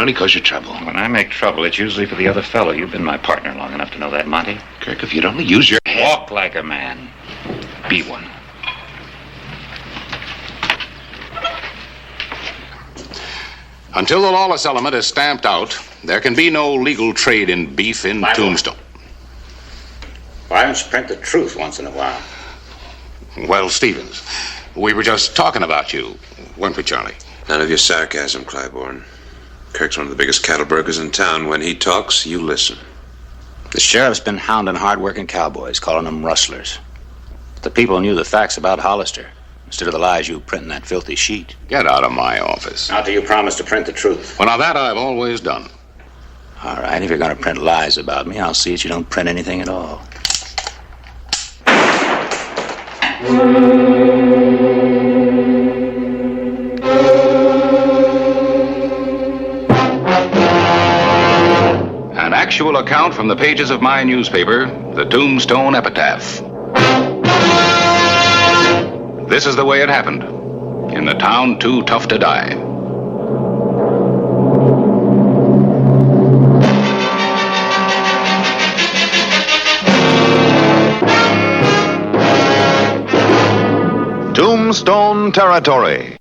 only cause you trouble. When I make trouble, it's usually for the other fellow. You've been my partner long enough to know that, Monty. Kirk, if you'd only use your head. Walk like a man. Be one. Until the lawless element is stamped out, there can be no legal trade in beef in Tombstone. Why don't you print the truth once in a while? Well, Stevens, we were just talking about you, weren't we, Charlie? None of your sarcasm, Clybourne. Kirk's one of the biggest cattle brokers in town. When he talks, you listen. The sheriff's been hounding hard-working cowboys, calling them rustlers. But the people knew the facts about Hollister, instead of the lies you print in that filthy sheet. Get out of my office. Not till you promise to print the truth. Well, now that I've always done. All right, if you're going to print lies about me, I'll see that you don't print anything at all. An actual account from the pages of my newspaper, the Tombstone Epitaph. This is the way it happened. In the town too tough to die. Tombstone Territory.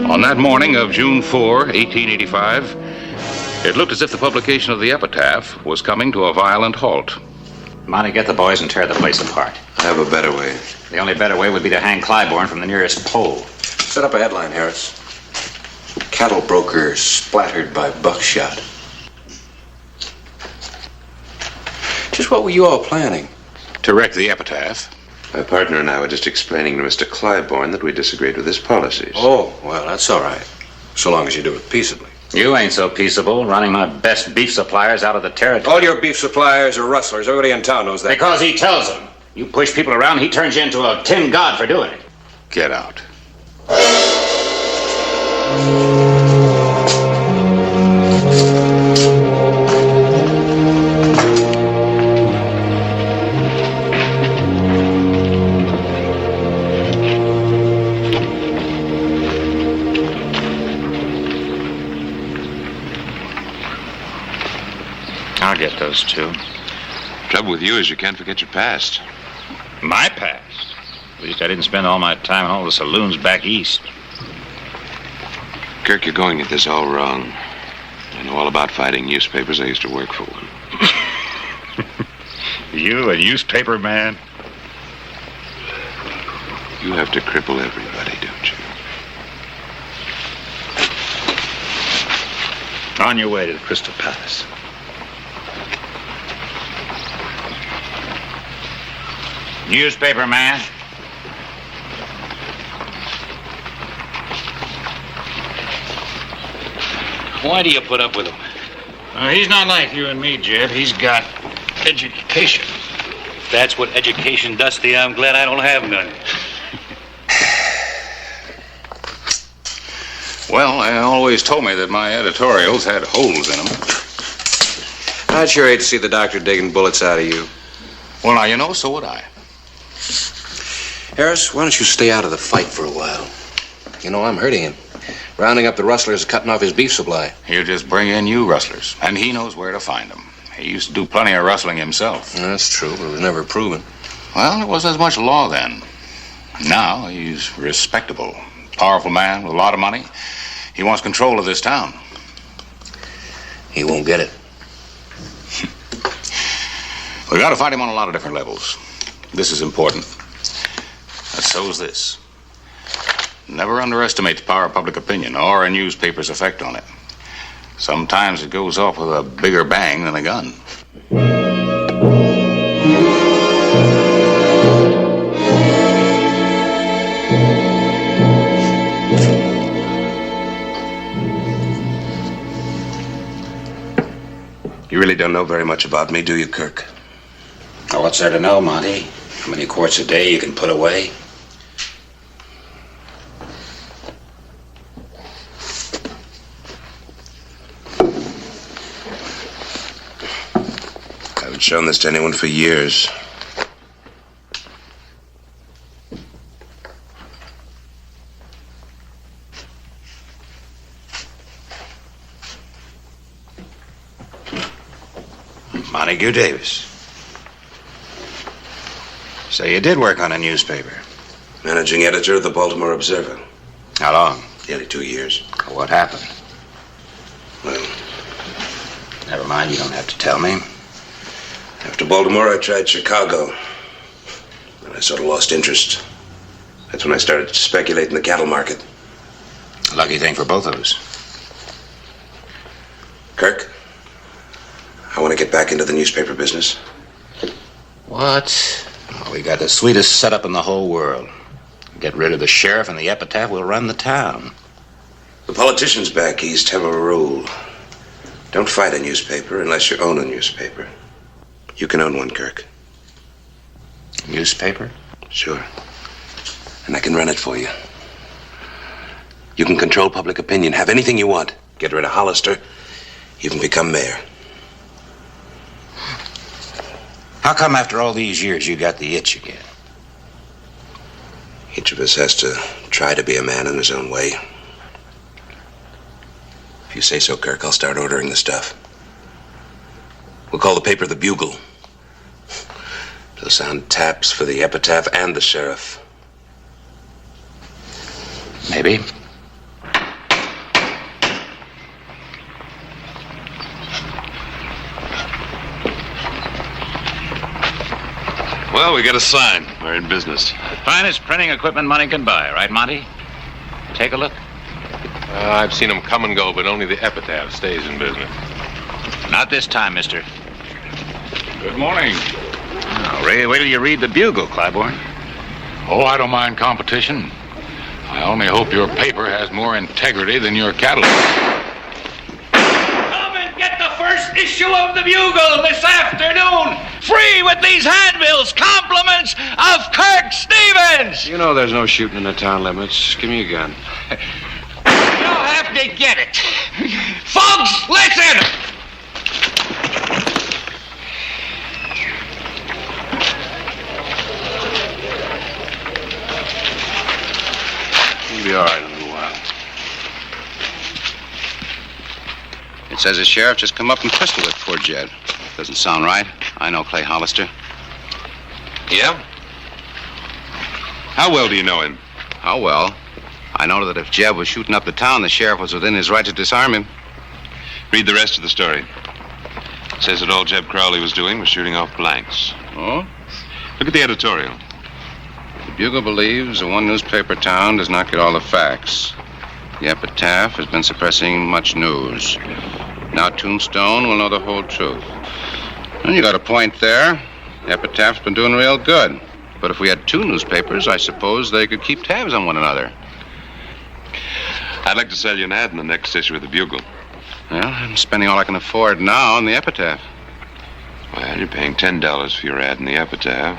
On that morning of June 4, 1885, it looked as if the publication of the epitaph was coming to a violent halt. Monty, get the boys and tear the place apart. I have a better way. The only better way would be to hang Clybourne from the nearest pole. Set up a headline, Harris. Cattle broker splattered by buckshot. Just what were you all planning? To wreck the epitaph. My partner and I were just explaining to Mr. Clybourne that we disagreed with his policies. Oh, well, that's all right. So long as you do it peaceably. You ain't so peaceable, running my best beef suppliers out of the territory. All your beef suppliers are rustlers. Everybody in town knows that. Because he tells them. You push people around, he turns you into a tin god for doing it. Get out. I'll get those two. Trouble with you is you can't forget your past. My past? At least I didn't spend all my time in all the saloons back east. Kirk, you're going at this all wrong. I know all about fighting newspapers. I used to work for one. You, a newspaper man? You have to cripple everybody, don't you? On your way to the Crystal Palace. Newspaper man? Why do you put up with him? He's not like you and me, Jeb. He's got education. If that's what education does to you, I'm glad I don't have none. Well, they always told me that my editorials had holes in them. I'd sure hate to see the doctor digging bullets out of you. Well, now, you know, so would I. Harris, why don't you stay out of the fight for a while? You know, I'm hurting him. Rounding up the rustlers and cutting off his beef supply. He'll just bring in you rustlers, and he knows where to find them. He used to do plenty of rustling himself. That's true, but it was never proven. Well, there wasn't as much law then. Now he's respectable, powerful man with a lot of money. He wants control of this town. He won't get it. We've got to fight him on a lot of different levels. This is important. And so's this. Never underestimate the power of public opinion or a newspaper's effect on it. Sometimes it goes off with a bigger bang than a gun. You really don't know very much about me, do you, Kirk? Oh, what's there to know, Monty? How many quarts a day you can put away? shown this to anyone for years. Montague Davis. So you did work on a newspaper. Managing editor of the Baltimore Observer. How long? Nearly 2 years. What happened? Well, Never mind, you don't have to tell me. after Baltimore, I tried Chicago. And I sort of lost interest. That's when I started to speculate in the cattle market. Lucky thing for both of us. Kirk, I want to get back into the newspaper business. What? Oh, we got the sweetest setup in the whole world. Get rid of the sheriff and the epitaph, we'll run the town. The politicians back east have a rule. Don't fight a newspaper unless you own a newspaper. You can own one, Kirk. Newspaper? Sure. And I can run it for you. You can control public opinion, have anything you want. Get rid of Hollister, you can become mayor. How come after all these years you got the itch again? Each of us has to try to be a man in his own way. If you say so, Kirk, I'll start ordering the stuff. We'll call the paper the Bugle. It'll sound taps for the epitaph and the sheriff. Maybe. Well, we got a sign. We're in business. Finest printing equipment money can buy, right, Monty? Take a look. I've seen them come and go, but only the epitaph stays in business. Not this time, mister. Good morning. Oh, wait till you read the Bugle, Claiborne. Oh, I don't mind competition. I only hope your paper has more integrity than your catalog. Come and get the first issue of the Bugle this afternoon. Free with these handbills. Compliments of Kirk Stevens. You know there's no shooting in the town limits. Give me a gun. You'll have to get it. Folks, listen. You'll be all right in a little while. It says the sheriff just come up and pistol whipped poor Jed. Doesn't sound right. I know Clay Hollister. Yeah? How well do you know him? How well? I know that if Jeb was shooting up the town, the sheriff was within his right to disarm him. Read the rest of the story. It says that all Jeb Crowley was doing was shooting off blanks. Oh? Look at the editorial. The Bugle believes the one newspaper town does not get all the facts. The epitaph has been suppressing much news. Now Tombstone will know the whole truth. And you got a point there. The epitaph's been doing real good. But if we had two newspapers, I suppose they could keep tabs on one another. I'd like to sell you an ad in the next issue of the Bugle. Well, I'm spending all I can afford now on the epitaph. Well, you're paying $10 for your ad in the epitaph.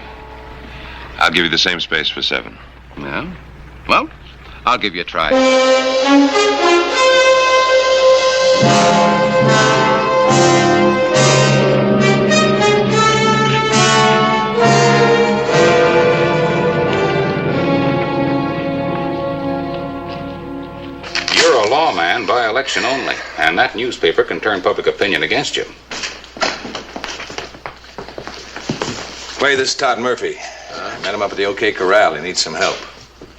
I'll give you the same space for $7. Yeah? Well, I'll give you a try. You're a lawman by election only, and that newspaper can turn public opinion against you. Clay, this is Todd Murphy. I met him up at the OK Corral. He needs some help.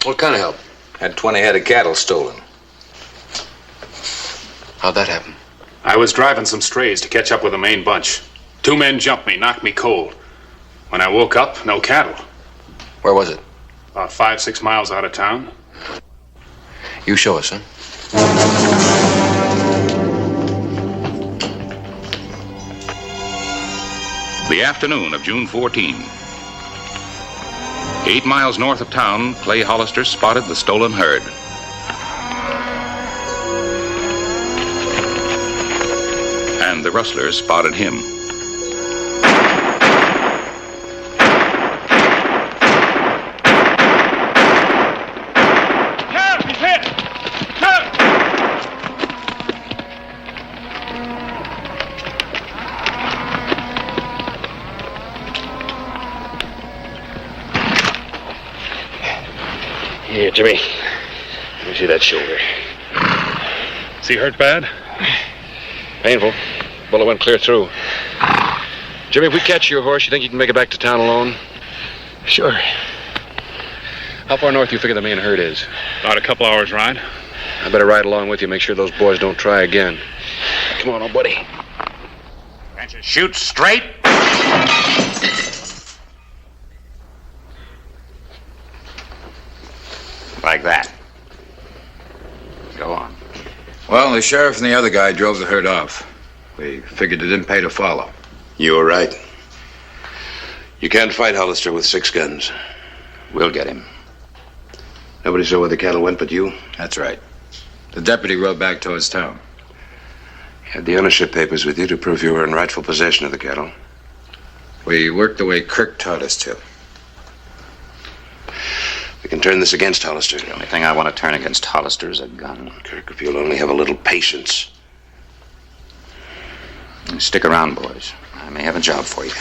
What kind of help? Had 20 head of cattle stolen. How'd that happen? I was driving some strays to catch up with the main bunch. 2 men jumped me, knocked me cold. When I woke up, no cattle. Where was it? About 5-6 miles out of town. You show us, huh? The afternoon of June 14. 8 miles north of town, Clay Hollister spotted the stolen herd. And the rustlers spotted him. Sheriff, he's hit. Sheriff. Here, Jimmy. Let me see that shoulder. Is he hurt bad? Painful. Bullet went clear through. Jimmy, if we catch your horse, you think you can make it back to town alone? Sure. How far north do you figure the main herd is? About a couple hours ride. I better ride along with you, make sure those boys don't try again. Come on, old buddy. Can't you shoot straight? Like that. Go on. Well, the sheriff and the other guy drove the herd off. We figured it didn't pay to follow. You were right. You can't fight Hollister with 6 guns. We'll get him. Nobody saw where the cattle went but you? That's right. The deputy rode back towards town. You had the ownership papers with you to prove you were in rightful possession of the cattle. We worked the way Kirk taught us to. We can turn this against Hollister. The only thing I want to turn against Hollister is a gun. Kirk, if you'll only have a little patience. Stick around, boys. I may have a job for you.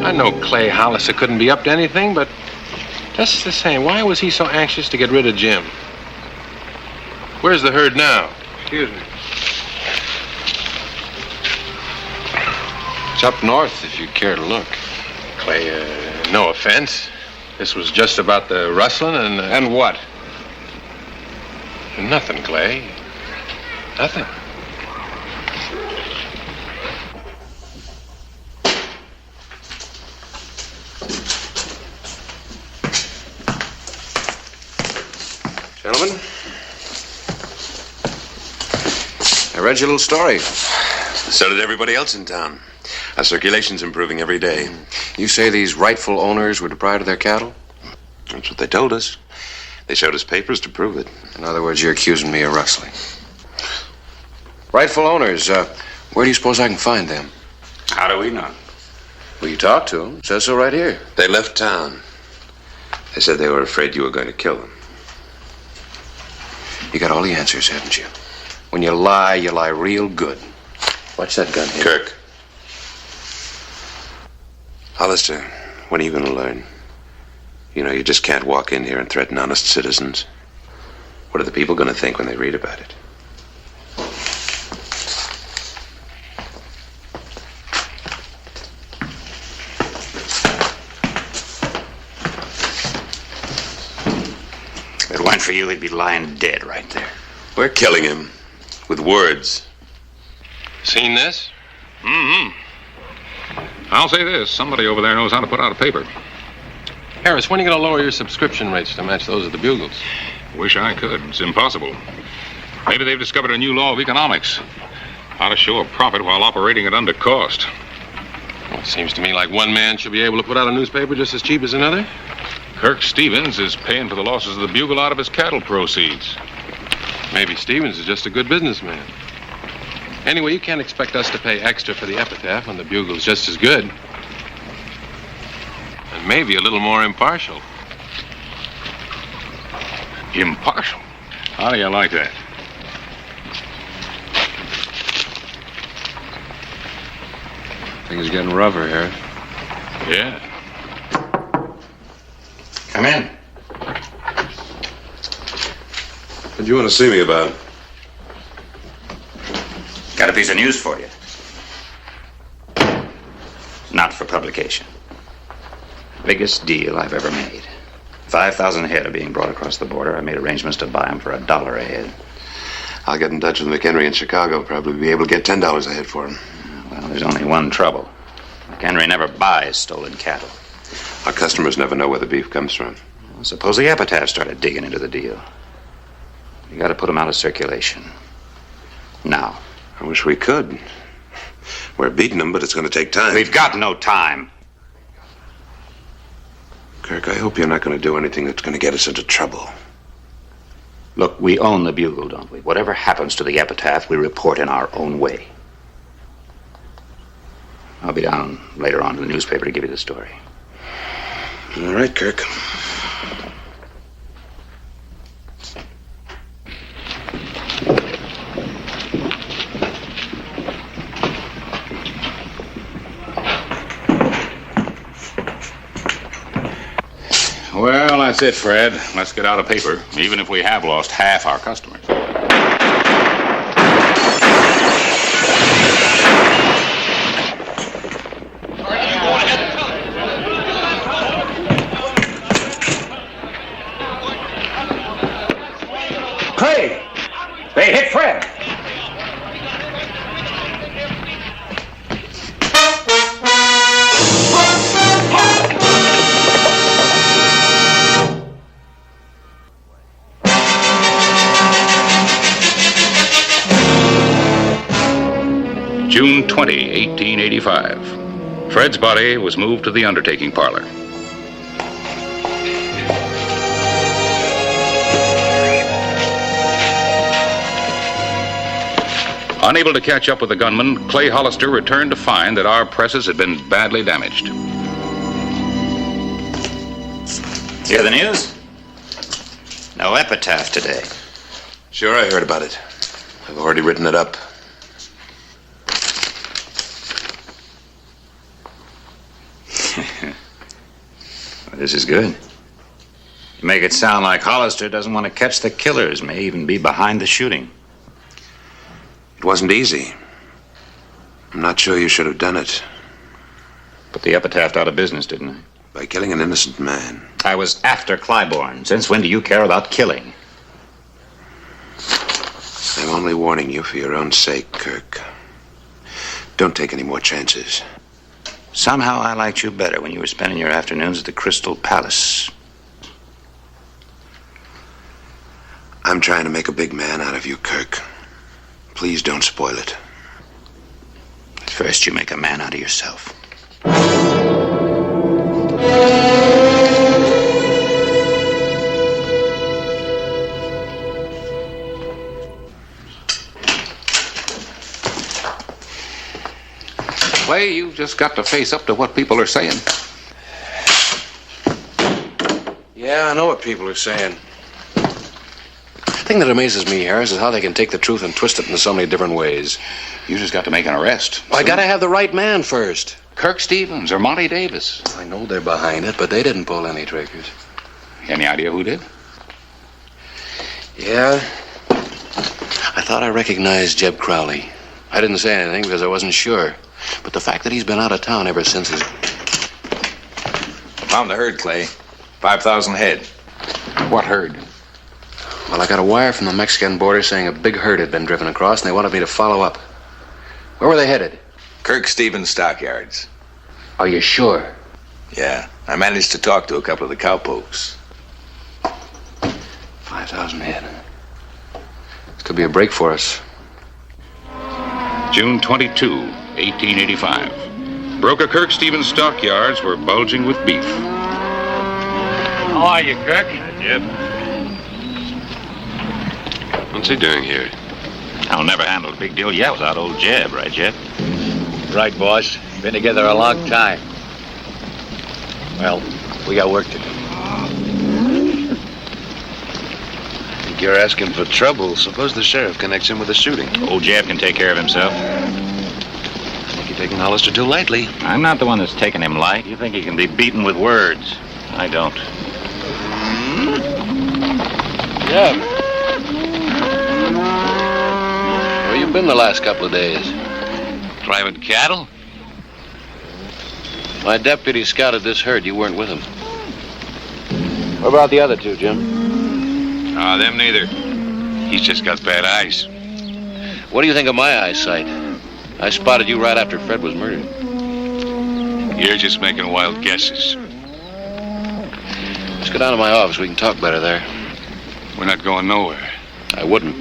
I know Clay Hollister couldn't be up to anything, but just the same, why was he so anxious to get rid of Jim? Where's the herd now? Excuse me. It's up north, if you care to look. Clay, no offense. This was just about the rustling and... And what? Nothing, Clay. Nothing. Gentlemen, I read your little story. So did everybody else in town. Our circulation's improving every day. You say these rightful owners were deprived of their cattle? That's what they told us. They showed us papers to prove it. In other words, you're accusing me of rustling. Rightful owners, where do you suppose I can find them? How do we know? Well, you talked to them. It says so right here. They left town. They said they were afraid you were going to kill them. You got all the answers, haven't you? When you lie real good. Watch that gun here. Kirk. Hollister, when are you going to learn? You know, you just can't walk in here and threaten honest citizens. What are the people going to think when they read about it? If it weren't for you, he'd be lying dead right there. We're killing him with words. Seen this? Mm-hmm. I'll say this. Somebody over there knows how to put out a paper. Harris, when are you going to lower your subscription rates to match those of the Bugles? Wish I could. It's impossible. Maybe they've discovered a new law of economics. How to show a profit while operating at under cost. Well, it seems to me like one man should be able to put out a newspaper just as cheap as another. Kirk Stevens is paying for the losses of the Bugle out of his cattle proceeds. Maybe Stevens is just a good businessman. Anyway, you can't expect us to pay extra for the epitaph when the Bugle's just as good. And maybe a little more impartial. Impartial? How do you like that? Things are getting rougher here. Yeah. Come in. What do you want to see me about? Got a piece of news for you. Not for publication. Biggest deal I've ever made. 5,000 head are being brought across the border. I made arrangements to buy them for $1 a head. I'll get in touch with McHenry in Chicago. Probably be able to get $10 a head for him. Well, there's only one trouble. McHenry never buys stolen cattle. Our customers never know where the beef comes from. Well, suppose the epitaph started digging into the deal. You got to put them out of circulation. Now. I wish we could. We're beating them, but it's going to take time. We've got no time. Kirk, I hope you're not going to do anything that's going to get us into trouble. Look, we own the Bugle, don't we? Whatever happens to the epitaph, we report in our own way. I'll be down later on to the newspaper to give you the story. All right, Kirk. That's it, Fred. Let's get out of paper, even if we have lost half our customers. Clay! They hit Fred! June 20, 1885. Fred's body was moved to the undertaking parlor. Unable to catch up with the gunman, Clay Hollister returned to find that our presses had been badly damaged. Hear the news? No epitaph today. Sure, I heard about it. I've already written it up. Well, this is good. You make it sound like Hollister doesn't want to catch the killers, may even be behind the shooting. It wasn't easy. I'm not sure you should have done it. Put the epitaph out of business, didn't I? By killing an innocent man. I was after Clybourne. Since when do you care about killing? I'm only warning you for your own sake, Kirk. Don't take any more chances. Somehow I liked you better when you were spending your afternoons at the Crystal Palace. I'm trying to make a big man out of you, Kirk. Please don't spoil it. First you make a man out of yourself. Clay, you've just got to face up to what people are saying. Yeah, I know what people are saying. The thing that amazes me, Harris, is how they can take the truth and twist it into so many different ways. You just got to make an arrest. Well, I gotta have the right man first. Kirk Stevens or Monty Davis. I know they're behind it, but they didn't pull any triggers. Any idea who did? Yeah. I thought I recognized Jeb Crowley. I didn't say anything because I wasn't sure. But the fact that he's been out of town ever since is... Found the herd, Clay. 5,000 head. What herd? Well, I got a wire from the Mexican border saying a big herd had been driven across, and they wanted me to follow up. Where were they headed? Kirk Stevens stockyards. Are you sure? Yeah. I managed to talk to a couple of the cowpokes. 5,000 head. This could be a break for us. June 22, 1885. Broker Kirk Stevens' stockyards were bulging with beef. How are you, Kirk? Jeb. What's he doing here? I'll never handle a big deal yet without old Jeb, right, Jeb? Right, boss. Been together a long time. Well, we got work to do. I think you're asking for trouble. Suppose the sheriff connects him with the shooting. Old Jeb can take care of himself. I think you're taking Hollister too lightly. I'm not the one that's taking him light. You think he can be beaten with words. I don't. Jeb. Where you been the last couple of days? Driving cattle? My deputy scouted this herd. You weren't with him. What about the other two, Jim? Them neither. He's just got bad eyes. What do you think of my eyesight? I spotted you right after Fred was murdered. You're just making wild guesses. Let's go down to my office. We can talk better there. We're not going nowhere. I wouldn't.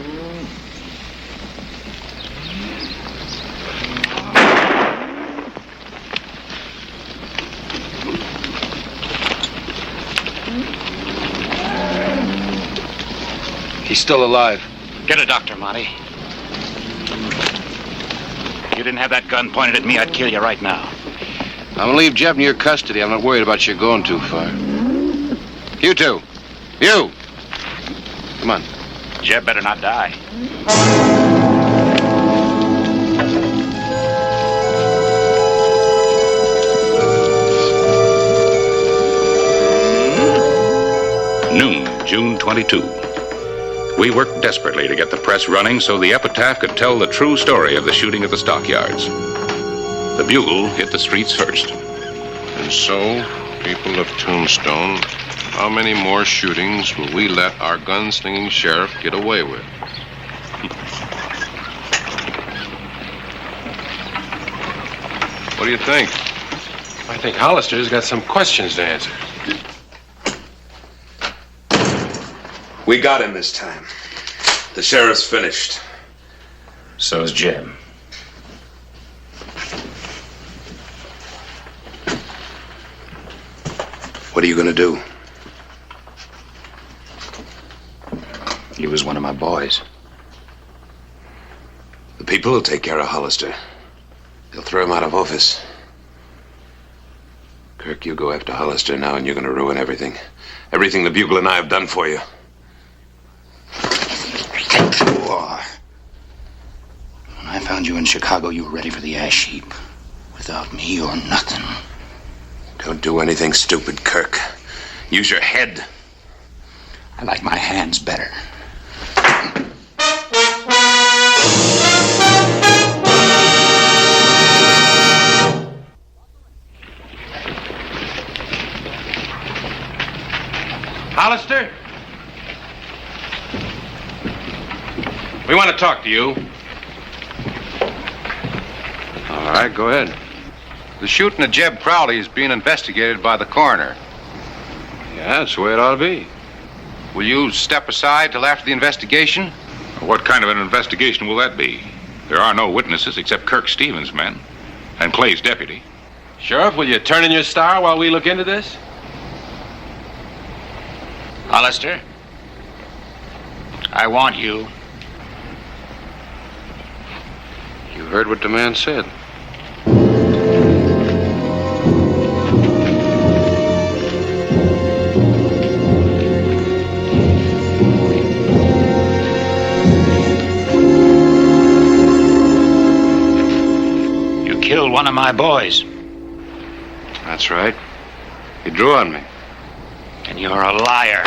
He's still alive. Get a doctor, Monty. If you didn't have that gun pointed at me, I'd kill you right now. I'm gonna leave Jeb in your custody. I'm not worried about you going too far. You two. You! Come on. Jeb better not die. June 22. We worked desperately to get the press running so the Epitaph could tell the true story of the shooting at the stockyards. The Bugle hit the streets first. And so, people of Tombstone, how many more shootings will we let our gunslinging sheriff get away with? What do you think? I think Hollister's got some questions to answer. We got him this time. The sheriff's finished. So's Jim. What are you gonna do? He was one of my boys. The people will take care of Hollister. They'll throw him out of office. Kirk, you go after Hollister now and you're gonna ruin everything. Everything the Bugle and I have done for you. When I found you in Chicago, you were ready for the ash heap. Without me, you're nothing. Don't do anything stupid, Kirk. Use your head. I like my hands better. Hollister? We want to talk to you. All right, go ahead. The shooting of Jeb Crowley is being investigated by the coroner. Yeah, that's the way it ought to be. Will you step aside till after the investigation? What kind of an investigation will that be? There are no witnesses except Kirk Stevens' men and Clay's deputy. Sheriff, will you turn in your star while we look into this? Hollister, I want you. You heard what the man said. You killed one of my boys. That's right. He drew on me. And you're a liar.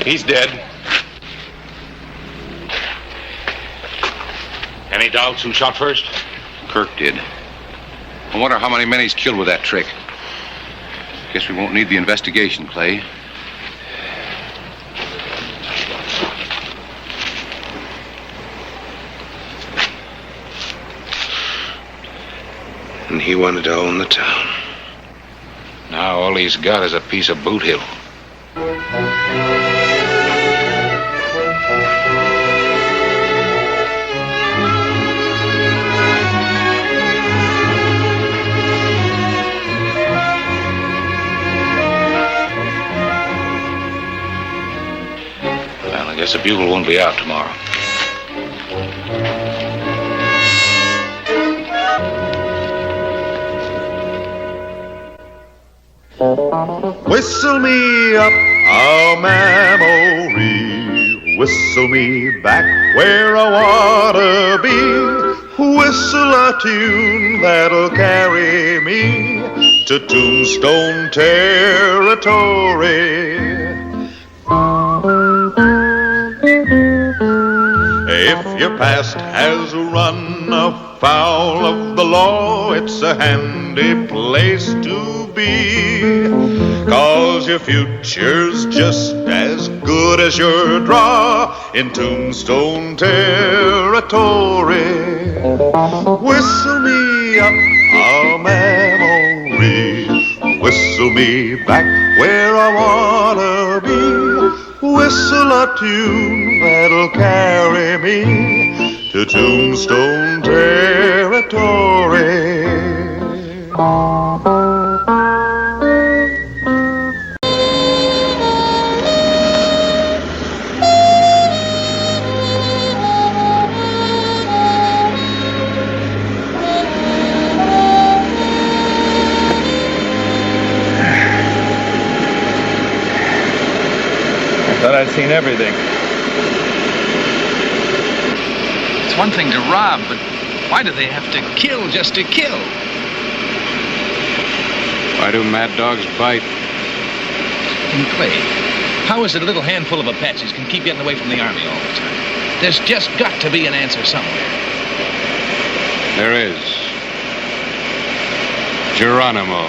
He's dead. Any doubts who shot first? Kirk did. I wonder how many men he's killed with that trick. Guess we won't need the investigation, Clay. And he wanted to own the town. Now all he's got is a piece of Boot Hill. I guess the Bugle won't be out tomorrow. Whistle me up a memory, whistle me back where I wanna be, whistle a tune that'll carry me to Tombstone territory. If your past has run afoul of the law, it's a handy place to be, 'cause your future's just as good as your draw in Tombstone territory. Whistle me up a memory, whistle me back where I wanna be, whistle a tune that'll carry me to Tombstone territory. mean everything. It's one thing to rob, but why do they have to kill just to kill? Why do mad dogs bite? And Clay, how is it a little handful of Apaches can keep getting away from the Army all the time? There's just got to be an answer somewhere. There is. Geronimo.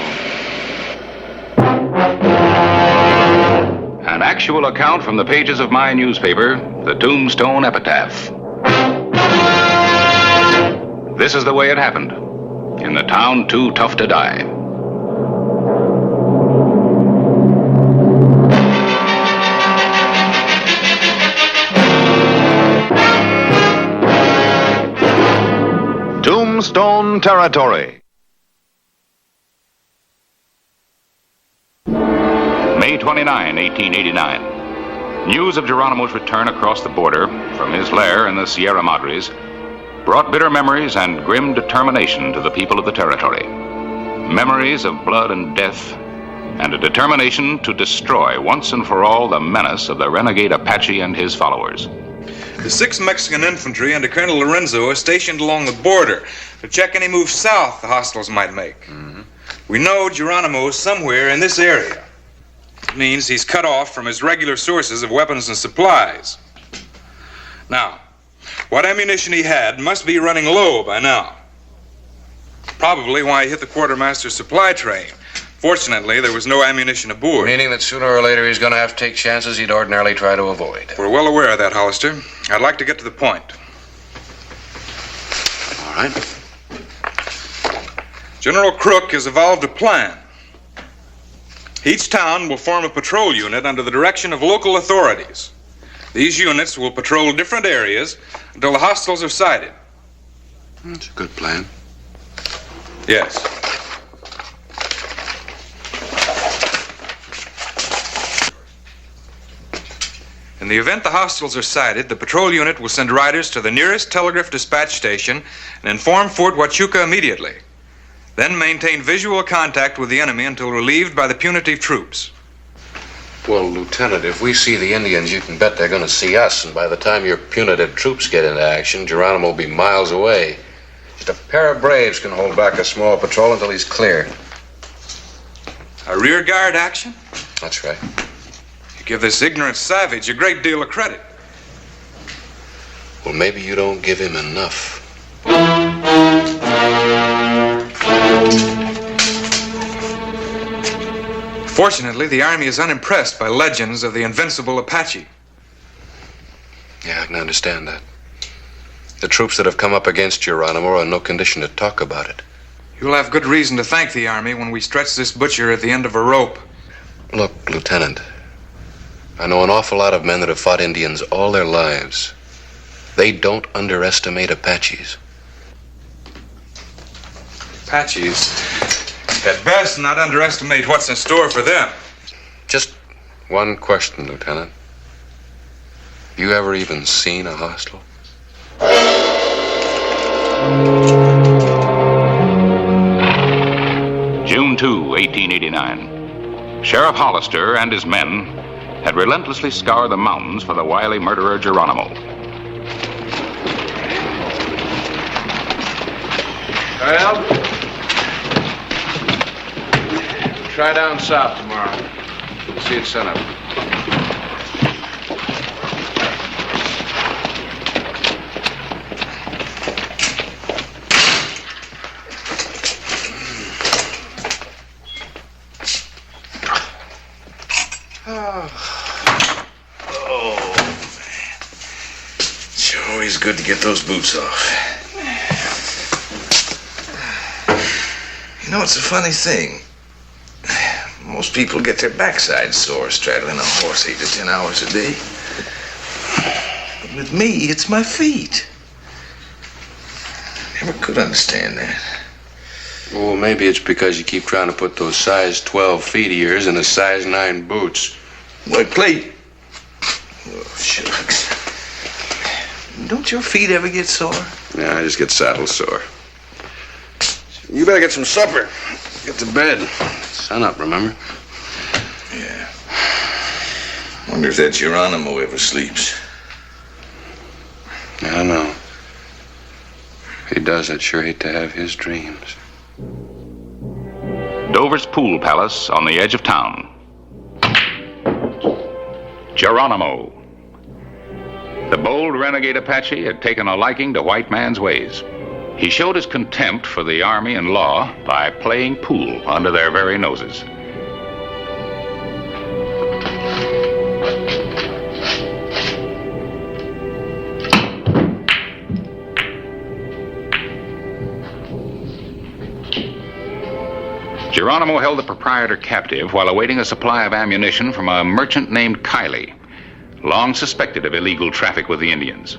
An actual account from the pages of my newspaper, the Tombstone Epitaph. This is the way it happened. In the town too tough to die. Tombstone Territory. May 29, 1889. News of Geronimo's return across the border from his lair in the Sierra Madres brought bitter memories and grim determination to the people of the territory. Memories of blood and death, and a determination to destroy once and for all the menace of the renegade Apache and his followers. The 6th Mexican Infantry under Colonel Lorenzo are stationed along the border to check any moves south the hostiles might make. We know Geronimo is somewhere in this area. It means he's cut off from his regular sources of weapons and supplies. Now, what ammunition he had must be running low by now. Probably why he hit the quartermaster's supply train. Fortunately, there was no ammunition aboard. Meaning that sooner or later he's going to have to take chances he'd ordinarily try to avoid. We're well aware of that, Hollister. I'd like to get to the point. All right. General Crook has evolved a plan. Each town will form a patrol unit under the direction of local authorities. These units will patrol different areas until the hostiles are sighted. That's a good plan. Yes. In the event the hostiles are sighted, the patrol unit will send riders to the nearest telegraph dispatch station and inform Fort Huachuca immediately. Then maintain visual contact with the enemy until relieved by the punitive troops. Well, Lieutenant, if we see the Indians, you can bet they're going to see us. And by the time your punitive troops get into action, Geronimo will be miles away. Just a pair of braves can hold back a small patrol until he's clear. A rear guard action? That's right. You give this ignorant savage a great deal of credit. Well, maybe you don't give him enough. Fortunately, the Army is unimpressed by legends of the invincible Apache. Yeah, I can understand that. The troops that have come up against Geronimo are in no condition to talk about it. You'll have good reason to thank the Army when we stretch this butcher at the end of a rope. Look, Lieutenant, I know an awful lot of men that have fought Indians all their lives. They don't underestimate Apaches. Apaches? At best, not underestimate what's in store for them. Just one question, Lieutenant. You ever even seen a hostile? June 2, 1889. Sheriff Hollister and his men had relentlessly scoured the mountains for the wily murderer Geronimo. Well, try down south tomorrow. See it sun up. Always good to get those boots off. You know, it's a funny thing. Most people get their backside sore straddling a horse 8 to 10 hours a day. But with me, it's my feet. Never could understand that. Well, maybe it's because you keep trying to put those size 12 feet of yours in a size 9 boots. Wait, Clay. Oh, shucks. Don't your feet ever get sore? Yeah, I just get saddle sore. You better get some supper. Get to bed. Sun up, remember? Yeah. Well, Wonder if that Geronimo ever sleeps. I don't know. If he does, I'd sure hate to have his dreams. Dover's Pool Palace on the edge of town. Geronimo. The bold renegade Apache had taken a liking to white man's ways. He showed his contempt for the army and law by playing pool under their very noses. Geronimo held the proprietor captive while awaiting a supply of ammunition from a merchant named Kiley, long suspected of illegal traffic with the Indians.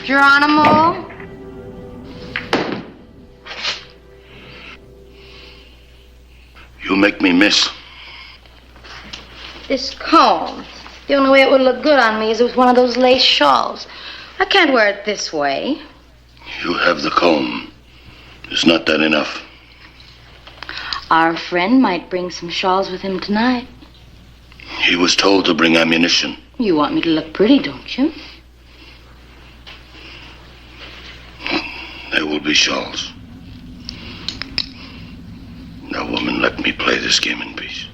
Geronimo? You make me miss. This comb. The only way it would look good on me is with one of those lace shawls. I can't wear it this way. You have the comb. Is not that enough? Our friend might bring some shawls with him tonight. He was told to bring ammunition. You want me to look pretty, don't you? There will be shawls. Now, woman, let me play this game in peace.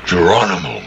Geronimo.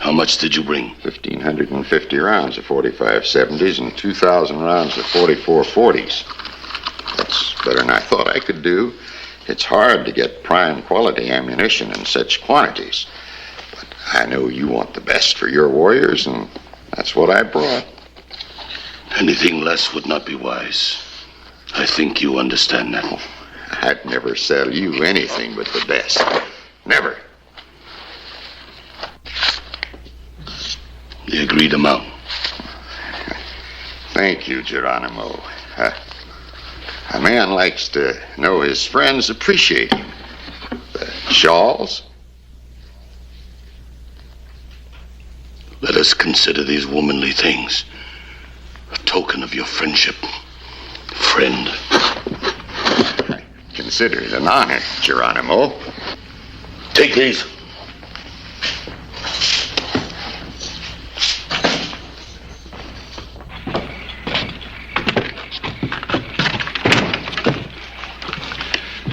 How much did you bring? 1,550 rounds of 45-70s and 2,000 rounds of 44-40s. That's better than I thought I could do. It's hard to get prime quality ammunition in such quantities. But I know you want the best for your warriors, and that's what I brought. Anything less would not be wise. I think you understand that. I'd never sell you anything but the best. Never. The agreed amount. Thank you, Geronimo. A man likes to know his friends appreciate him. The shawls? Let us consider these womanly things a token of your friendship. Friend. I consider it an honor, Geronimo. Take these.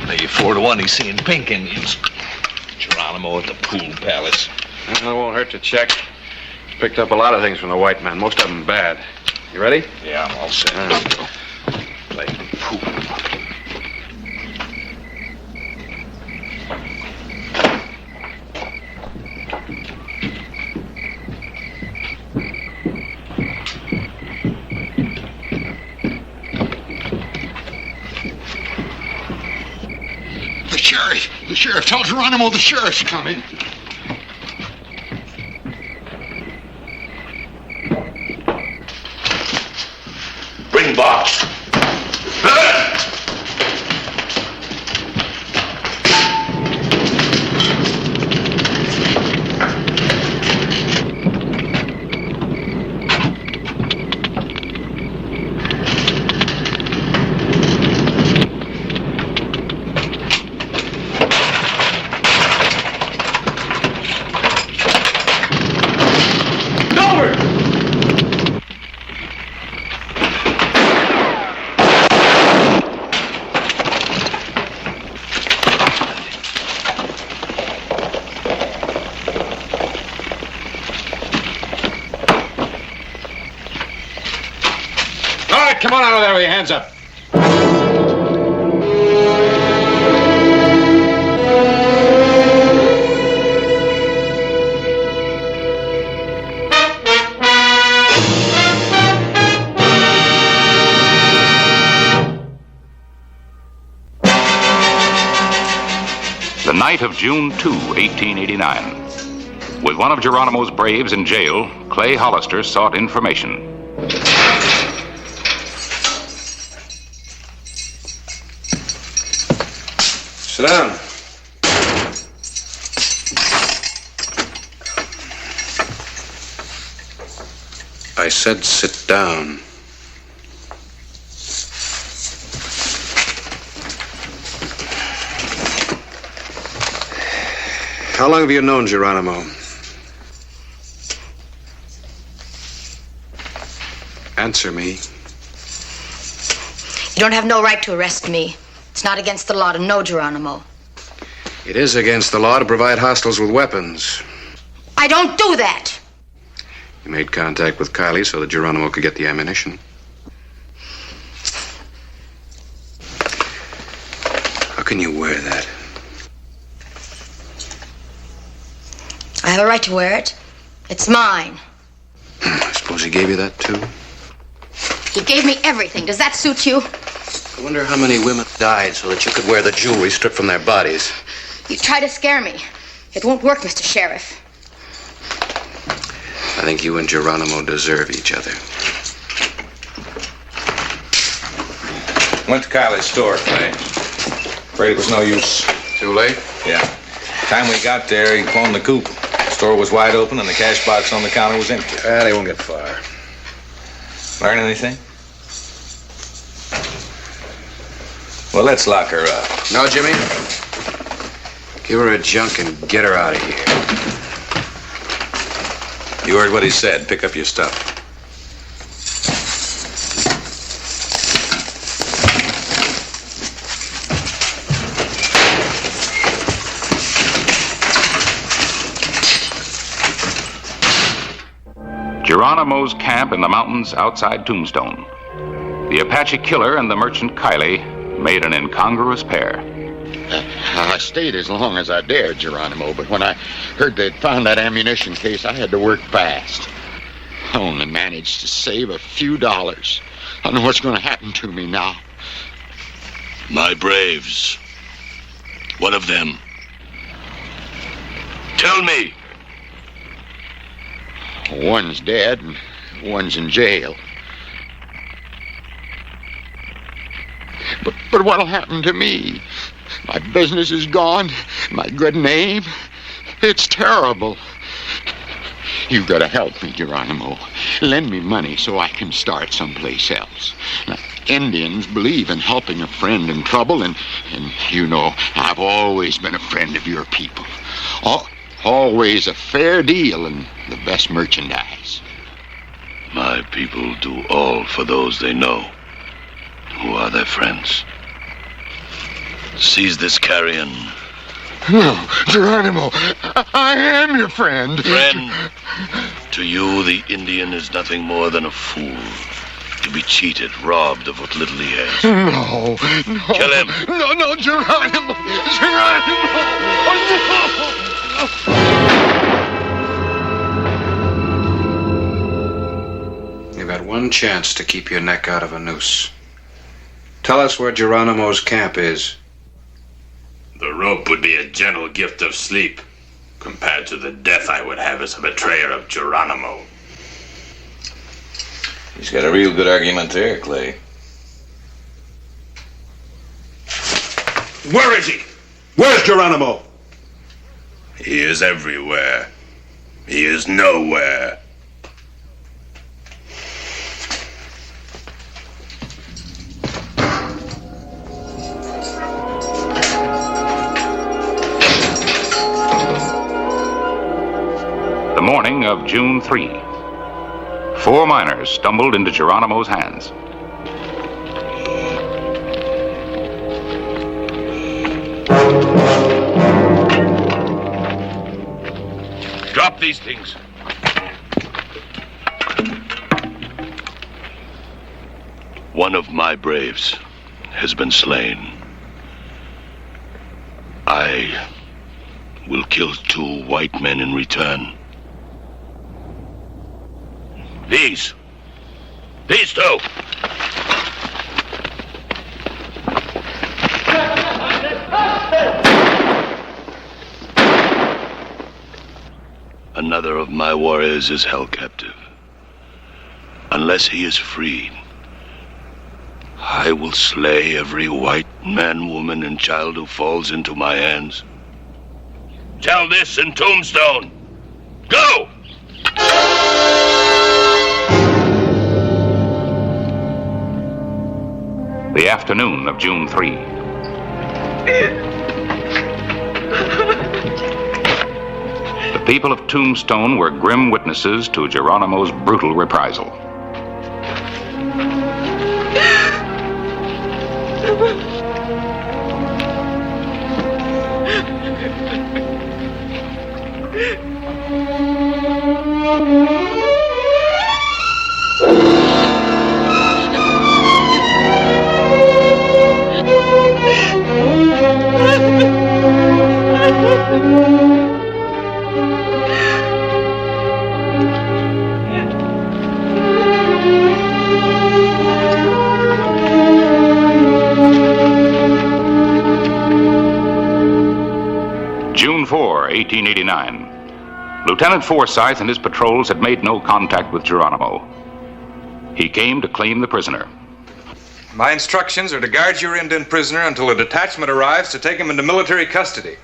Maybe 4-1 he's seeing pink Indians. Geronimo at the Pool Palace. Well, it won't hurt to check. Picked up a lot of things from the white man, most of them bad. You ready? Yeah, I'm all set. Play pool. The sheriff. Tell Geronimo the sheriff's coming. Bring box. come on out of there with your hands up. The night of June 2, 1889. With one of Geronimo's braves in jail, Clay Hollister sought information. Sit down. I said sit down. How long have you known Geronimo? Answer me. You don't have no right to arrest me. It's not against the law to know Geronimo. It is against the law to provide hostiles with weapons. I don't do that. You made contact with Kylie so that Geronimo could get the ammunition. How can you wear that? I have a right to wear it. It's mine. I suppose he gave you that, too? He gave me everything. Does that suit you? I wonder how many women died so that you could wear the jewelry stripped from their bodies. You try to scare me. It won't work, Mr. Sheriff. I think you and Geronimo deserve each other. Went to Kylie's store, Clay. Afraid it was no use. Too late? Yeah. Time we got there, he cloned the coop. The store was wide open and the cash box on the counter was empty. They won't get far. Learn anything? Well, let's lock her up. No, Jimmy. Give her a junk and get her out of here. You heard what he said. Pick up your stuff. Geronimo's camp in the mountains outside Tombstone. The Apache killer and the merchant Kylie made an incongruous pair. I stayed as long as I dared, Geronimo, but when I heard they'd found that ammunition case, I had to work fast. I only managed to save a few dollars. I don't know what's going to happen to me now. My braves. What of them? Tell me. One's dead and one's in jail. But what'll happen to me? My business is gone. My good name. It's terrible. You've got to help me, Geronimo. Lend me money so I can start someplace else. Now, Indians believe in helping a friend in trouble, and you know, I've always been a friend of your people. Always a fair deal and the best merchandise. My people do all for those they know, who are their friends. Seize this carrion. No, Geronimo, I am your friend. Friend, to you the Indian is nothing more than a fool. To be cheated, robbed of what little he has. No. Kill him. No, Geronimo. You've got one chance to keep your neck out of a noose. Tell us where Geronimo's camp is. The rope would be a gentle gift of sleep compared to the death I would have as a betrayer of Geronimo. He's got a real good argument there, Clay. Where is he? Where's Geronimo? He is everywhere. He is nowhere. The morning of June 3. 4 miners stumbled into Geronimo's hands. Drop these things. One of my braves has been slain. I will kill 2 white men in return. These two. Another of my warriors is held captive. Unless he is freed, I will slay every white man, woman, and child who falls into my hands. Tell this in Tombstone. Go! The afternoon of June 3. The people of Tombstone were grim witnesses to Geronimo's brutal reprisal. June 4, 1889. Lieutenant Forsyth and his patrols had made no contact with Geronimo. He came to claim the prisoner. My instructions are to guard your Indian prisoner until a detachment arrives to take him into military custody.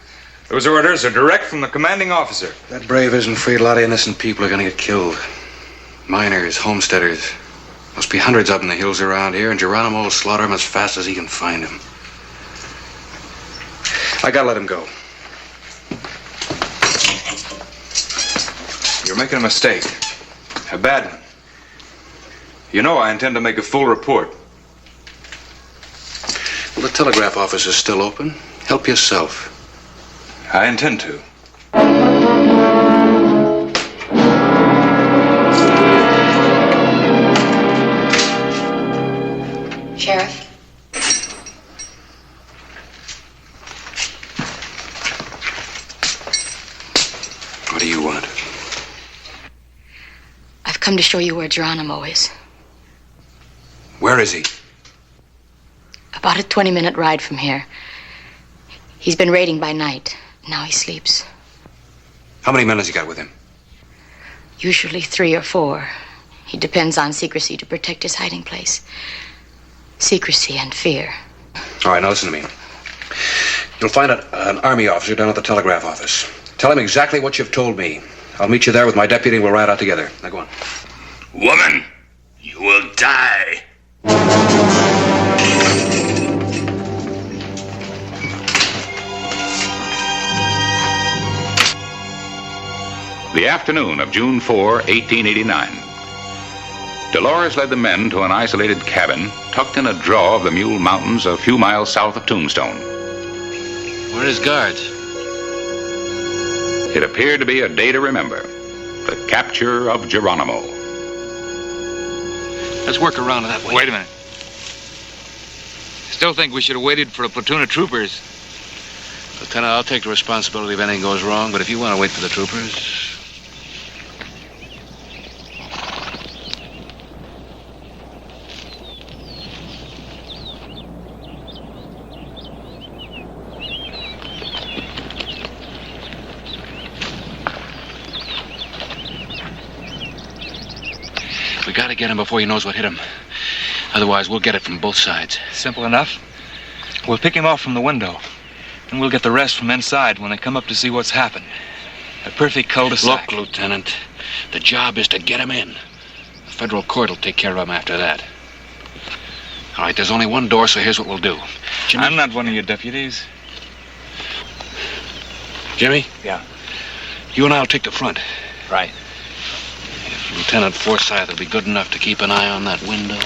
Those orders are direct from the commanding officer. That brave isn't free. A lot of innocent people are going to get killed. Miners, homesteaders. Must be hundreds of them in the hills around here, and Geronimo will slaughter them as fast as he can find them. I gotta let him go. You're making a mistake. A bad one. You know I intend to make a full report. Well, the telegraph office is still open. Help yourself. I intend to. Sheriff? What do you want? I've come to show you where Geronimo is. Where is he? About a 20-minute ride from here. He's been raiding by night. Now he sleeps. How many men has he got with him? Usually 3 or 4. He depends on secrecy to protect his hiding place. Secrecy and fear. All right, now listen to me. You'll find an army officer down at the telegraph office. Tell him exactly what you've told me. I'll meet you there with my deputy and we'll ride out together. Now go on. Woman, you will die. The afternoon of June 4, 1889. Dolores led the men to an isolated cabin tucked in a draw of the Mule Mountains a few miles south of Tombstone. Where are his guards? It appeared to be a day to remember. The capture of Geronimo. Let's work around that way. Wait a minute. Still think we should have waited for a platoon of troopers. Lieutenant, I'll take the responsibility if anything goes wrong, but if you want to wait for the troopers... We gotta get him before he knows what hit him. Otherwise, we'll get it from both sides. Simple enough. We'll pick him off from the window. And we'll get the rest from inside when they come up to see what's happened. A perfect cul-de-sac. Look, Lieutenant, the job is to get him in. The federal court will take care of him after that. All right, there's only one door, so here's what we'll do. Jimmy? I'm not one of your deputies. Jimmy? Yeah. You and I'll take the front. Right. If Lieutenant Forsyth will be good enough to keep an eye on that window.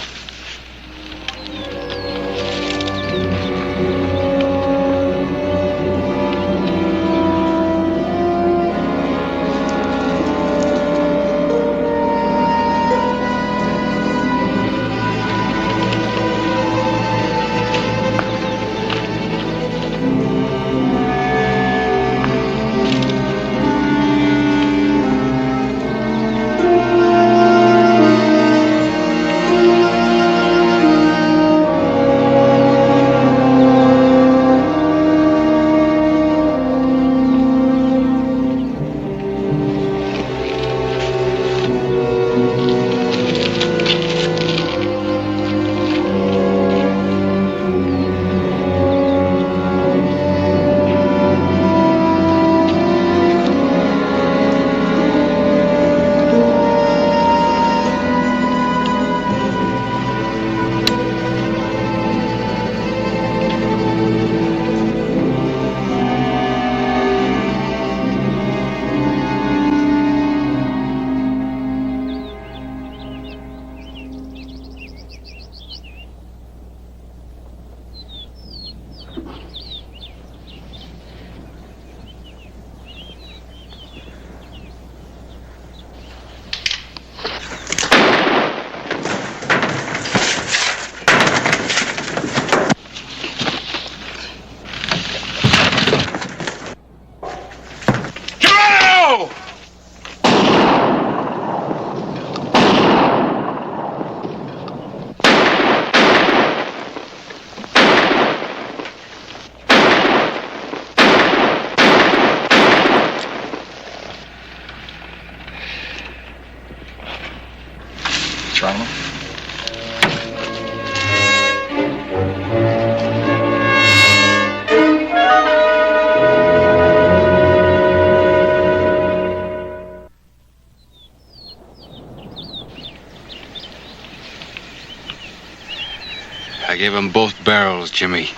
I gave him both barrels, Jimmy.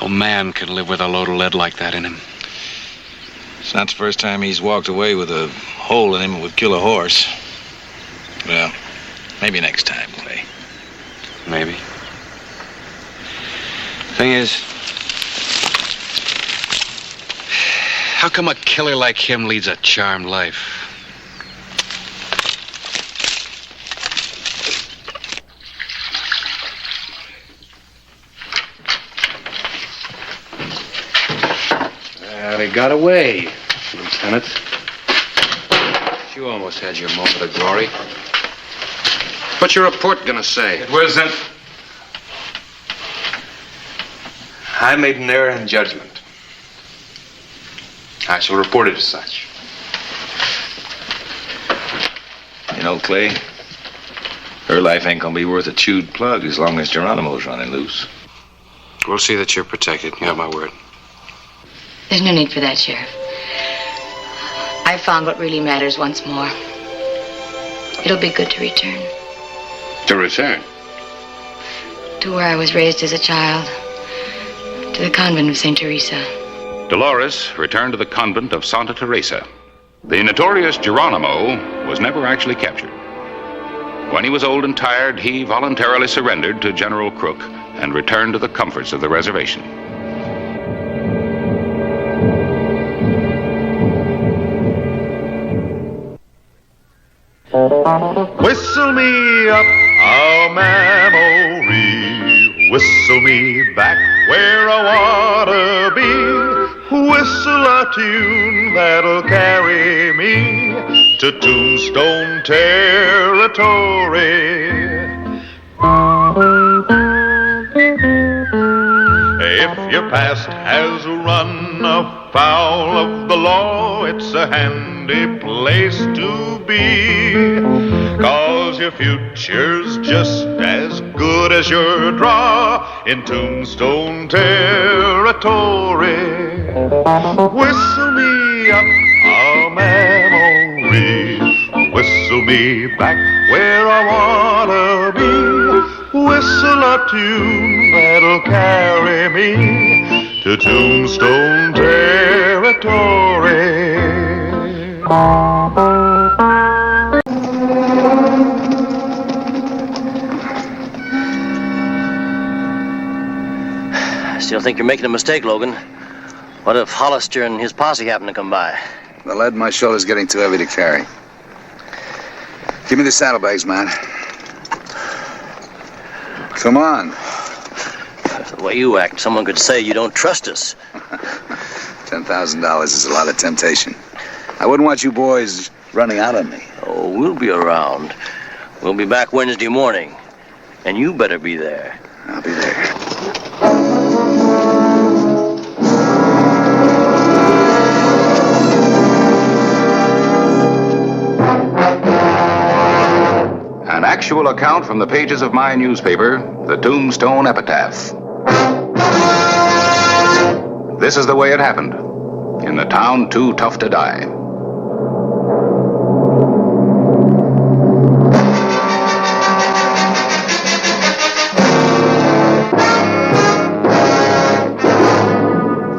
No man can live with a load of lead like that in him. It's not the first time he's walked away with a hole in him that would kill a horse. Well, maybe next time, Clay. Maybe. Thing is, how come a killer like him leads a charmed life? Well, he got away, Lieutenant. You almost had your moment of glory. What's your report gonna say? It wasn't. I made an error in judgment. I shall report it as such. You know, Clay, her life ain't gonna be worth a chewed plug as long as Geronimo's running loose. We'll see that you're protected. You have my word. There's no need for that, Sheriff. I found what really matters once more. It'll be good to return. To return? To where I was raised as a child. To the convent of St. Teresa. Dolores returned to the convent of Santa Teresa. The notorious Geronimo was never actually captured. When he was old and tired, he voluntarily surrendered to General Crook and returned to the comforts of the reservation. Whistle me up a memory, whistle me back where I wanna be, whistle a tune that'll carry me to Tombstone territory. If your past has run afoul of the law, it's a handy place to be, 'cause your future's just as good as your draw in Tombstone territory. Whistle me up a memory, whistle me back where I wanna be, whistle a tune that'll carry me to Tombstone territory. I still think you're making a mistake, Logan. What if Hollister and his posse happen to come by? The lead in my shoulder's getting too heavy to carry. Give me the saddlebags, man. Come on. The way you act, someone could say you don't trust us. $10,000 is a lot of temptation. I wouldn't want you boys running out on me. Oh, we'll be around. We'll be back Wednesday morning. And you better be there. I'll be there. An actual account from the pages of my newspaper, the Tombstone Epitaph. This is the way it happened, in the town too tough to die.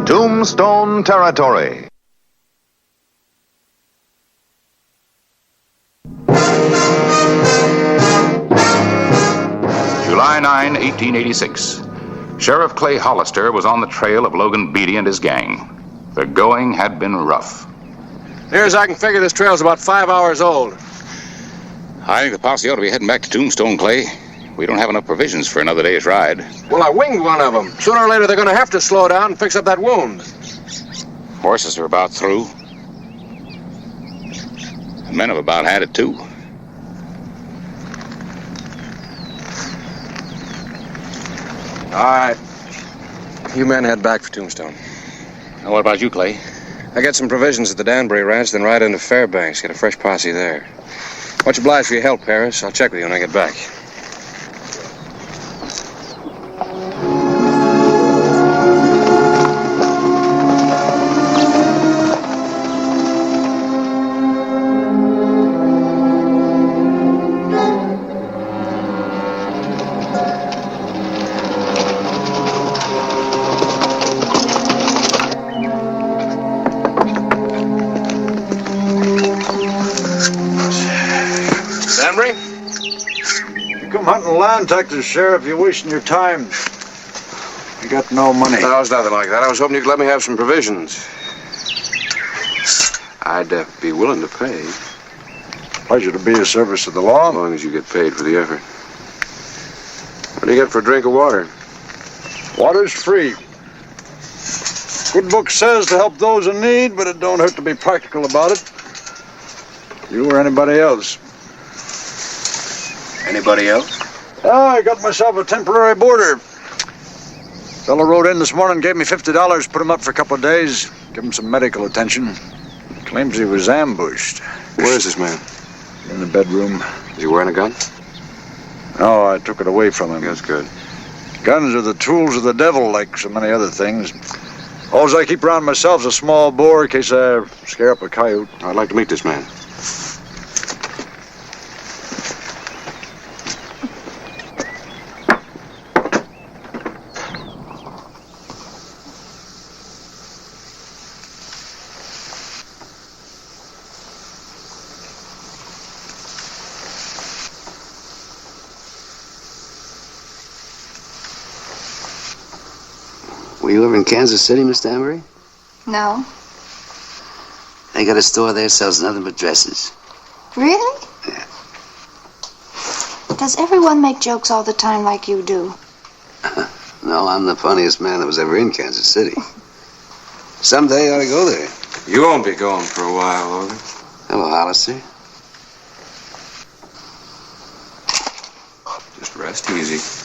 Tombstone territory. July 9, 1886. Sheriff Clay Hollister was on the trail of Logan Beatty and his gang. The going had been rough. Near as I can figure, this trail's about 5 hours old. I think the posse ought to be heading back to Tombstone, Clay. We don't have enough provisions for another day's ride. Well, I winged one of them. Sooner or later, they're going to have to slow down and fix up that wound. Horses are about through. The men have about had it, too. All right. You men head back for Tombstone. Now, what about you, Clay? I get some provisions at the Danbury Ranch, then ride into Fairbanks, get a fresh posse there. Much obliged for your help, Paris. I'll check with you when I get back. come hunting land taxes, Sheriff. You're wasting your time. You got no money. No, it's nothing like that. I was hoping you could let me have some provisions. I'd be willing to pay. Pleasure to be of service to the law. As long as you get paid for the effort. What do you get for a drink of water? Water's free. Good book says to help those in need, but it don't hurt to be practical about it. You or anybody else. Anybody else? I got myself a temporary boarder. Fellow rode in this morning, gave me $50, put him up for a couple of days, give him some medical attention. Claims he was ambushed. Where is this man? In the bedroom. Is he wearing a gun? No, I took it away from him. That's good. Guns are the tools of the devil, like so many other things. All I keep around myself is a small bore in case I scare up a coyote. I'd like to meet this man. Were you ever in Kansas City, Miss Danbury? No. They got a store there sells nothing but dresses. Really? Yeah. Does everyone make jokes all the time like you do? No, I'm the funniest man that was ever in Kansas City. Someday I ought to go there. You won't be going for a while, Logan. Hello, Hollister. Just rest easy.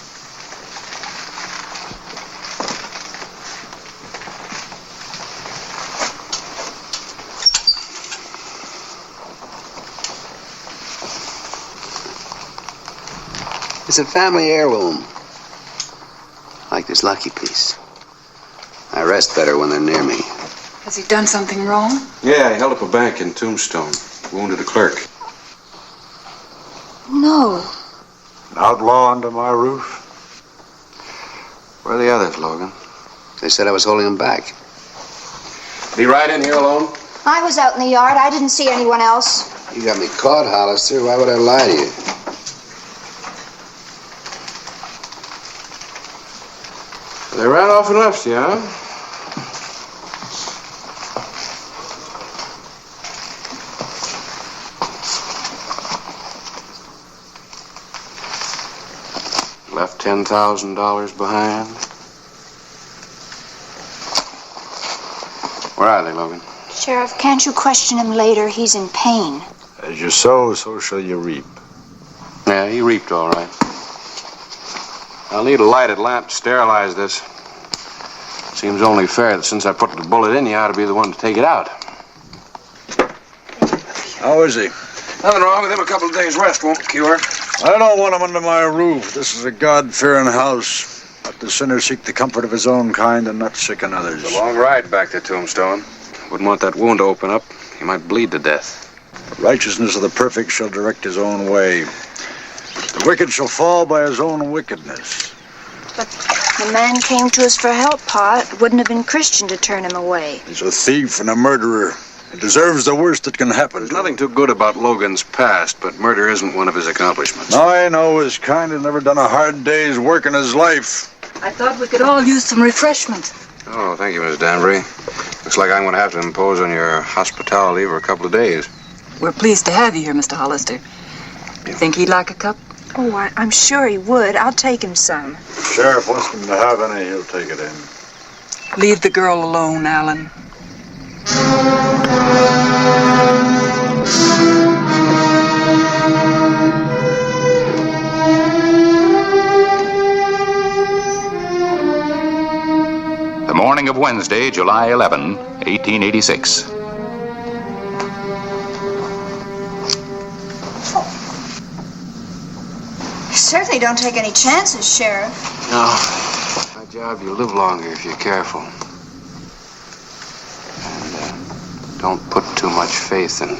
It's a family heirloom. Like this lucky piece. I rest better when they're near me. Has he done something wrong? Yeah, he held up a bank in Tombstone. Wounded a clerk. No. An outlaw under my roof? Where are the others, Logan? They said I was holding them back. Did he ride in here alone? I was out in the yard. I didn't see anyone else. You got me caught, Hollister. Why would I lie to you? They ran off and left you, huh? Left $10,000 behind. Where are they, Logan? Sheriff, can't you question him later? He's in pain. As you sow, so shall you reap. Yeah, he reaped all right. I'll need a lighted lamp to sterilize this. Seems only fair that since I put the bullet in, you ought to be the one to take it out. How is he? Nothing wrong with him. A couple of days' rest won't cure. I don't want him under my roof. This is a God-fearing house. Let the sinner seek the comfort of his own kind and not sicken others. It's a long ride back to Tombstone. Wouldn't want that wound to open up. He might bleed to death. The righteousness of the perfect shall direct his own way. The wicked shall fall by his own wickedness. But the man came to us for help, Pa. It wouldn't have been Christian to turn him away. He's a thief and a murderer. He deserves the worst that can happen. There's nothing too good about Logan's past, but murder isn't one of his accomplishments. I know his kind has never done a hard day's work in his life. I thought we could all use some refreshment. Oh, thank you, Miss Danbury. Looks like I'm going to have to impose on your hospitality for a couple of days. We're pleased to have you here, Mr. Hollister. You think he'd like a cup? Oh, I'm sure he would. I'll take him some. Sheriff wants him to have any, he'll take it in. Leave the girl alone, Alan. The morning of Wednesday, July 11, 1886. You certainly don't take any chances, Sheriff. No. My job, you live longer if you're careful. And don't put too much faith in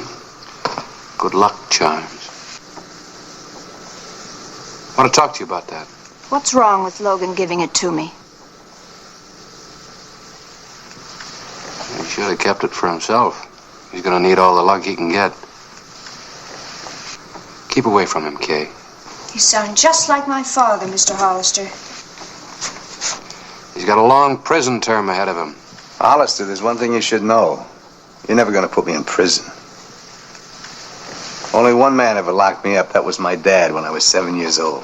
good luck charms. I want to talk to you about that. What's wrong with Logan giving it to me? He should have kept it for himself. He's going to need all the luck he can get. Keep away from him, Kay. You sound just like my father, Mr. Hollister. He's got a long prison term ahead of him. Hollister, there's one thing you should know. You're never going to put me in prison. Only one man ever locked me up. That was my dad when I was 7 years old.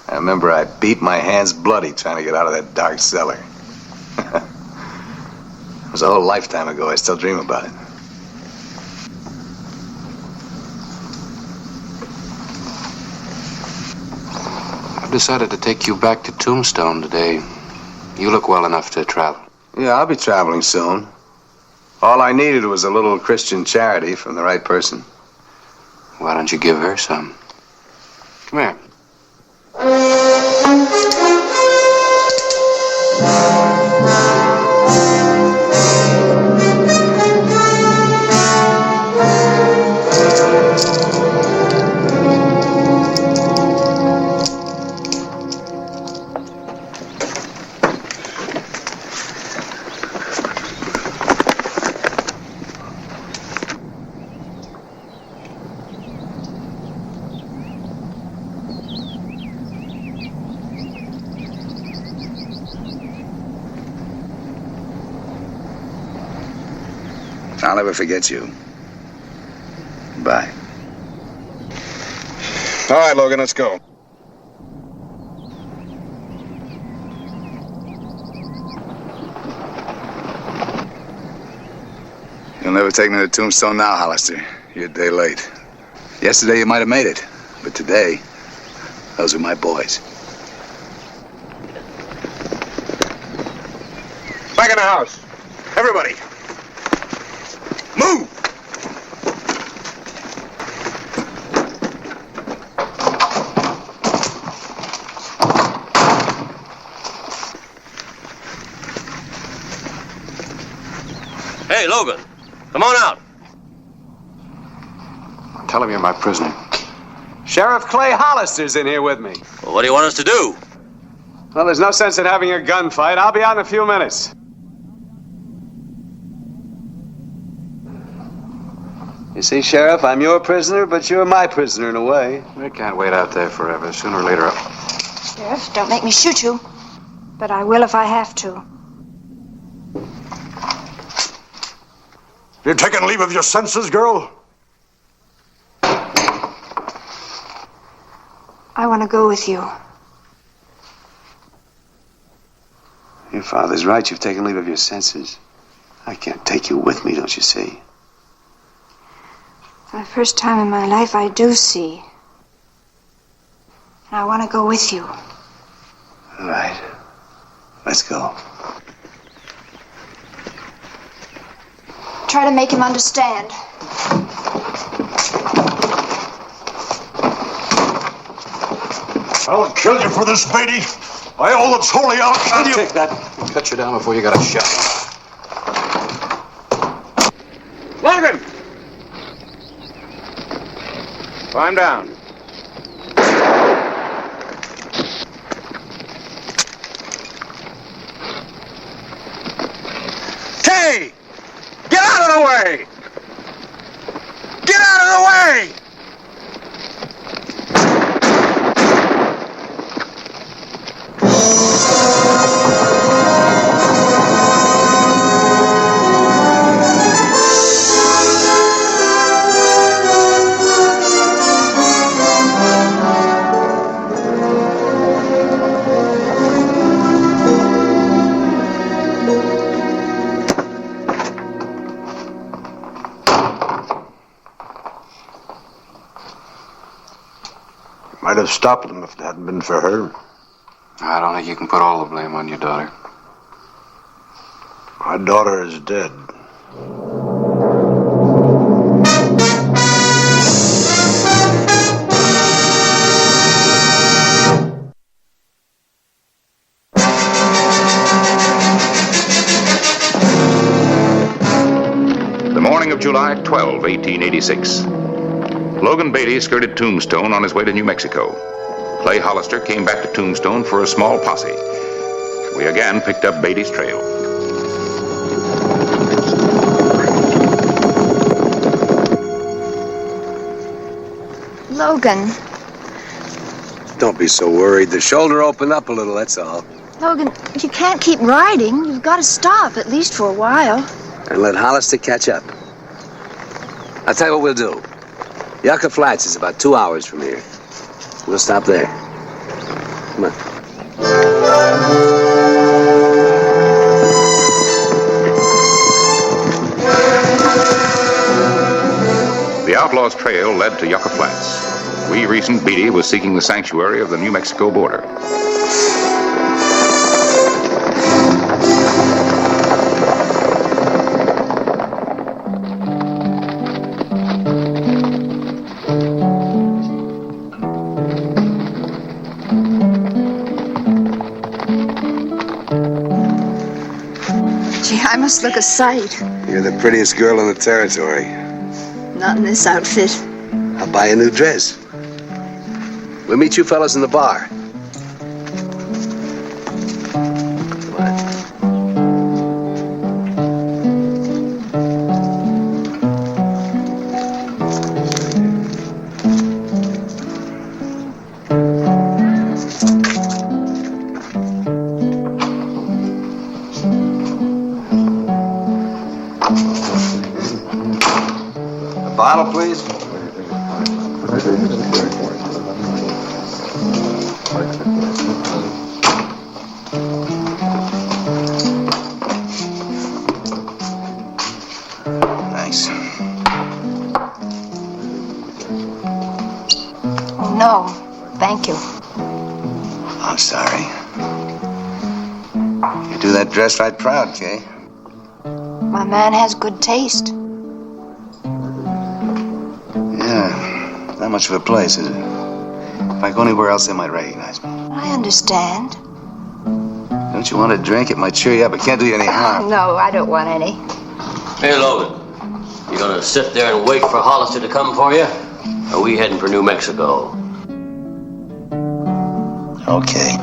I remember I beat my hands bloody trying to get out of that dark cellar. It was a whole lifetime ago. I still dream about it. I've decided to take you back to Tombstone today. You look well enough to travel. Yeah, I'll be traveling soon. All I needed was a little Christian charity from the right person. Why don't you give her some? Come here. I'll never forget you. Bye. All right, Logan, let's go. You'll never take me to Tombstone now, Hollister. You're a day late. Yesterday you might have made it, but today, those are my boys. Back in the house. Everybody. Move! Hey, Logan, come on out. Tell him you're my prisoner. Sheriff Clay Hollister's in here with me. Well, what do you want us to do? Well, there's no sense in having a gunfight. I'll be out in a few minutes. You see, Sheriff, I'm your prisoner, but you're my prisoner in a way. We can't wait out there forever. Sooner or later, Sheriff, don't make me shoot you. But I will if I have to. You're taking leave of your senses, girl? I want to go with you. Your father's right. You've taken leave of your senses. I can't take you with me, don't you see? For the first time in my life, I do see. And I want to go with you. All right. Let's go. Try to make him understand. I'll kill you for this, Beatty. I all that's holy out. I'll take that and cut you down before you got a shot. Logan! Climb down. Kay! Get out of the way! Get out of the way! Might have stopped them if it hadn't been for her. I don't think you can put all the blame on your daughter. My daughter is dead. The morning of July 12, 1886. Logan Beatty skirted Tombstone on his way to New Mexico. Clay Hollister came back to Tombstone for a small posse. We again picked up Beatty's trail. Logan. Don't be so worried. The shoulder opened up a little, that's all. Logan, you can't keep riding. You've got to stop, at least for a while. And let Hollister catch up. I'll tell you what we'll do. Yucca Flats is about 2 hours from here. We'll stop there. Come on. The outlaw's trail led to Yucca Flats. Wee recent Beatty was seeking the sanctuary of the New Mexico border. Gee, I must look a sight. You're the prettiest girl in the territory. Not in this outfit. I'll buy a new dress. We'll meet you fellas in the bar. A bottle, please. Thanks. Oh, no. Thank you. I'm sorry. You do that dress right proud, Kay. My man has good taste. Yeah, not much of a place, is it? If I go anywhere else, they might recognize me. I understand. Don't you want a drink? It might cheer you up. It can't do you any harm. No, I don't want any. Hey, Logan. You gonna sit there and wait for Hollister to come for you? Or are we heading for New Mexico? Okay.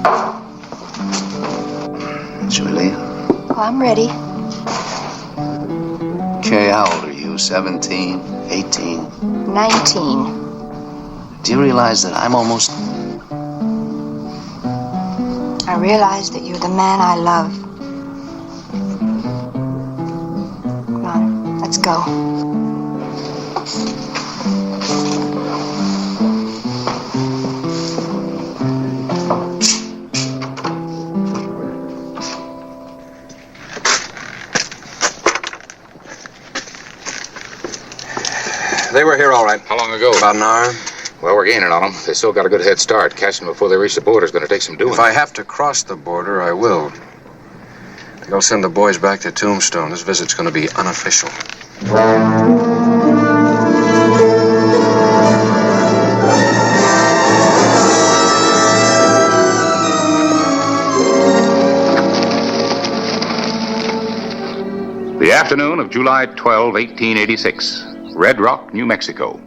Should we leave? Well, I'm ready. Kay, how old are you? 17? 18? 19. Do you realize that I'm almost... I realize that you're the man I love. Come on, let's go. They were here all right. How long ago? About an hour. Well, we're gaining on them. They still got a good head start. Catching them before they reach the border is going to take some doing. If I have to cross the border, I will. I think I'll send the boys back to Tombstone. This visit's going to be unofficial. The afternoon of July 12, 1886. Red Rock, New Mexico.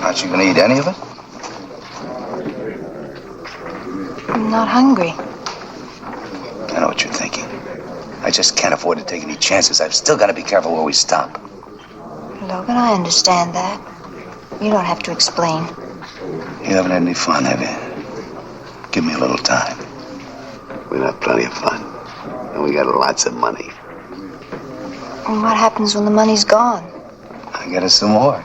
Aren't you going to eat any of it? I'm not hungry. I know what you're thinking. I just can't afford to take any chances. I've still got to be careful where we stop. Logan, I understand that. You don't have to explain. You haven't had any fun, have you? Give me a little time. We've had plenty of fun. And we got lots of money. And what happens when the money's gone? I get us some more.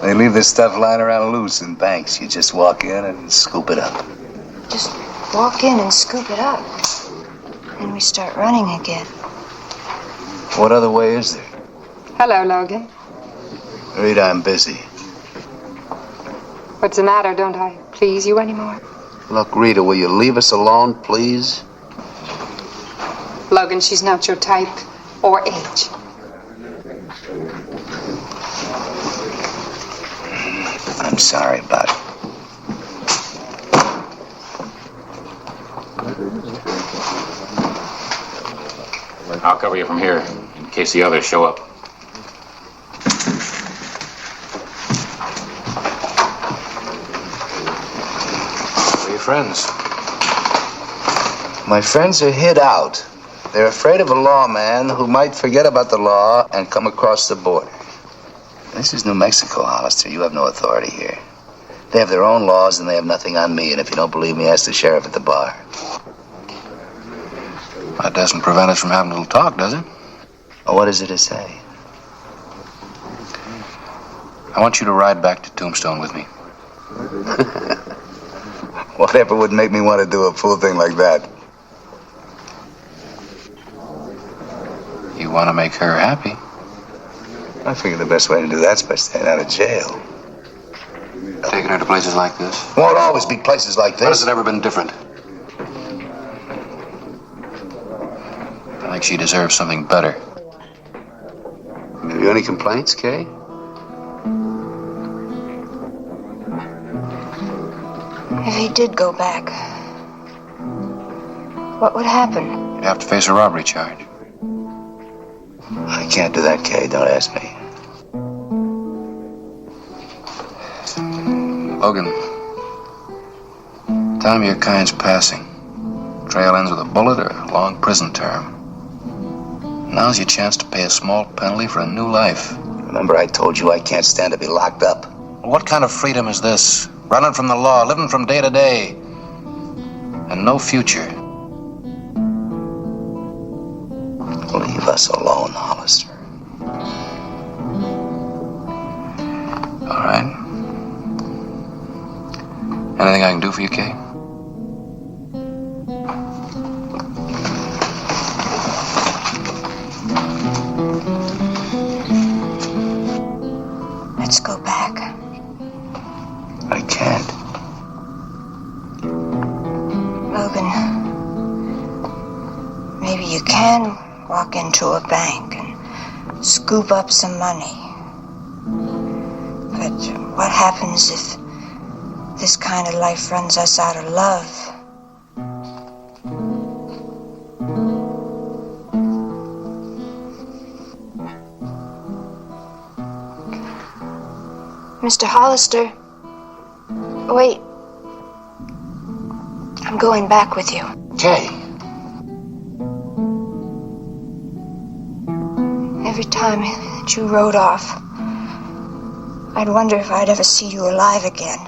They leave this stuff lying around loose in banks. You just walk in and scoop it up. Just walk in and scoop it up. And we start running again. What other way is there? Hello, Logan. Rita, I'm busy. What's the matter? Don't I please you anymore? Look, Rita, will you leave us alone, please? Logan, she's not your type or age. I'm sorry about it. I'll cover you from here in case the others show up. Where are your friends? My friends are hid out. They're afraid of a lawman who might forget about the law and come across the border. This is New Mexico, Hollister. You have no authority here. They have their own laws and they have nothing on me. And if you don't believe me, ask the sheriff at the bar. That doesn't prevent us from having a little talk, does it? Well, what is it to say? I want you to ride back to Tombstone with me. Whatever would make me want to do a fool thing like that? You want to make her happy? I figure the best way to do that's by staying out of jail. Taking her to places like this? Won't always be places like this. When has it ever been different? I think she deserves something better. Have you any complaints, Kay? If he did go back, what would happen? You'd have to face a robbery charge. I can't do that, Kay. Don't ask me. Logan, time of your kind's passing. Trail ends with a bullet or a long prison term. Now's your chance to pay a small penalty for a new life. Remember, I told you I can't stand to be locked up. What kind of freedom is this? Running from the law, living from day to day, and no future. Leave us alone, Hollister. All right. Anything I can do for you, Kay? Let's go back. I can't. Logan, maybe you can walk into a bank and scoop up some money. But what happens if this kind of life runs us out of love? Mr. Hollister, wait. I'm going back with you. Kay. Every time that you rode off, I'd wonder if I'd ever see you alive again.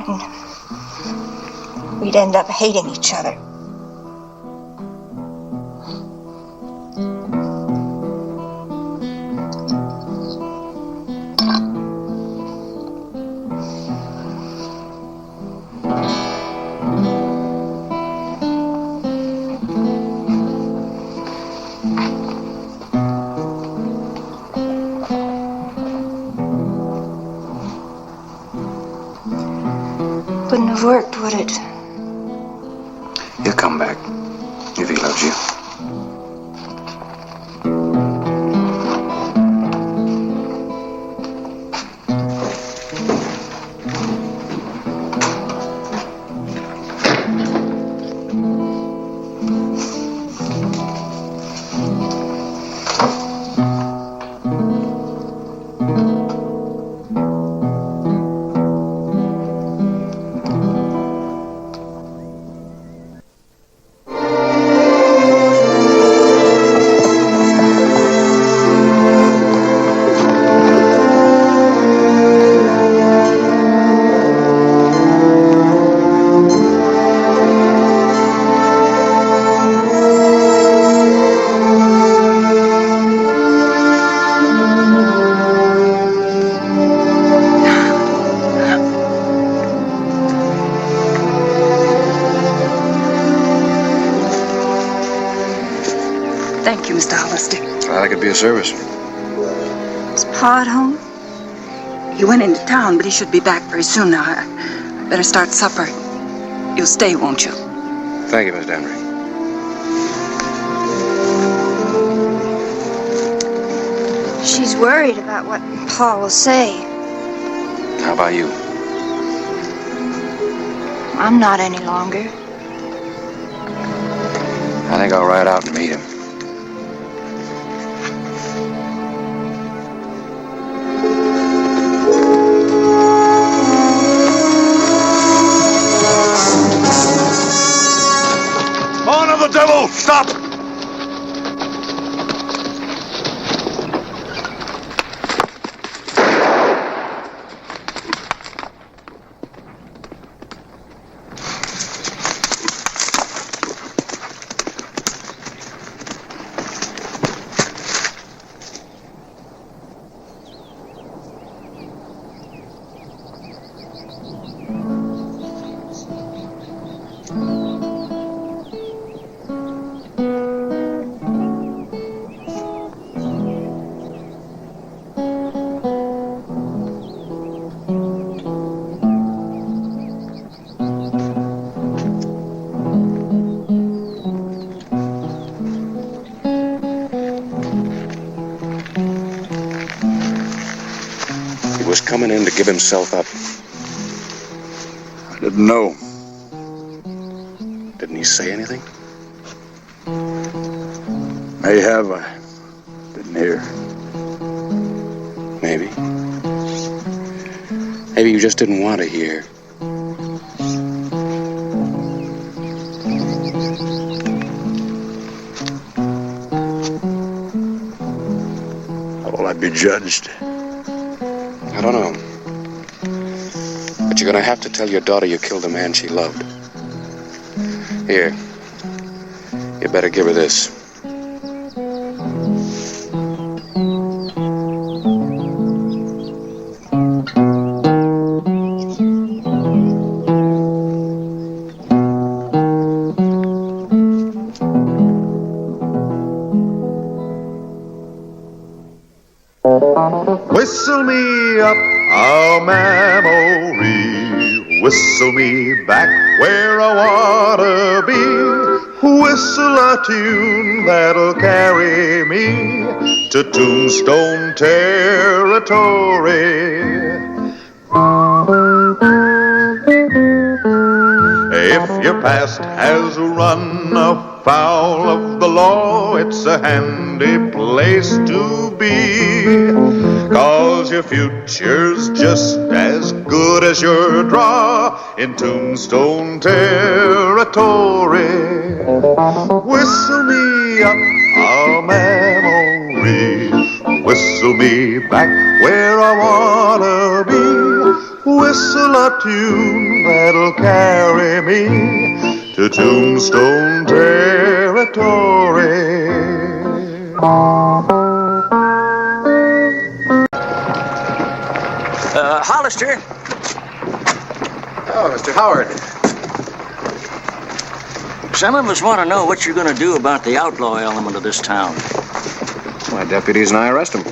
And we'd end up hating each other. Wouldn't have worked, would it? He'll come back if he loves you. Thank you, Mr. Hollister. Glad I could be of service. Is Pa at home? He went into town, but he should be back very soon now. I better start supper. You'll stay, won't you? Thank you, Miss Danbury. She's worried about what Pa will say. How about you? I'm not any longer. I think I'll ride out and meet him. Stop! He was coming in to give himself up. I didn't know. Didn't he say anything? May have. I didn't hear. Maybe. Maybe you just didn't want to hear. How will I be judged? I don't know. But you're gonna have to tell your daughter you killed a man she loved. Here. You better give her this. Whistle me up a memory, whistle me back where I wanna be, whistle a tune that'll carry me to Tombstone territory. If your past has run afoul of the law, it's a handy place to be, 'cause your future's just as good as your draw in Tombstone territory. Whistle me up a memory, whistle me back where I wanna be, whistle a tune that'll carry me to Tombstone territory. Hollister. Oh, Mr. Howard. Some of us want to know what you're going to do about the outlaw element of this town. My deputies and I arrest them.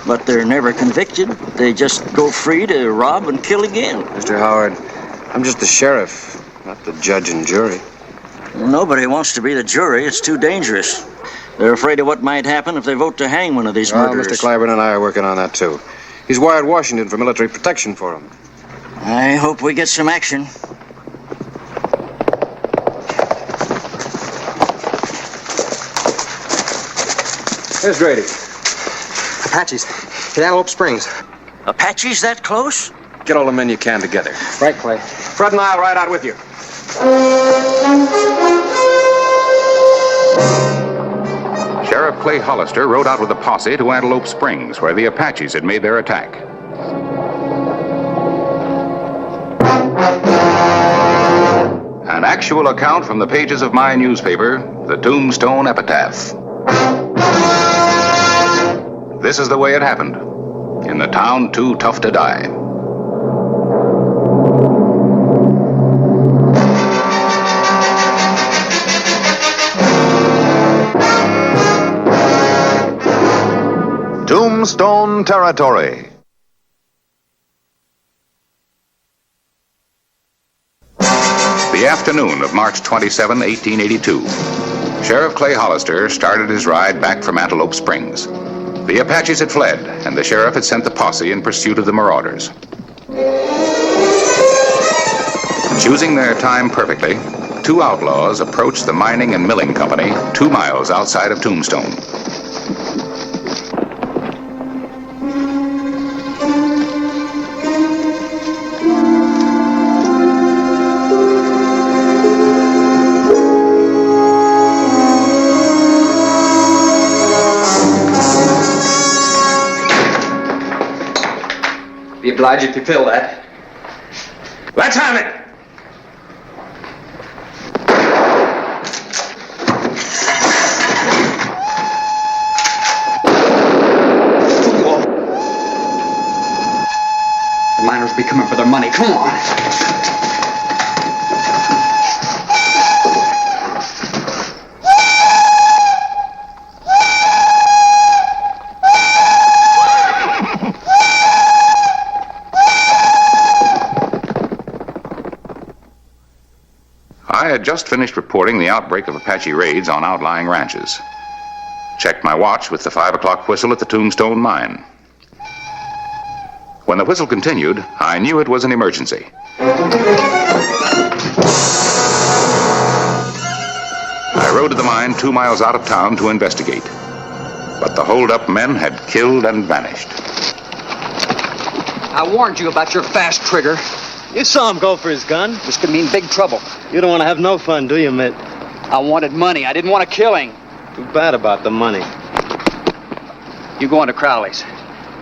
But they're never convicted. They just go free to rob and kill again. Mr. Howard, I'm just the sheriff, not the judge and jury. Nobody wants to be the jury. It's too dangerous. They're afraid of what might happen if they vote to hang one of these murderers. Mr. Clyburn and I are working on that, too. He's wired Washington for military protection for him. I hope we get some action. There's Grady. Apaches. At Antelope Springs. Apaches that close? Get all the men you can together. Right, Clay. Fred and I'll ride out with you. Sheriff Clay Hollister rode out with a posse to Antelope Springs, where the Apaches had made their attack. An actual account from the pages of my newspaper, the Tombstone Epitaph. This is the way it happened, in the town too tough to die. Tombstone territory. The afternoon of March 27, 1882. Sheriff Clay Hollister started his ride back from Antelope Springs. The Apaches had fled, and the sheriff had sent the posse in pursuit of the marauders. Choosing their time perfectly, two outlaws approached the mining and milling company 2 miles outside of Tombstone. oblige if you fill that. Let's have it! The miners will be coming for their money. Come on. I had just finished reporting the outbreak of Apache raids on outlying ranches. Checked my watch with the 5 o'clock whistle at the Tombstone mine. When the whistle continued, I knew it was an emergency. I rode to the mine 2 miles out of town to investigate. But the hold-up men had killed and vanished. I warned you about your fast trigger. You saw him go for his gun. This could mean big trouble. You don't want to have no fun, do you, Mitt? I wanted money. I didn't want to kill him. Too bad about the money. You go on to Crowley's.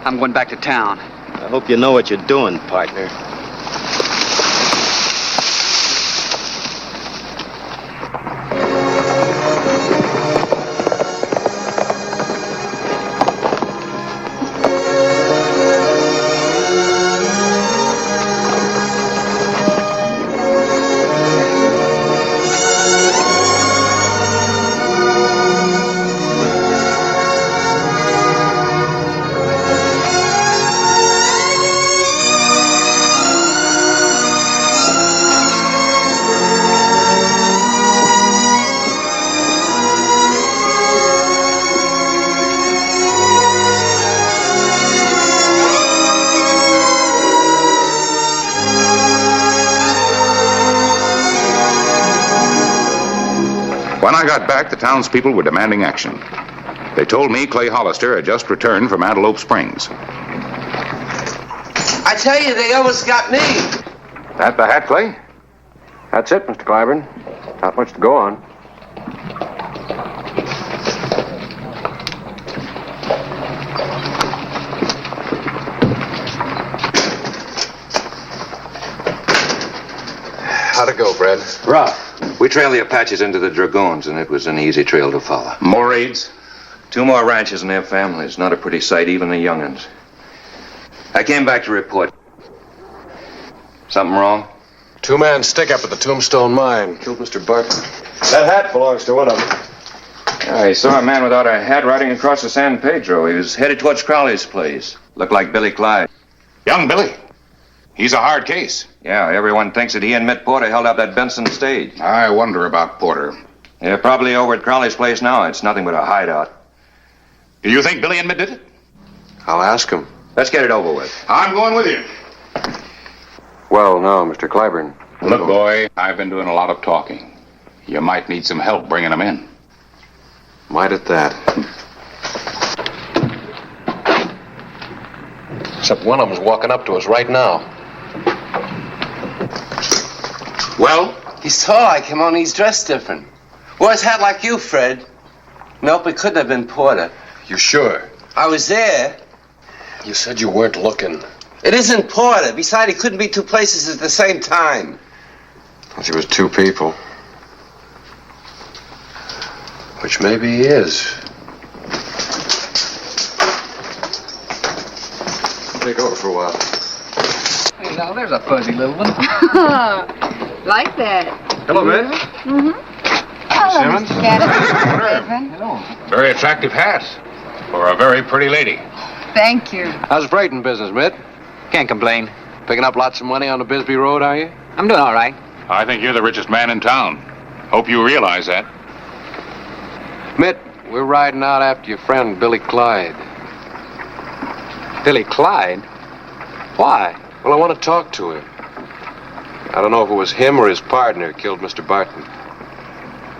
I'm going back to town. I hope you know what you're doing, partner. When I got back, the townspeople were demanding action. They told me Clay Hollister had just returned from Antelope Springs. I tell you, they almost got me. That the hat, Clay? That's it, Mr. Clyburn. Not much to go on. How'd it go, Brad? Rough. We trailed the Apaches into the Dragoons, and it was an easy trail to follow. More raids? 2 more ranches and their families. Not a pretty sight, even the young'uns. I came back to report. Something wrong? 2-man stick-up at the Tombstone mine. Killed Mr. Barton. That hat belongs to one of them. I saw a man without a hat riding across the San Pedro. He was headed towards Crowley's place. Looked like Billy Clyde. Young Billy? He's a hard case. Yeah, everyone thinks that he and Mitt Porter held up that Benson stage. I wonder about Porter. They're probably over at Crowley's place now. It's nothing but a hideout. Do you think Billy and Mitt did it? I'll ask him. Let's get it over with. I'm going with you. Well, now, Mr. Clyburn. Look, boy, I've been doing a lot of talking. You might need some help bringing them in. Might at that. Except one of them's walking up to us right now. Well? He's tall like him, only he's dressed different. Wore his hat like you, Fred. Nope, it couldn't have been Porter. You sure? I was there. You said you weren't looking. It isn't Porter. Besides, he couldn't be 2 places at the same time. Thought he was 2 people. Which maybe he is. Take over for a while. Hey, now there's a fuzzy little one. Like that. Hello, Mitt. Mm-hmm. Hello, Simmons. Mr. Gaddis. Very attractive hat for a very pretty lady. Thank you. How's freighting business, Mitt? Can't complain. Picking up lots of money on the Bisbee Road, are you? I'm doing all right. I think you're the richest man in town. Hope you realize that. Mitt, we're riding out after your friend Billy Clyde. Billy Clyde? Why? Well, I want to talk to him. I don't know if it was him or his partner who killed Mr. Barton.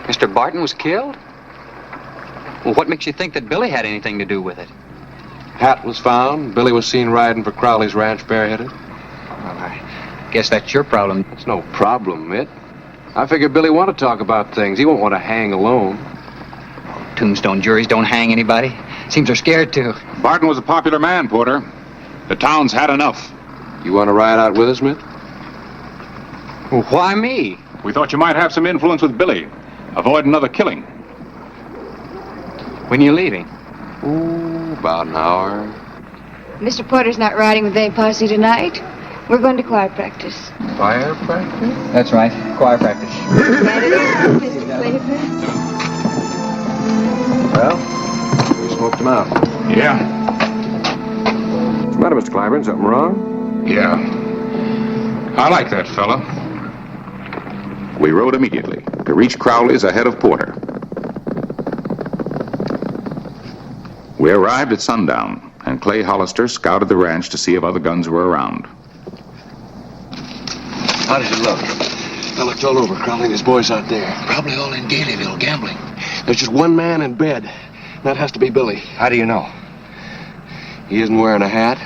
Mr. Barton was killed? Well, what makes you think that Billy had anything to do with it? Hat was found. Billy was seen riding for Crowley's ranch bareheaded. Well, I guess that's your problem. It's no problem, Mitt. I figure Billy want to talk about things. He won't want to hang alone. Tombstone juries don't hang anybody. Seems they're scared to. Barton was a popular man, Porter. The town's had enough. You want to ride out with us, Smith? Well, why me? We thought you might have some influence with Billy. Avoid another killing. When are you leaving? Ooh, about an hour. Mr. Porter's not riding with any posse tonight. We're going to choir practice. Fire practice? That's right. Choir practice. Mr. Flavor. Well, we smoked him out. Yeah. What's the matter, Mr. Clyburn? Something wrong? Yeah. I like that fella. We rode immediately to reach Crowley's ahead of Porter. We arrived at sundown, and Clay Hollister scouted the ranch to see if other guns were around. How does it look? I looked all over, Crowley and his boys out there. Probably all in Dalyville gambling. There's just one man in bed. That has to be Billy. How do you know? He isn't wearing a hat.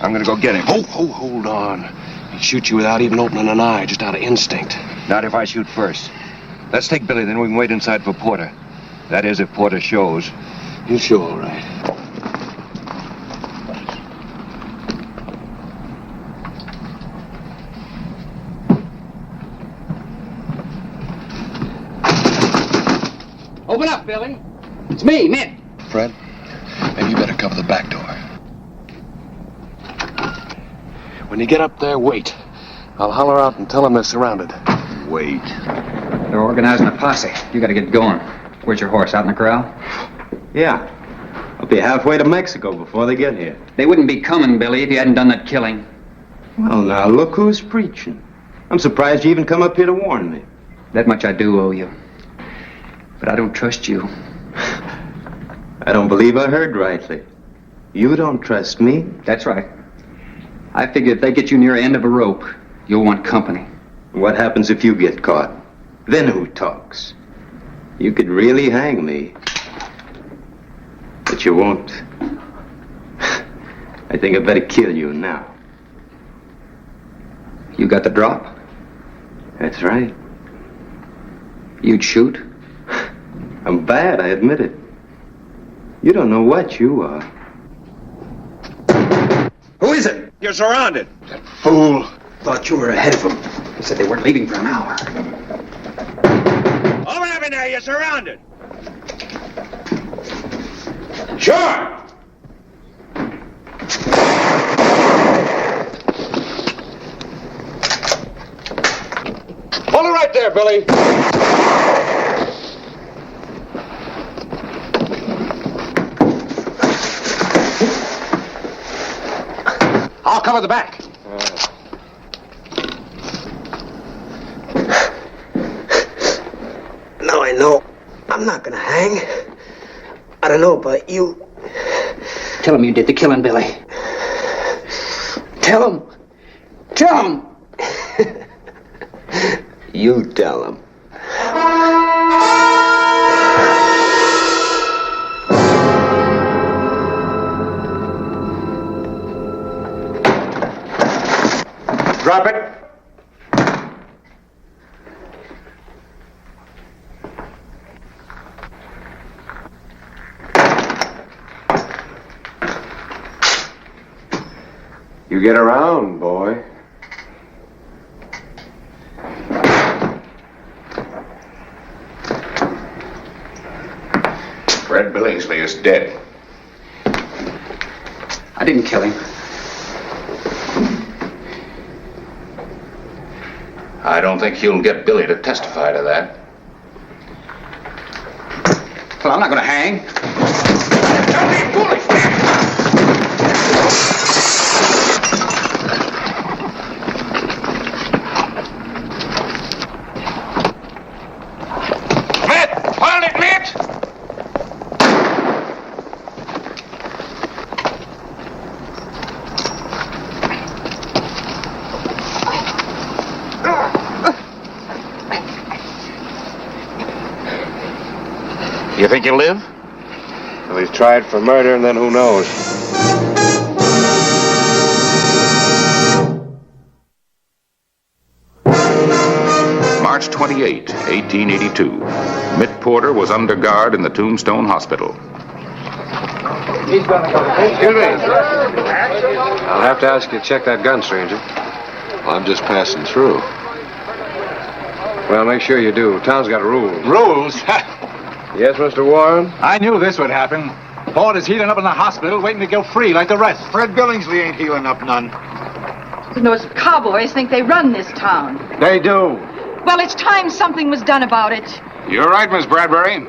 I'm gonna go get him. Hold on. He'd shoot you without even opening an eye, just out of instinct. Not if I shoot first. Let's take Billy, then we can wait inside for Porter. That is, if Porter shows. He'll show, all right. Open up, Billy. It's me, Mitt. Fred, maybe you better cover the back door. When you get up there, wait. I'll holler out and tell them they're surrounded. Wait. They're organizing a posse. You gotta get going. Where's your horse? Out in the corral? Yeah. I'll be halfway to Mexico before they get here. They wouldn't be coming, Billy, if you hadn't done that killing. Well, now, look who's preaching. I'm surprised you even come up here to warn me. That much I do owe you. But I don't trust you. I don't believe I heard rightly. You don't trust me? That's right. I figure if they get you near the end of a rope, you'll want company. What happens if you get caught? Then who talks? You could really hang me. But you won't. I think I'd better kill you now. You got the drop? That's right. You'd shoot? I'm bad, I admit it. You don't know what you are. Who is it? You're surrounded. That fool. Thought you were ahead of them. They said they weren't leaving for an hour. Open up in there, you're surrounded. Sure. Hold it right there, Billy. I'll cover the back. Now I know I'm not gonna hang. I don't know about you. Tell him you did the killing, Billy. Tell him. Tell him. You tell him. Drop it. You get around, boy. Fred Billingsley is dead. I didn't kill him. I don't think you'll get Billy to testify to that. Well, I'm not going to hang. Don't be foolish, man! Mitt! Hold it, Mitt! You think he'll live? Well, he's tried for murder, and then who knows? March 28, 1882. Mitt Porter was under guard in the Tombstone Hospital. Excuse me. I'll have to ask you to check that gun, stranger. I'm just passing through. Well, make sure you do. Town's got rules. Rules? Yes, Mr. Warren? I knew this would happen. Ford is healing up in the hospital, waiting to go free like the rest. Fred Billingsley ain't healing up none. And those cowboys think they run this town. They do. Well, it's time something was done about it. You're right, Miss Bradbury.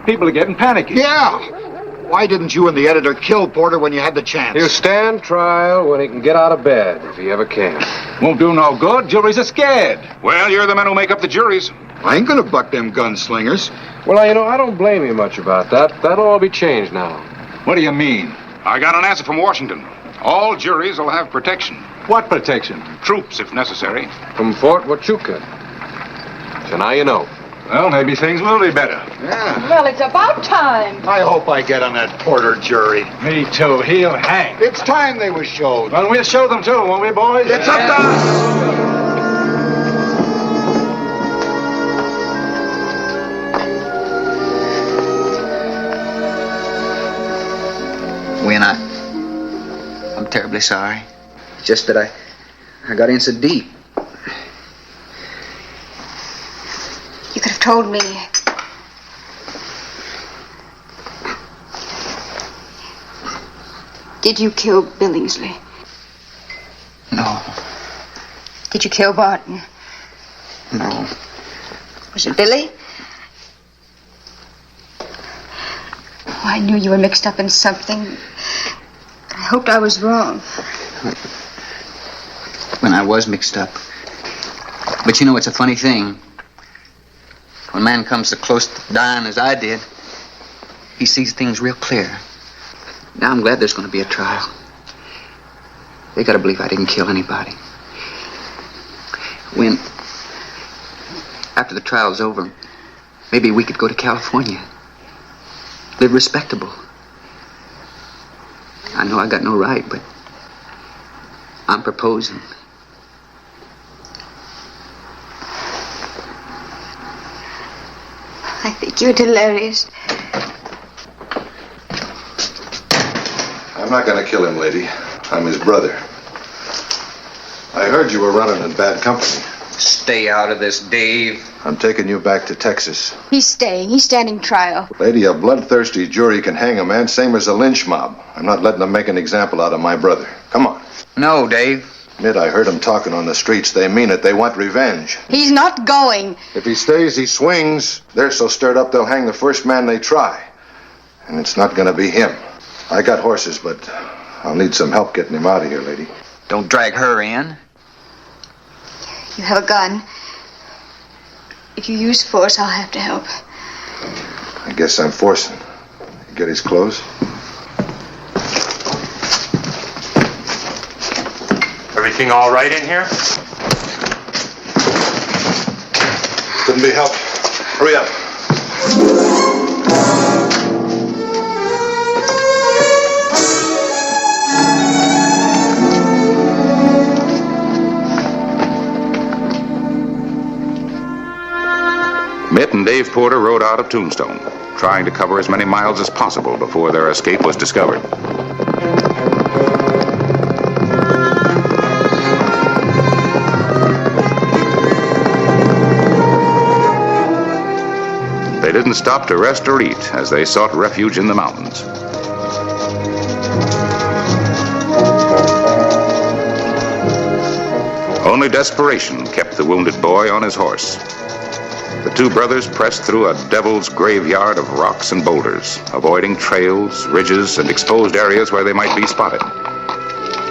People are getting panicky. Yeah. Why didn't you and the editor kill Porter when you had the chance? He'll stand trial when he can get out of bed, if he ever can. Won't do no good. Juries are scared. Well, you're the men who make up the juries. I ain't gonna buck them gunslingers. Well, I don't blame you much about that. That'll all be changed now. What do you mean? I got an answer from Washington. All juries will have protection. What protection? Troops, if necessary. From Fort Huachuca. So now you know. Well, maybe things will be better. Yeah. Well, it's about time. I hope I get on that Porter jury. Me too. He'll hang. It's time they was showed. Well, we'll show them too, won't we, boys? It's up to us. Win, I'm terribly sorry. It's just that I got in so deep. You could have told me. Did you kill Billingsley? No. Did you kill Barton? No. Was it Billy? Oh, I knew you were mixed up in something. I hoped I was wrong. When I was mixed up. But you know, it's a funny thing. When a man comes so close to dying as I did, he sees things real clear. Now I'm glad there's going to be a trial. They got to believe I didn't kill anybody. When, after the trial's over, maybe we could go to California. Live respectable. I know I got no right, but I'm proposing. I think you're delirious. I'm not going to kill him, lady. I'm his brother. I heard you were running in bad company. Stay out of this, Dave. I'm taking you back to Texas. He's staying. He's standing trial. Lady, a bloodthirsty jury can hang a man same as a lynch mob. I'm not letting them make an example out of my brother. Come on. No, Dave. Ned, I heard them talking on the streets. They mean it. They want revenge. He's not going. If he stays, he swings. They're so stirred up they'll hang the first man they try. And it's not going to be him. I got horses, but I'll need some help getting him out of here, lady. Don't drag her in. You have a gun. If you use force, I'll have to help. I guess I'm forcing. You get his clothes? Everything all right in here? Couldn't be helped. Hurry up. Mitt and Dave Porter rode out of Tombstone, trying to cover as many miles as possible before their escape was discovered. They didn't stop to rest or eat as they sought refuge in the mountains. Only desperation kept the wounded boy on his horse. The two brothers pressed through a devil's graveyard of rocks and boulders, avoiding trails, ridges, and exposed areas where they might be spotted.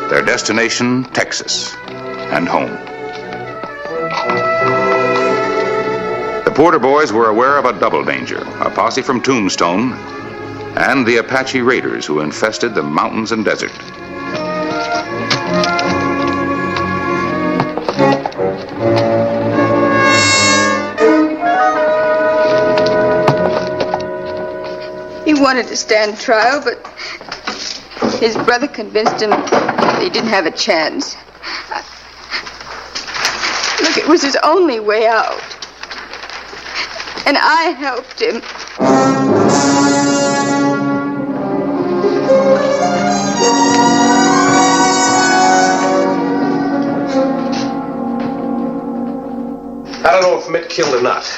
Their destination, Texas, and home. The Porter boys were aware of a double danger, a posse from Tombstone, and the Apache raiders who infested the mountains and desert. He wanted to stand trial, but his brother convinced him that he didn't have a chance. Look, it was his only way out. And I helped him. killed or not.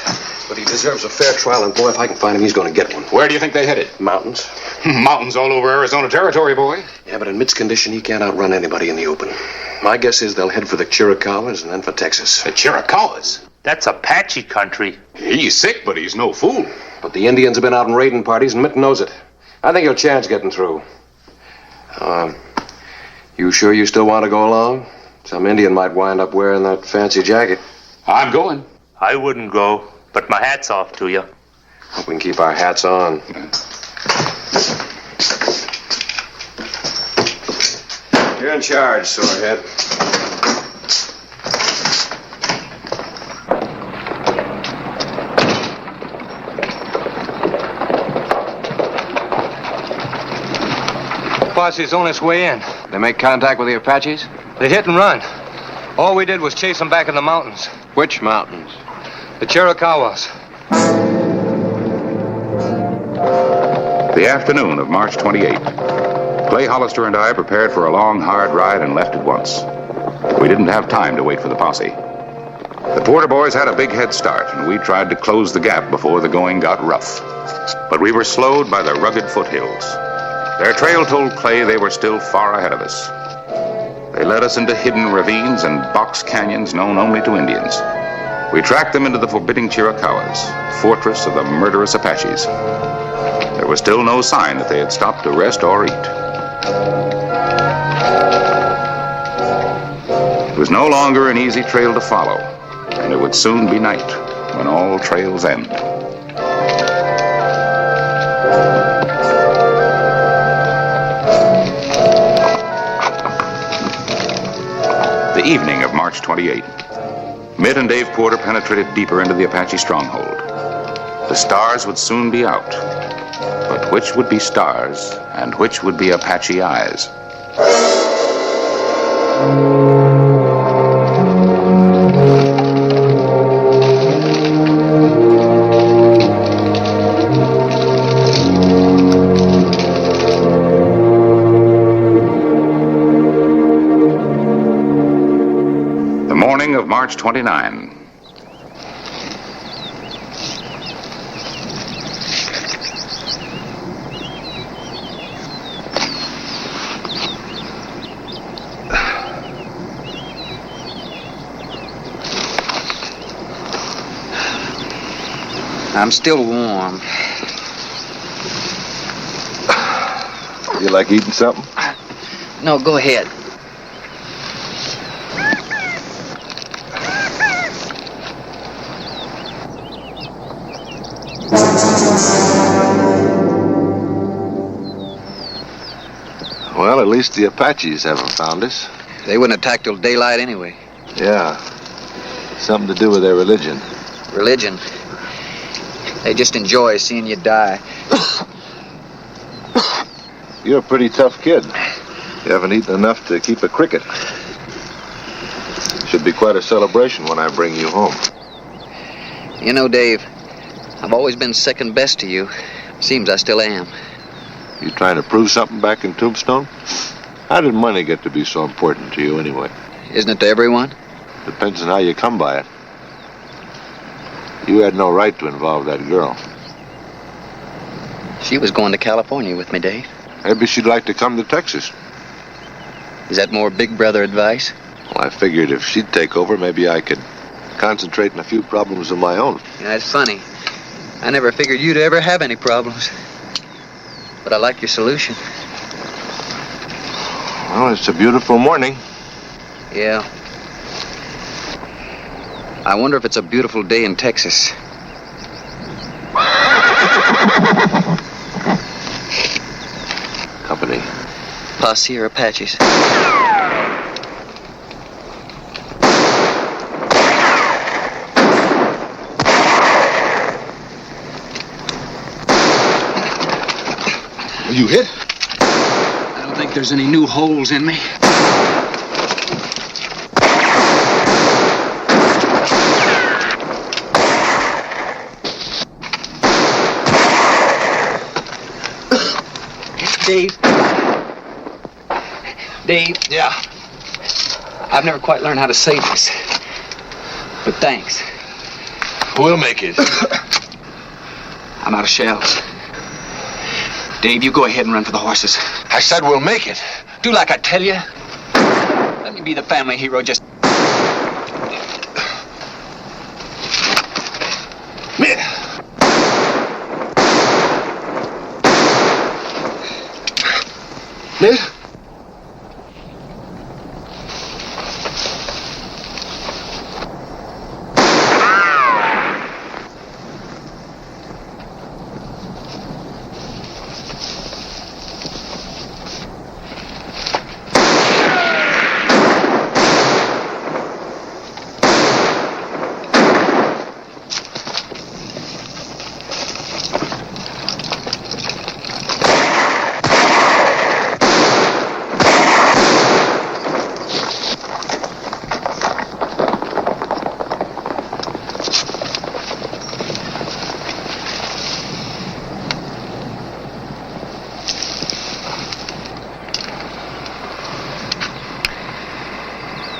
But he deserves a fair trial, and boy, if I can find him, he's going to get one. Where do you think they headed? Mountains. Mountains all over Arizona territory, boy. Yeah, but in Mitt's condition, he can't outrun anybody in the open. My guess is they'll head for the Chiricahuas and then for Texas. The Chiricahuas? That's Apache country. He's sick, but he's no fool. But the Indians have been out in raiding parties, and Mitt knows it. I think he'll chance getting through. You sure you still want to go along? Some Indian might wind up wearing that fancy jacket. I'm going. I wouldn't go, but my hat's off to you. Hope we can keep our hats on. You're in charge, Sorehead. Posse's on its way in. They make contact with the Apaches? They hit and run. All we did was chase them back in the mountains. Which mountains? The Chiricahuas. The afternoon of March 28. Clay Hollister and I prepared for a long, hard ride and left at once. We didn't have time to wait for the posse. The Porter boys had a big head start, and we tried to close the gap before the going got rough. But we were slowed by the rugged foothills. Their trail told Clay they were still far ahead of us. They led us into hidden ravines and box canyons known only to Indians. We tracked them into the forbidding Chiricahuas, fortress of the murderous Apaches. There was still no sign that they had stopped to rest or eat. It was no longer an easy trail to follow, and it would soon be night when all trails end. The evening of March 28. Mitt and Dave Porter penetrated deeper into the Apache stronghold. The stars would soon be out. But which would be stars and which would be Apache eyes? The morning of March 29. I'm still warm. You like eating something? No, go ahead. Well, at least the Apaches haven't found us. They wouldn't attack till daylight anyway. Yeah. Something to do with their religion. Religion? They just enjoy seeing you die. You're a pretty tough kid. You haven't eaten enough to keep a cricket. Should be quite a celebration when I bring you home. You know, Dave, I've always been second best to you. Seems I still am. You trying to prove something back in Tombstone? How did money get to be so important to you anyway? Isn't it to everyone? Depends on how you come by it. You had no right to involve that girl. She was going to California with me, Dave. Maybe she'd like to come to Texas. Is that more big brother advice? Well, I figured if she'd take over, maybe I could concentrate on a few problems of my own. Yeah, that's funny. I never figured you'd ever have any problems. But I like your solution. Well, it's a beautiful morning. Yeah. I wonder if it's a beautiful day in Texas. Company. Posse or Apaches? You hit? I don't think there's any new holes in me. Dave? Yeah? I've never quite learned how to say this. But thanks. We'll make it. I'm out of shells. Dave, you go ahead and run for the horses. I said we'll make it. Do like I tell you. Let me be the family hero just... Ned?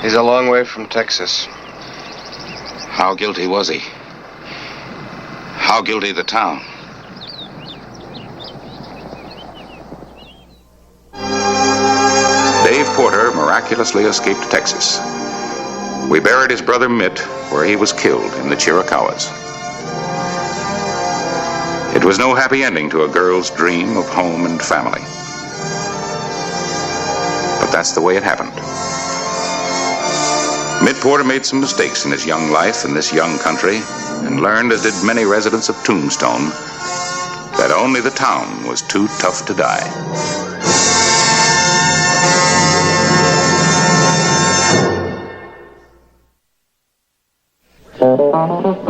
He's a long way from Texas. How guilty was he? How guilty the town? Dave Porter miraculously escaped Texas. We buried his brother Mitt where he was killed in the Chiricahuas. It was no happy ending to a girl's dream of home and family. But that's the way it happened. Mitt Porter made some mistakes in his young life in this young country and learned, as did many residents of Tombstone, that only the town was too tough to die.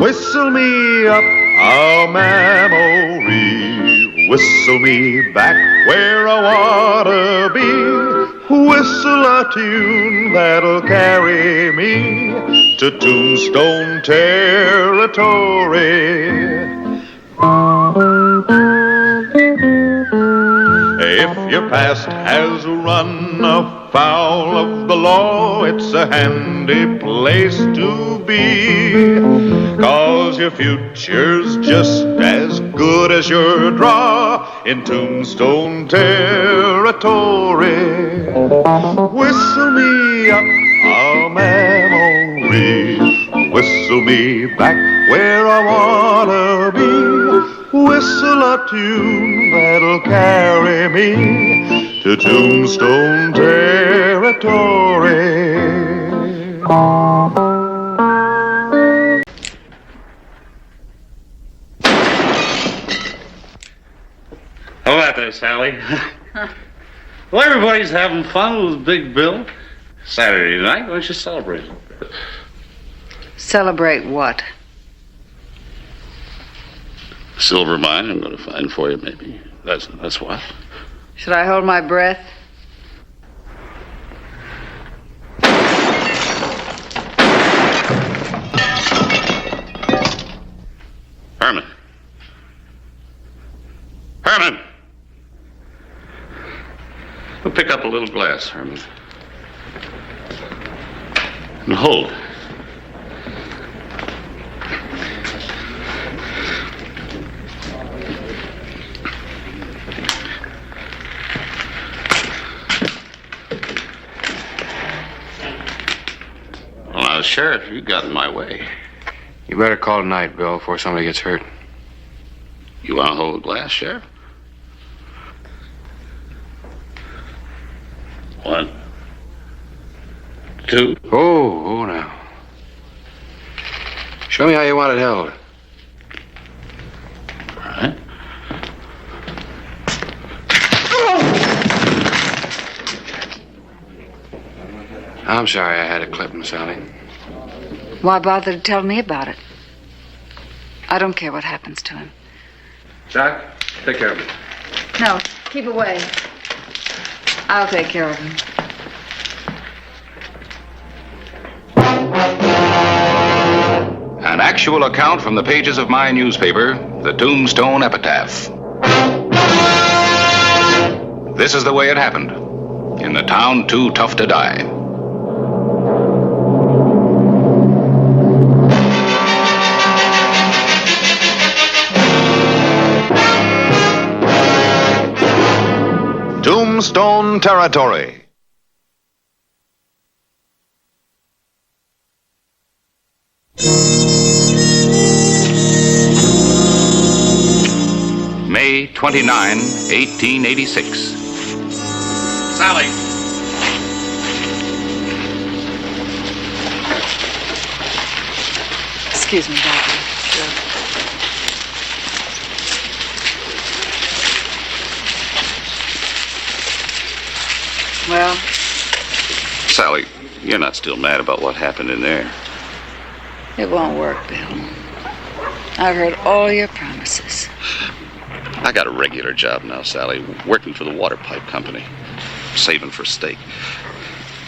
Whistle me up a memory, whistle me back where I wanna be. Whistle a tune that'll carry me to Tombstone territory. If your past has run afoul of the law, it's a handy place to be, 'cause your future's just as good as your draw in Tombstone territory. Whistle me up a memory, whistle me back where I wanna be. Whistle a tune that'll carry me to Tombstone territory. How about that, Sally? Well, everybody's having fun with Big Bill. Saturday night, why don't you celebrate? Celebrate what? Silver mine I'm going to find for you, maybe. That's what? Should I hold my breath? Herman. Herman! We'll pick up a little glass, Herman. And hold. Well, now, Sheriff, you got in my way. You better call tonight, Bill, before somebody gets hurt. You want to hold a glass, Sheriff? 1, 2. Oh, now. Show me how you want it held. All right. I'm sorry I had to clip him, Sally. Why bother to tell me about it? I don't care what happens to him. Doc, take care of him. No, keep away. I'll take care of him. An actual account from the pages of my newspaper, the Tombstone Epitaph. This is the way it happened in the town too tough to die. Tombstone territory. May 29, 1886. Sally. Excuse me, Doctor. Well, Sally, you're not still mad about what happened in there. it won't work, Bill. I've heard all your promises. I got a regular job now, Sally, working for the water pipe company, saving for stake.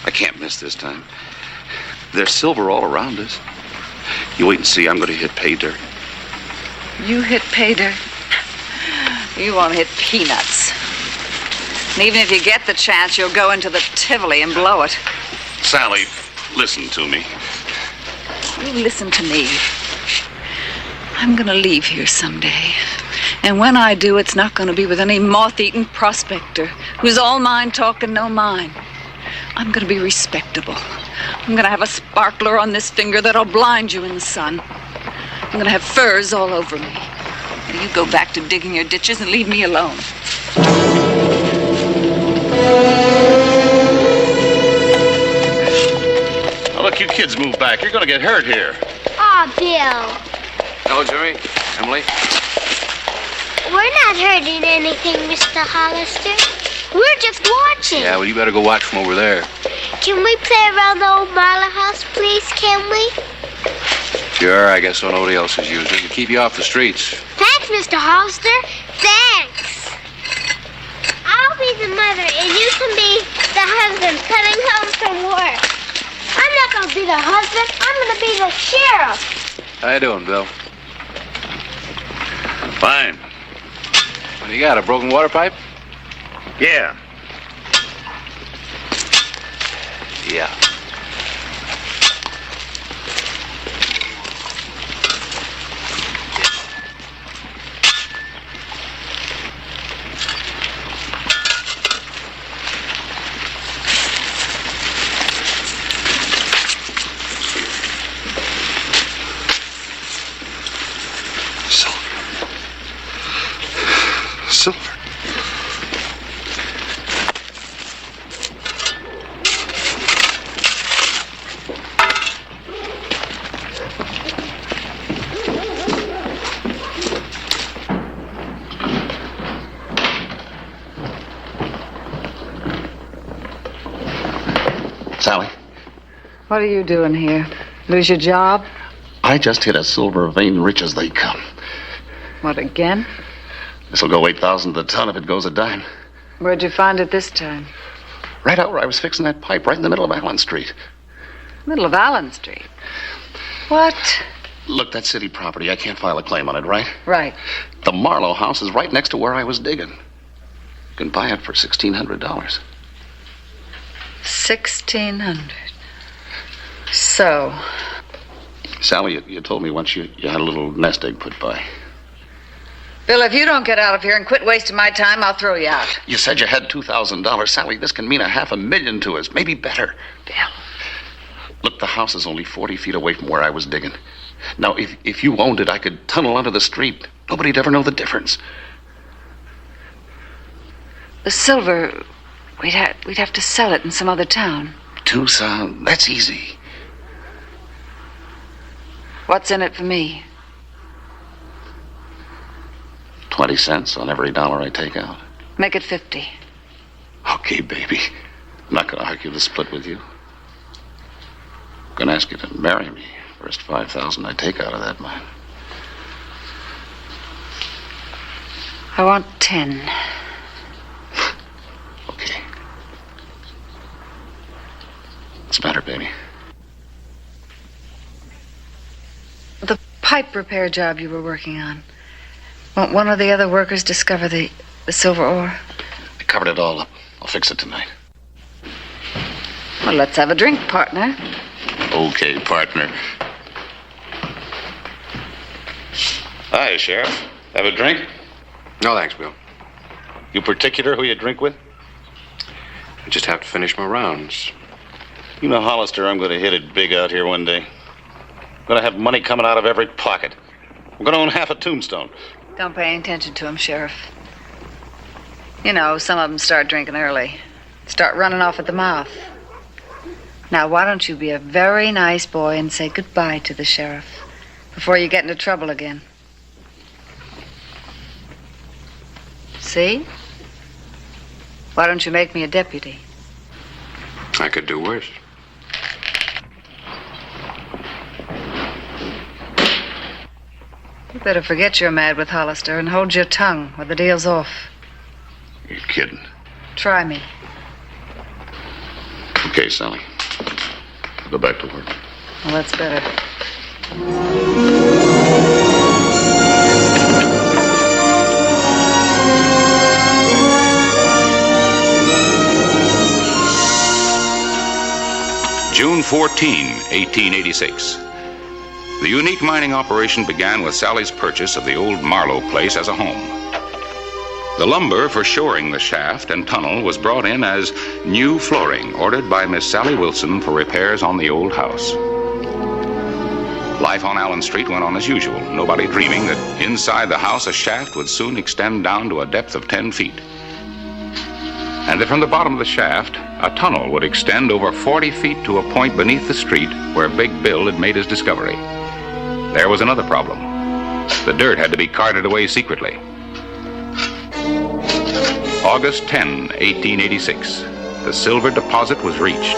I can't miss this time. There's silver all around us. You wait and see. I'm going to hit pay dirt. You hit pay dirt. You won't hit peanuts. And even if you get the chance, you'll go into the Tivoli and blow it. Sally, listen to me. You listen to me. I'm going to leave here someday. And when I do, it's not going to be with any moth-eaten prospector who's all mind talk and no mind. I'm going to be respectable. I'm going to have a sparkler on this finger that'll blind you in the sun. I'm going to have furs all over me. Now you go back to digging your ditches and leave me alone. Now, look, you kids move back. You're going to get hurt here. Aw, Bill. Hello, Jimmy. Emily. We're not hurting anything, Mr. Hollister. We're just watching. Yeah, well, you better go watch from over there. Can we play around the old Marla house, please, can we? Sure, I guess so nobody else is using it. To keep you off the streets. Thanks, Mr. Hollister. Thanks. I'll be the mother, and you can be the husband coming home from work. I'm not going to be the husband. I'm going to be the sheriff. How you doing, Bill? Fine. What do you got, a broken water pipe? Yeah. Yeah. Silver. Sally, What are you doing here? Lose your job? I just hit a silver vein rich as they come. What, again? This'll go 8,000 to the ton if it goes a dime. Where'd you find it this time? Right out where I was fixing that pipe, right in the middle of Allen Street. Middle of Allen Street. What? Look, that city property, I can't file a claim on it, right? Right. The Marlowe house is right next to where I was digging. You can buy it for $1,600. 1,600. So, Sally, you told me once you had a little nest egg put by. Bill, if you don't get out of here and quit wasting my time, I'll throw you out. You said you had $2,000. Sally, this can mean $500,000 to us, maybe better. Bill. Look, the house is only 40 feet away from where I was digging. Now, if you owned it, I could tunnel under the street. Nobody'd ever know the difference. The silver, we'd have to sell it in some other town. Tucson, that's easy. What's in it for me? 20 cents on every dollar I take out. Make it 50. Okay, baby. I'm not going to argue the split with you. I'm going to ask you to marry me. First 5,000 I take out of that mine. I want 10. Okay. What's the matter, baby? The pipe repair job you were working on. Won't one of the other workers discover the silver ore? I covered it all up. I'll fix it tonight. Well, let's have a drink, partner. Okay, partner. Hi, Sheriff. Have a drink? No, thanks, Bill. You particular who you drink with? I just have to finish my rounds. You know, Hollister, I'm going to hit it big out here one day. I'm going to have money coming out of every pocket. I'm going to own half a Tombstone. Don't pay any attention to him, Sheriff. You know, some of them start drinking early. Start running off at the mouth. Now, why don't you be a very nice boy and say goodbye to the sheriff before you get into trouble again? See? Why don't you make me a deputy? I could do worse. You better forget you're mad with Hollister and hold your tongue or the deal's off. You're kidding. Try me. Okay, Sally. I'll go back to work. Well, that's better. June 14, 1886. The unique mining operation began with Sally's purchase of the old Marlowe place as a home. The lumber for shoring the shaft and tunnel was brought in as new flooring ordered by Miss Sally Wilson for repairs on the old house. Life on Allen Street went on as usual, nobody dreaming that inside the house a shaft would soon extend down to a depth of 10 feet. And that from the bottom of the shaft, a tunnel would extend over 40 feet to a point beneath the street where Big Bill had made his discovery. There was another problem. The dirt had to be carted away secretly. August 10, 1886. The silver deposit was reached.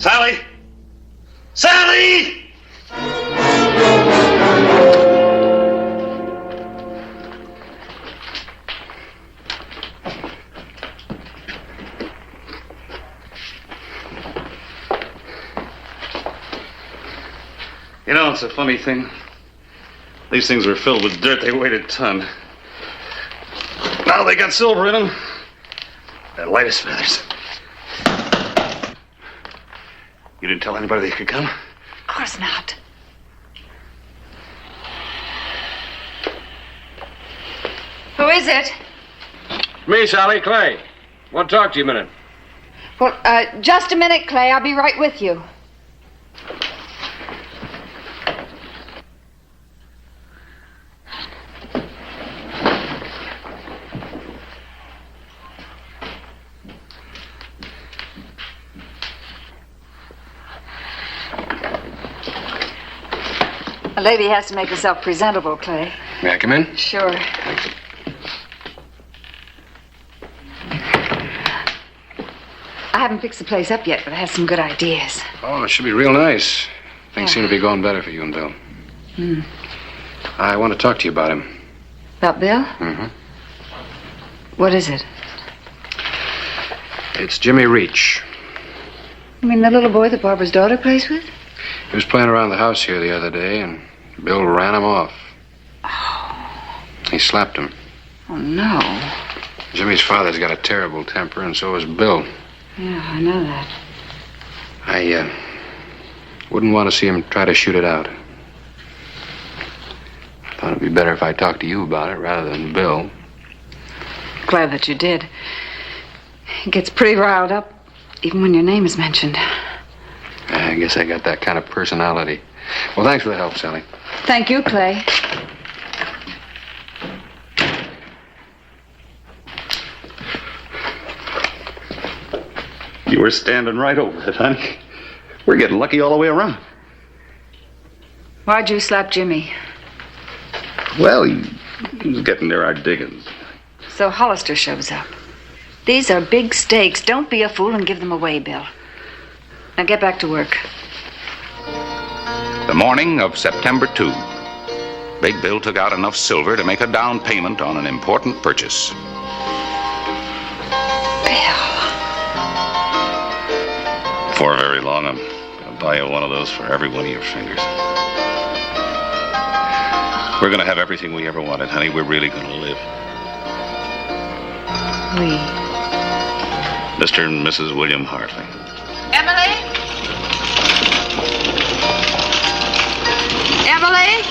Sally! Sally! You know, it's a funny thing. These things were filled with dirt. They weighed a ton. Now they got silver in them. They're light as feathers. You didn't tell anybody they could come? Of course not. Who is it? Me, Sally, Clay. Want to talk to you a minute. Well, just a minute, Clay. I'll be right with you. A lady has to make herself presentable, Clay. May I come in? Sure. I haven't fixed the place up yet, but I have some good ideas. Oh, it should be real nice. Things seem to be going better for you and Bill. Hmm. I want to talk to you about him. About Bill? Mm-hmm. What is it? It's Jimmy Reach. You mean the little boy that Barbara's daughter plays with? He was playing around the house here the other day, and Bill ran him off. Oh. He slapped him. Oh, no. Jimmy's father's got a terrible temper, and so has Bill. Yeah, I know that. I wouldn't want to see him try to shoot it out. I thought it'd be better if I talked to you about it rather than Bill. Glad that you did. He gets pretty riled up, even when your name is mentioned. I guess I got that kind of personality. Well, thanks for the help, Sally. Thank you, Clay. You were standing right over it, honey. We're getting lucky all the way around. Why'd you slap Jimmy? Well, he was getting near our diggings. So Hollister shows up. These are big stakes. Don't be a fool and give them away, Bill. Now get back to work. The morning of September 2, Big Bill took out enough silver to make a down payment on an important purchase. Before very long, I'm going to buy you one of those for every one of your fingers. We're going to have everything we ever wanted, honey. We're really going to live. We. Mr. and Mrs. William Hartley. Emily? Emily?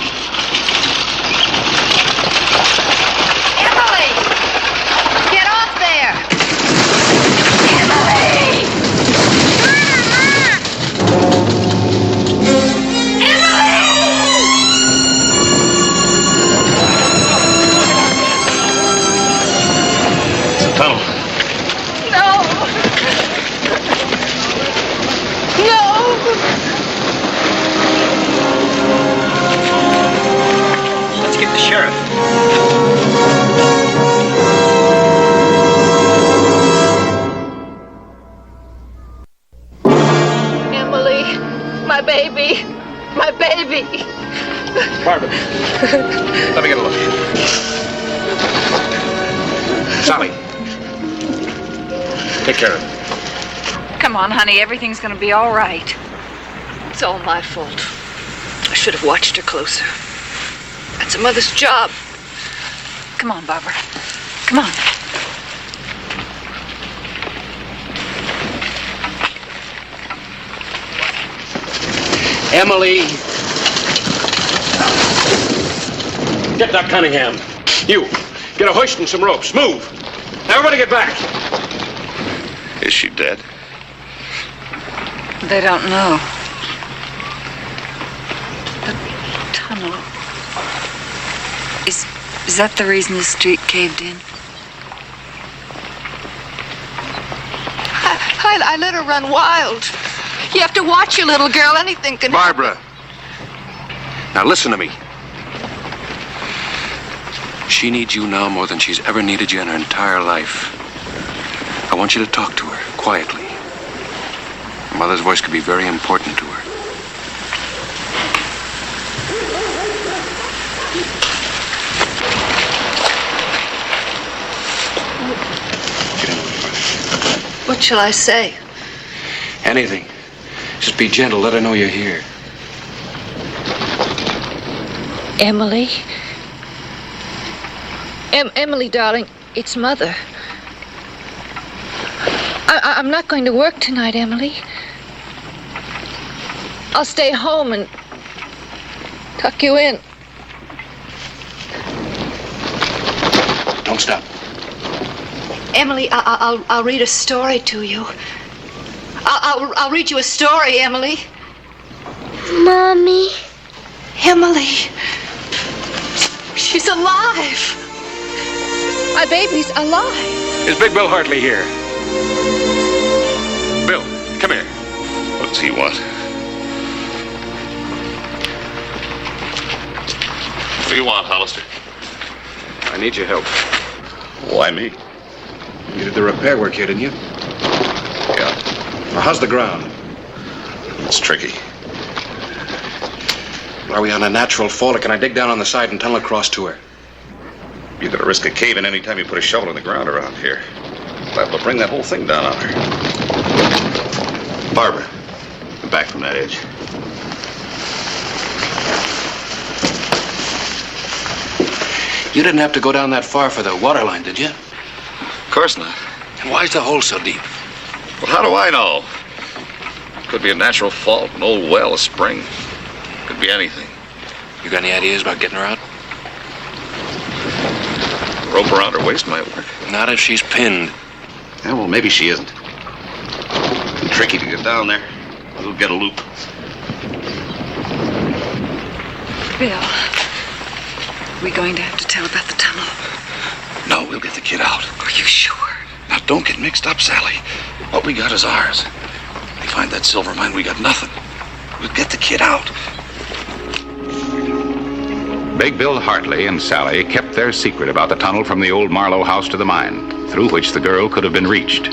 Sheriff. Emily, my baby. My baby. Barbara, let me get a look. Sally, take care of it. Come on, honey. Everything's gonna be all right. It's all my fault. I should have watched her closer. That's a mother's job. Come on, Barbara. Come on. Emily. Get Doc Cunningham. You, get a hoist and some ropes. Move. Everybody get back. Is she dead? They don't know. The tunnel. Is that the reason the street caved in? I let her run wild. You have to watch your little girl. Anything can happen. Barbara. Now listen to me. She needs you now more than she's ever needed you in her entire life. I want you to talk to her quietly. Her mother's voice could be very important to her. What shall I say? Anything. Just be gentle. Let her know you're here. Emily? Emily, darling, it's Mother. I'm not going to work tonight, Emily. I'll stay home and tuck you in. Don't stop. Emily, I'll read a story to you. I'll read you a story, Emily. Mommy. Emily. She's alive. My baby's alive. Is Big Bill Hartley here? Bill, come here. What does he want? What do you want, Hollister? I need your help. Why me? You did the repair work here, didn't you? Yeah. Well, how's the ground? It's tricky. Are we on a natural fall, or can I dig down on the side and tunnel across to her? You're gonna risk a cave-in any time you put a shovel in the ground around here. Liable to bring that whole thing down on her. Barbara, come back from that edge. You didn't have to go down that far for the water line, did you? Of course not. And why's the hole so deep? Well, how do I know? Could be a natural fault, an old well, a spring. Could be anything. You got any ideas about getting her out? Rope around her waist might work. Not if she's pinned. Yeah, well, maybe she isn't. Too tricky to get down there. We'll get a loop. Bill, we going to have to tell about the tunnel? No, we'll get the kid out. Are you sure? Now, don't get mixed up, Sally. What we got is ours. They find that silver mine, we got nothing. We'll get the kid out. Big Bill Hartley and Sally kept their secret about the tunnel from the old Marlowe house to the mine, through which the girl could have been reached.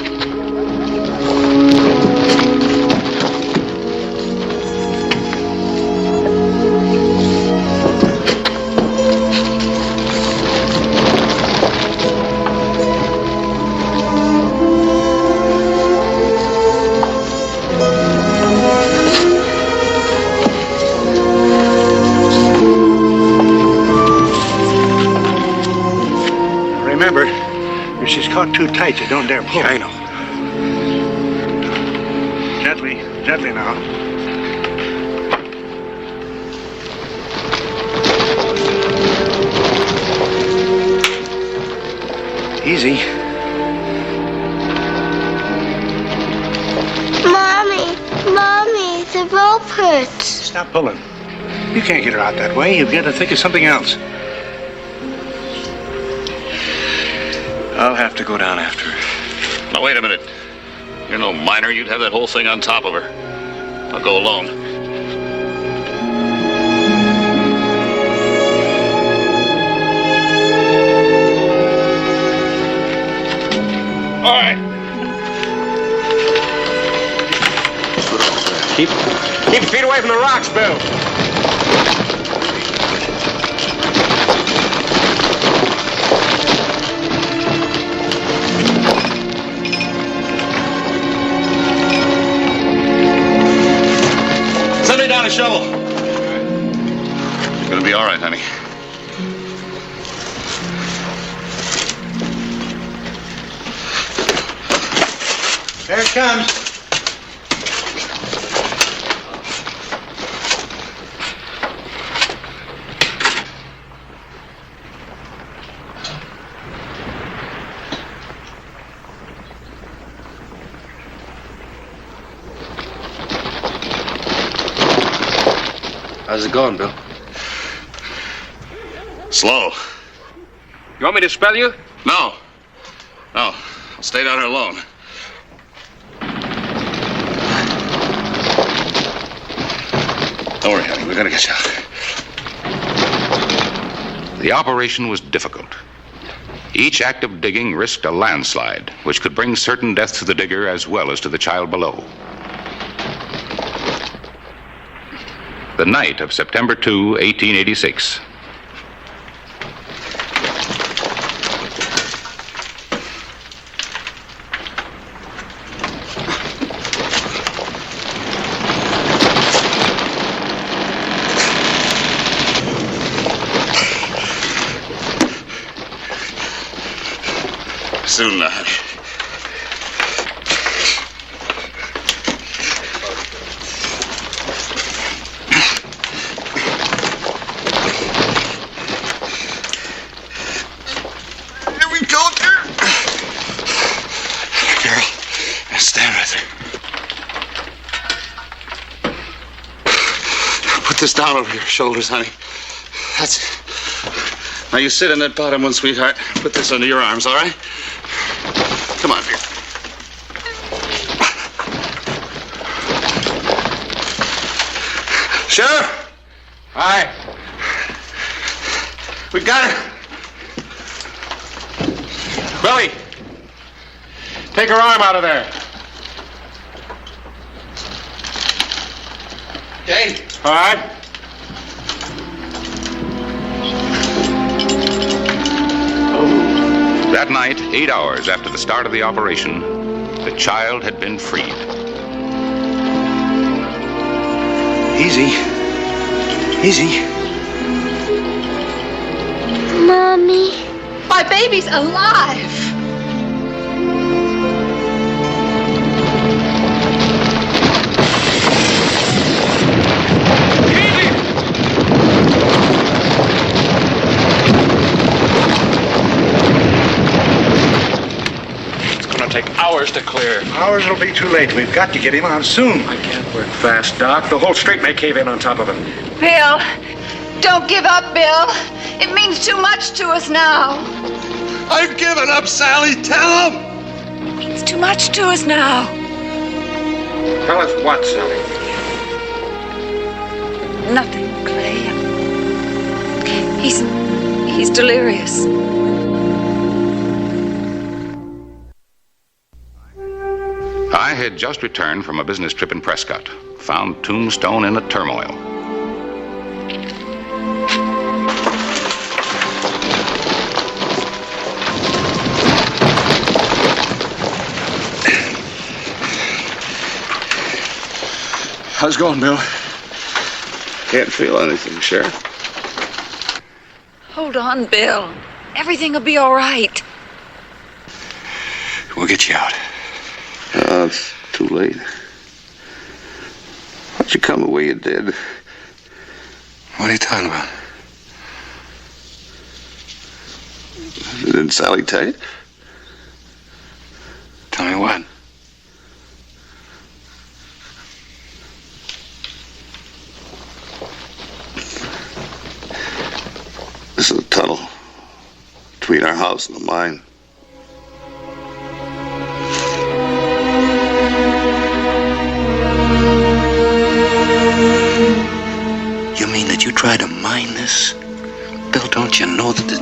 Remember, if she's caught too tight, you don't dare pull. Yeah, I know. Gently, gently now. Easy. Mommy, the rope hurts. Stop pulling. You can't get her out that way. You've got to think of something else. I'll have to go down after her. Now, wait a minute. You're no miner. You'd have that whole thing on top of her. I'll go alone. Keep your feet away from the rocks, Bill. Send me down a shovel. It's gonna be all right, honey. There it comes. How's it going, Bill? Slow. You want me to spell you? No. No. I'll stay down here alone. Don't worry, honey. We're gonna get you out. The operation was difficult. Each act of digging risked a landslide, which could bring certain death to the digger as well as to the child below. The night of September 2, 1886. Soon now, honey. Here we go, dear. Carol, stand right there. Put this down over your shoulders, honey. That's it. Now you sit in that bottom one, sweetheart. Put this under your arms, all right? Come on, dear. Sheriff! Aye. We got her. Billy, take her arm out of there. Okay. All right. That night, 8 hours after the start of the operation, the child had been freed. Easy. Easy. Mommy. My baby's alive. Take hours to clear. Ours will be too late. We've got to get him on soon. I can't work fast, Doc. The whole street may cave in on top of him. Bill, don't give up, Bill. It means too much to us now. I've given up, Sally. Tell him. It means too much to us now. Tell us what, Sally? Nothing, Clay. He's delirious. I had just returned from a business trip in Prescott, found Tombstone in a turmoil. How's it going, Bill? Can't feel anything, Sheriff. Hold on, Bill. Everything will be all right. We'll get you out. It's too late. Why'd you come the way you did? What are you talking about? Didn't Sally tell you? Tell me what? This is a tunnel between our house and the mine. You mean that you tried to mine this? Bill, don't you know that this...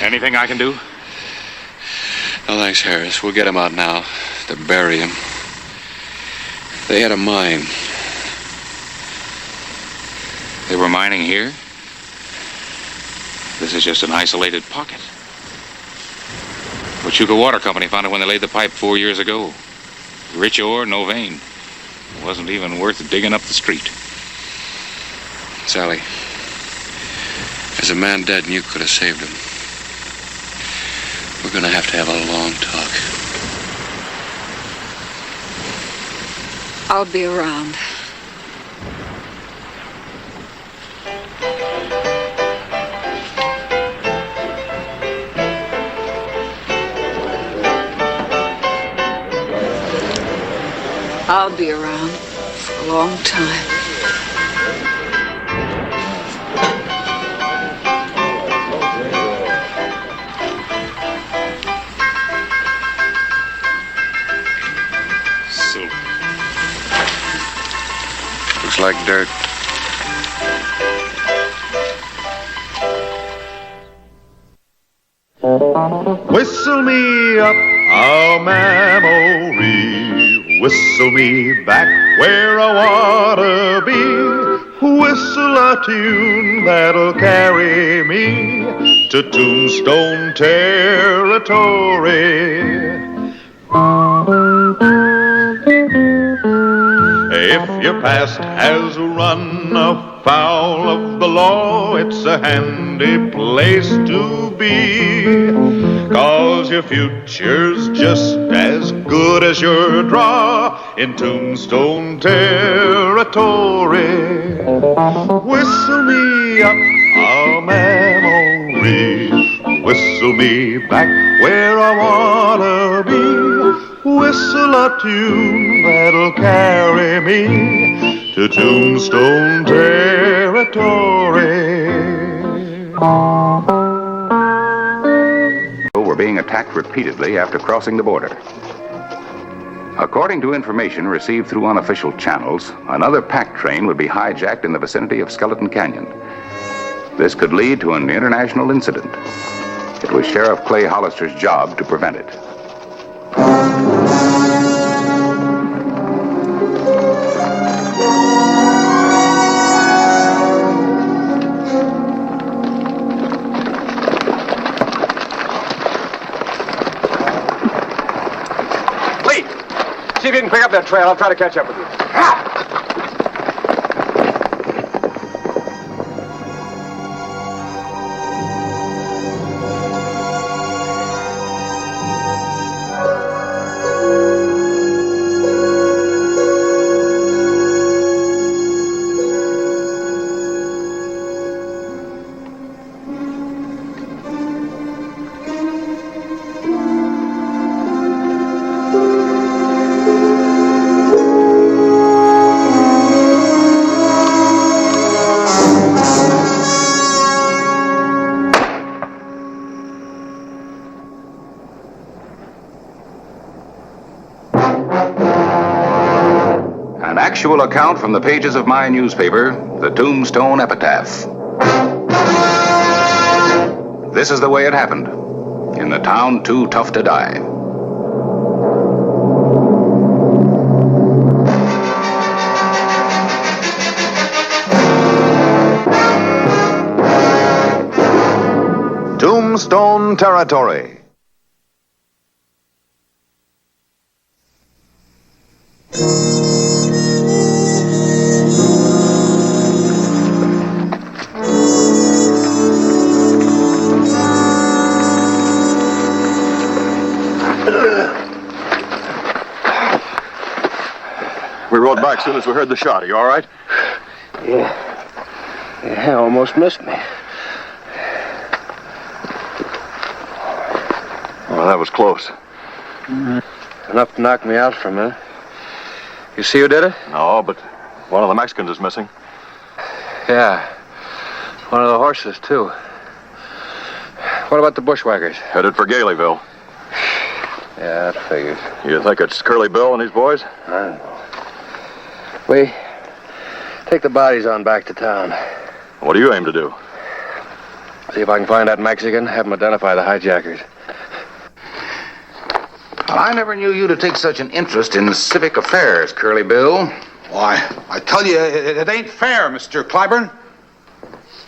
Anything I can do? No, thanks, Harris. We'll get him out now to bury him. They had a mine. They were mining here? This is just an isolated pocket. Huachuca Water Company found it when they laid the pipe 4 years ago. Rich ore, no vein. It wasn't even worth digging up the street. Sally, there's a man dead and you could have saved him. We're going to have a long talk. I'll be around. I'll be around for a long time. Silver. Looks like dirt. Whistle me up a memory, whistle me back where I wanna be, whistle a tune that'll carry me to Tombstone territory. If your past has run afoul of the law, it's a handy place to be, 'cause your future's just as good as your draw in Tombstone territory. Whistle me up a memory, whistle me back where I wanna be, whistle a tune that'll carry me to Tombstone territory. Were being attacked repeatedly after crossing the border. According to information received through unofficial channels, another pack train would be hijacked in the vicinity of Skeleton Canyon. This could lead to an international incident. It was Sheriff Clay Hollister's job to prevent it. See if you can pick up that trail. I'll try to catch up with you. Actual account from the pages of my newspaper, the Tombstone Epitaph. This is the way it happened, in the town too tough to die. Tombstone territory. We rode back as soon as we heard the shot. Are you all right? Yeah, almost missed me. Well, that was close. Enough to knock me out for a minute. You see who did it? No, but one of the Mexicans is missing. Yeah. One of the horses, too. What about the bushwhackers? Headed for Galeyville. Yeah, that figures. You think it's Curly Bill and these boys? I don't know. We take the bodies on back to town. What do you aim to do? See if I can find that Mexican, have him identify the hijackers. Well, I never knew you to take such an interest in civic affairs, Curly Bill. Why, I tell you, it ain't fair, Mr. Clyburn.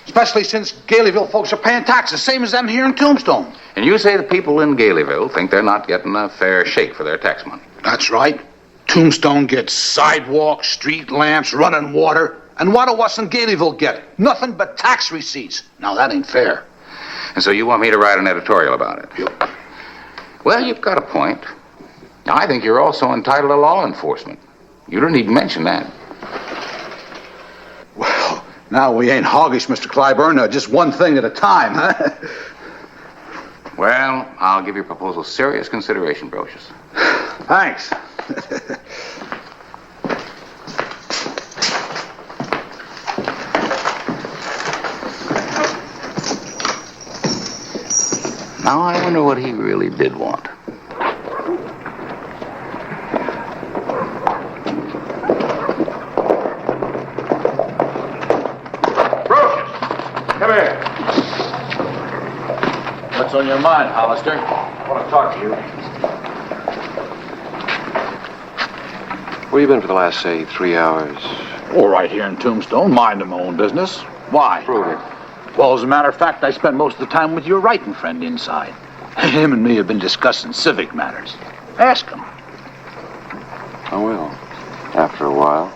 Especially since Galeyville folks are paying taxes, same as them here in Tombstone. And you say the people in Galeyville think they're not getting a fair shake for their tax money. That's right. Tombstone gets sidewalks, street lamps, running water. And what do us in Galeyville get? Nothing but tax receipts. Now, that ain't fair. And so you want me to write an editorial about it? Yep. Well, you've got a point. I think you're also entitled to law enforcement. You don't even mention that. Well, now we ain't hoggish, Mr. Clyburn. Just one thing at a time, huh? Well, I'll give your proposal serious consideration, Brocious. Thanks. Now, I wonder what he really did want. Come here. What's on your mind, Hollister? I want to talk to you. Where you been for the last, say, 3 hours? Oh, right here in Tombstone, minding my own business. Why? Prove it. Well, as a matter of fact, I spent most of the time with your writing friend inside. Him and me have been discussing civic matters. Ask him. I will. After a while.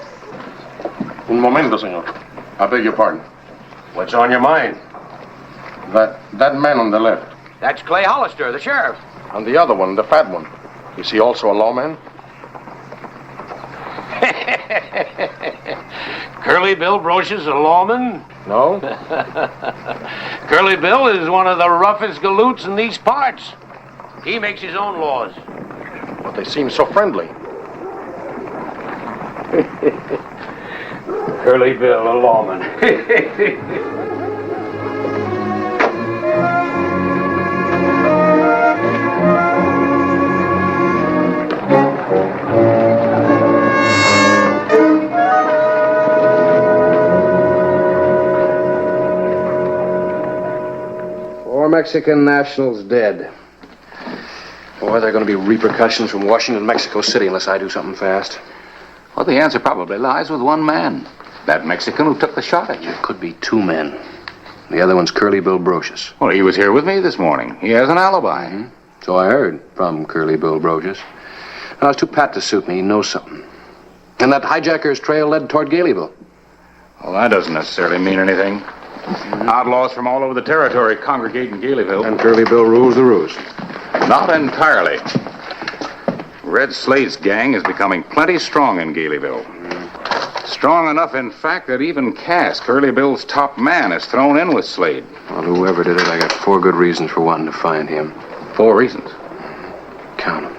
Un momento, senor. I beg your pardon. What's on your mind? That man on the left. That's Clay Hollister, the sheriff. And the other one, the fat one. Is he also a lawman? Curly Bill Brocious a lawman? No. Curly Bill is one of the roughest galoots in these parts. He makes his own laws. But they seem so friendly. Curly Bill, a lawman. Mexican nationals dead. Boy, there are going to be repercussions from Washington, Mexico City unless I do something fast. Well, the answer probably lies with one man. That Mexican who took the shot at you. It could be 2 men. The other one's Curly Bill Brocious. Well, he was here with me this morning. He has an alibi. Mm-hmm. So I heard from Curly Bill Brocious. Now, it's too pat to suit me. He knows something. And that hijacker's trail led toward Galeyville. Well, that doesn't necessarily mean anything. Outlaws from all over the territory congregate in Galeyville. And Curly Bill rules the roost. Not entirely. Red Slade's gang is becoming plenty strong in Galeyville. Strong enough, in fact, that even Cass, Curly Bill's top man, is thrown in with Slade. Well, whoever did it, I got 4 good reasons for wanting to find him. 4 reasons? Count 'em.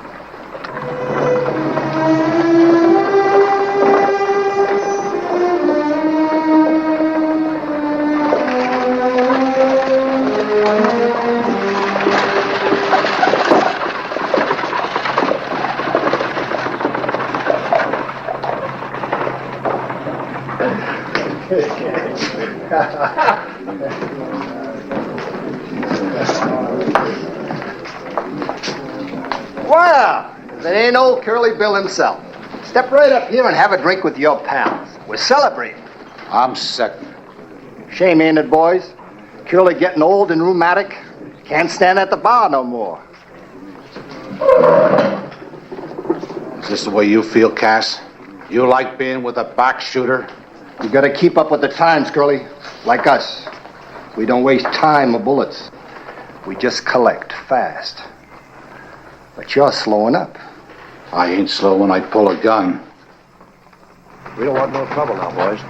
Well, if it ain't old Curly Bill himself. Step right up here and have a drink with your pals. We're celebrating. I'm sick. Shame, ain't it, boys? Curly getting old and rheumatic. Can't stand at the bar no more. Is this the way you feel, Cass? You like being with a back shooter? You gotta keep up with the times, Curly. Like us. We don't waste time or bullets. We just collect fast. But you're slowing up. I ain't slow when I pull a gun. We don't want no trouble now, boys.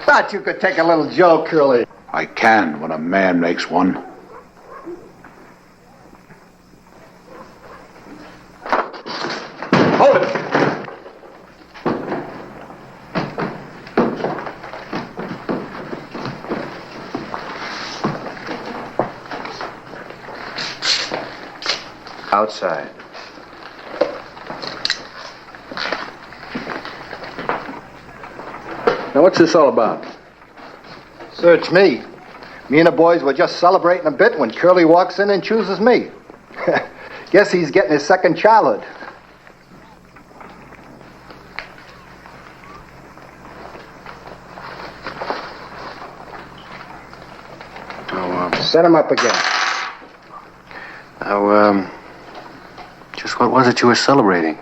Thought you could take a little joke, Curly. I can when a man makes one. Hold it! Outside. Now, what's this all about? Search me. Me and the boys were just celebrating a bit when Curly walks in and chooses me. Guess he's getting his second childhood. Set him up again. Now, just what was it you were celebrating?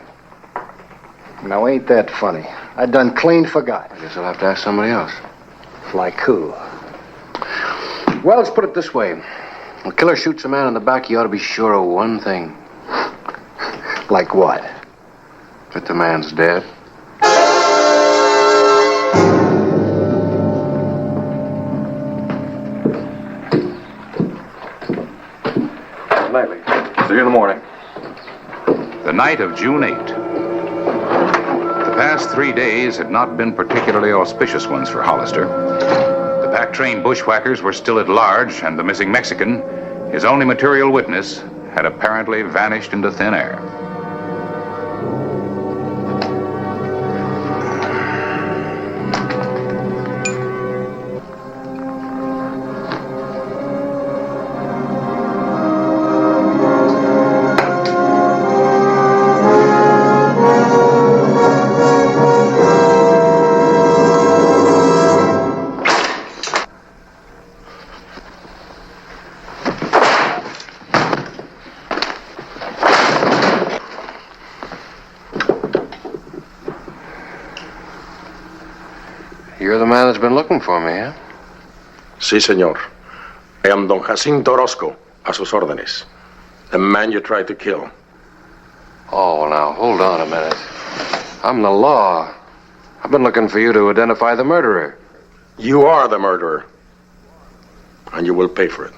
Now, ain't that funny? I done clean forgot. I guess I'll have to ask somebody else. Like who? Well, let's put it this way. When a killer shoots a man in the back, you ought to be sure of one thing. Like what? That the man's dead. Nightly. See you in the morning. The night of June 8. The past 3 days had not been particularly auspicious ones for Hollister. The pack train bushwhackers were still at large, and the missing Mexican, his only material witness, had apparently vanished into thin air. You're the man that's been looking for me, huh? Sí, señor. I am Don Jacinto Orozco, a sus órdenes. The man you tried to kill. Oh, well, now, hold on a minute. I'm the law. I've been looking for you to identify the murderer. You are the murderer. And you will pay for it.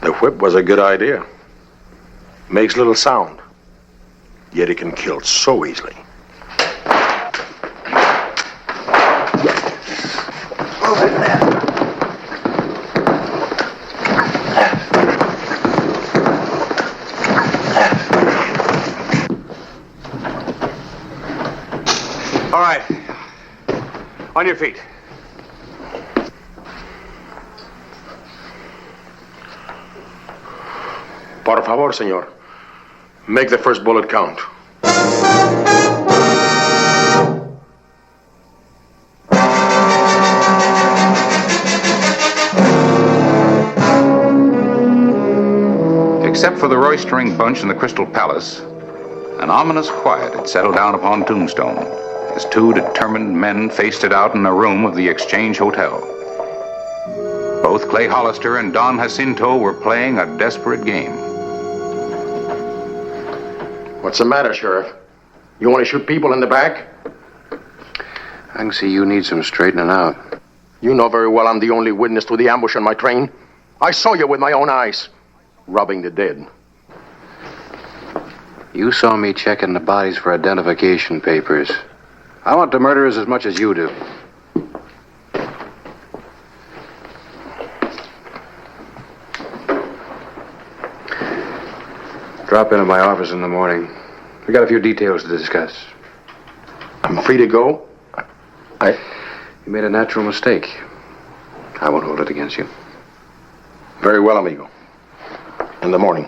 The whip was a good idea. Makes little sound. Yet it can kill so easily. Move it there. All right. On your feet. Por favor, señor. Make the first bullet count. Except for the roistering bunch in the Crystal Palace, an ominous quiet had settled down upon Tombstone as two determined men faced it out in a room of the Exchange Hotel. Both Clay Hollister and Don Jacinto were playing a desperate game. What's the matter, Sheriff? You want to shoot people in the back? I can see you need some straightening out. You know very well I'm the only witness to the ambush on my train. I saw you with my own eyes, robbing the dead. You saw me checking the bodies for identification papers. I want the murderers as much as you do. Drop into my office in the morning. We got a few details to discuss. I'm free to go? You made a natural mistake. I won't hold it against you. Very well, amigo. In the morning.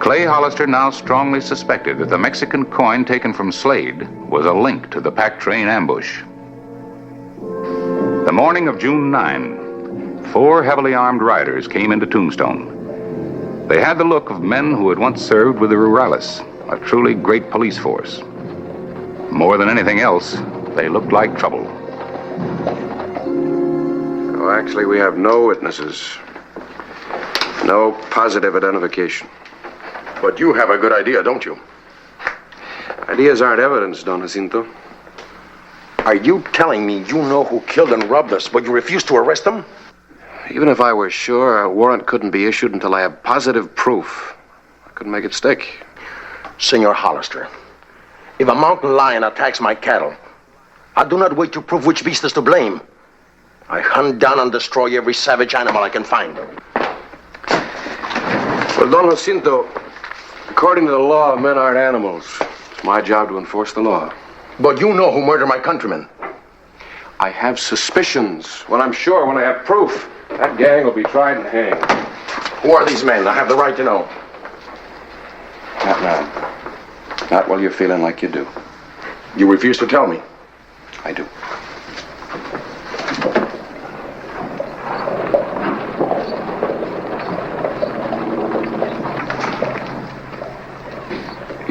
Clay Hollister now strongly suspected that the Mexican coin taken from Slade was a link to the pack train ambush. The morning of June 9, 4 heavily armed riders came into Tombstone. They had the look of men who had once served with the Rurales, a truly great police force. More than anything else, they looked like trouble. Oh, actually, we have no witnesses. No positive identification. But you have a good idea, don't you? Ideas aren't evidence, Don Jacinto. Are you telling me you know who killed and robbed us, but you refuse to arrest them? Even if I were sure, a warrant couldn't be issued until I have positive proof. I couldn't make it stick. Senor Hollister, if a mountain lion attacks my cattle, I do not wait to prove which beast is to blame. I hunt down and destroy every savage animal I can find. Well, Don Jacinto, according to the law, men aren't animals. It's my job to enforce the law. But you know who murdered my countrymen. I have suspicions. When I'm sure, when I have proof, that gang will be tried and hanged. Who are these men? I have the right to know. Not now. Not while you're feeling like you do. You refuse to tell me? I do.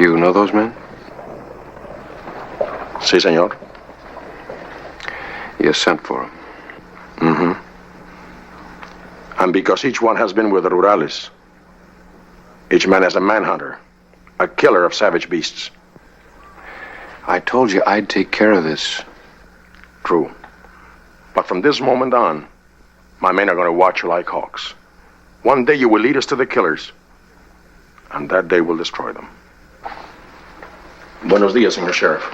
You know those men? Si, senor. You sent for them. Mm-hmm. And because each one has been with the Rurales, each man is a manhunter, a killer of savage beasts. I told you I'd take care of this. True. But from this moment on, my men are going to watch you like hawks. One day you will lead us to the killers, and that day will destroy them. Buenos dias, Senor Sheriff.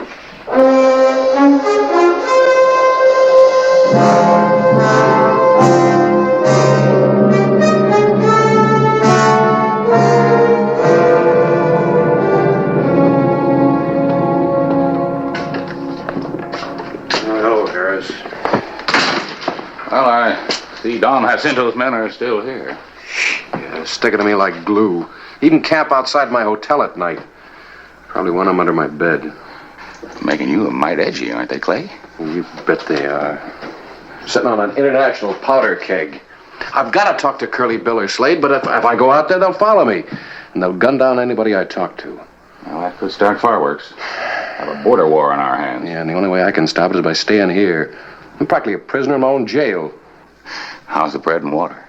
Hello, Harris. Well, I see Don Jacinto's men are still here. Yeah, sticking to me like glue. Even camp outside my hotel at night. Probably want them under my bed. Making you a mite edgy, aren't they, Clay? You bet they are. Sitting on an international powder keg. I've got to talk to Curly Bill or Slade, but if I go out there, they'll follow me. And they'll gun down anybody I talk to. Well, that could start fireworks. Have a border war on our hands. Yeah, and the only way I can stop it is by staying here. I'm practically a prisoner in my own jail. How's the bread and water?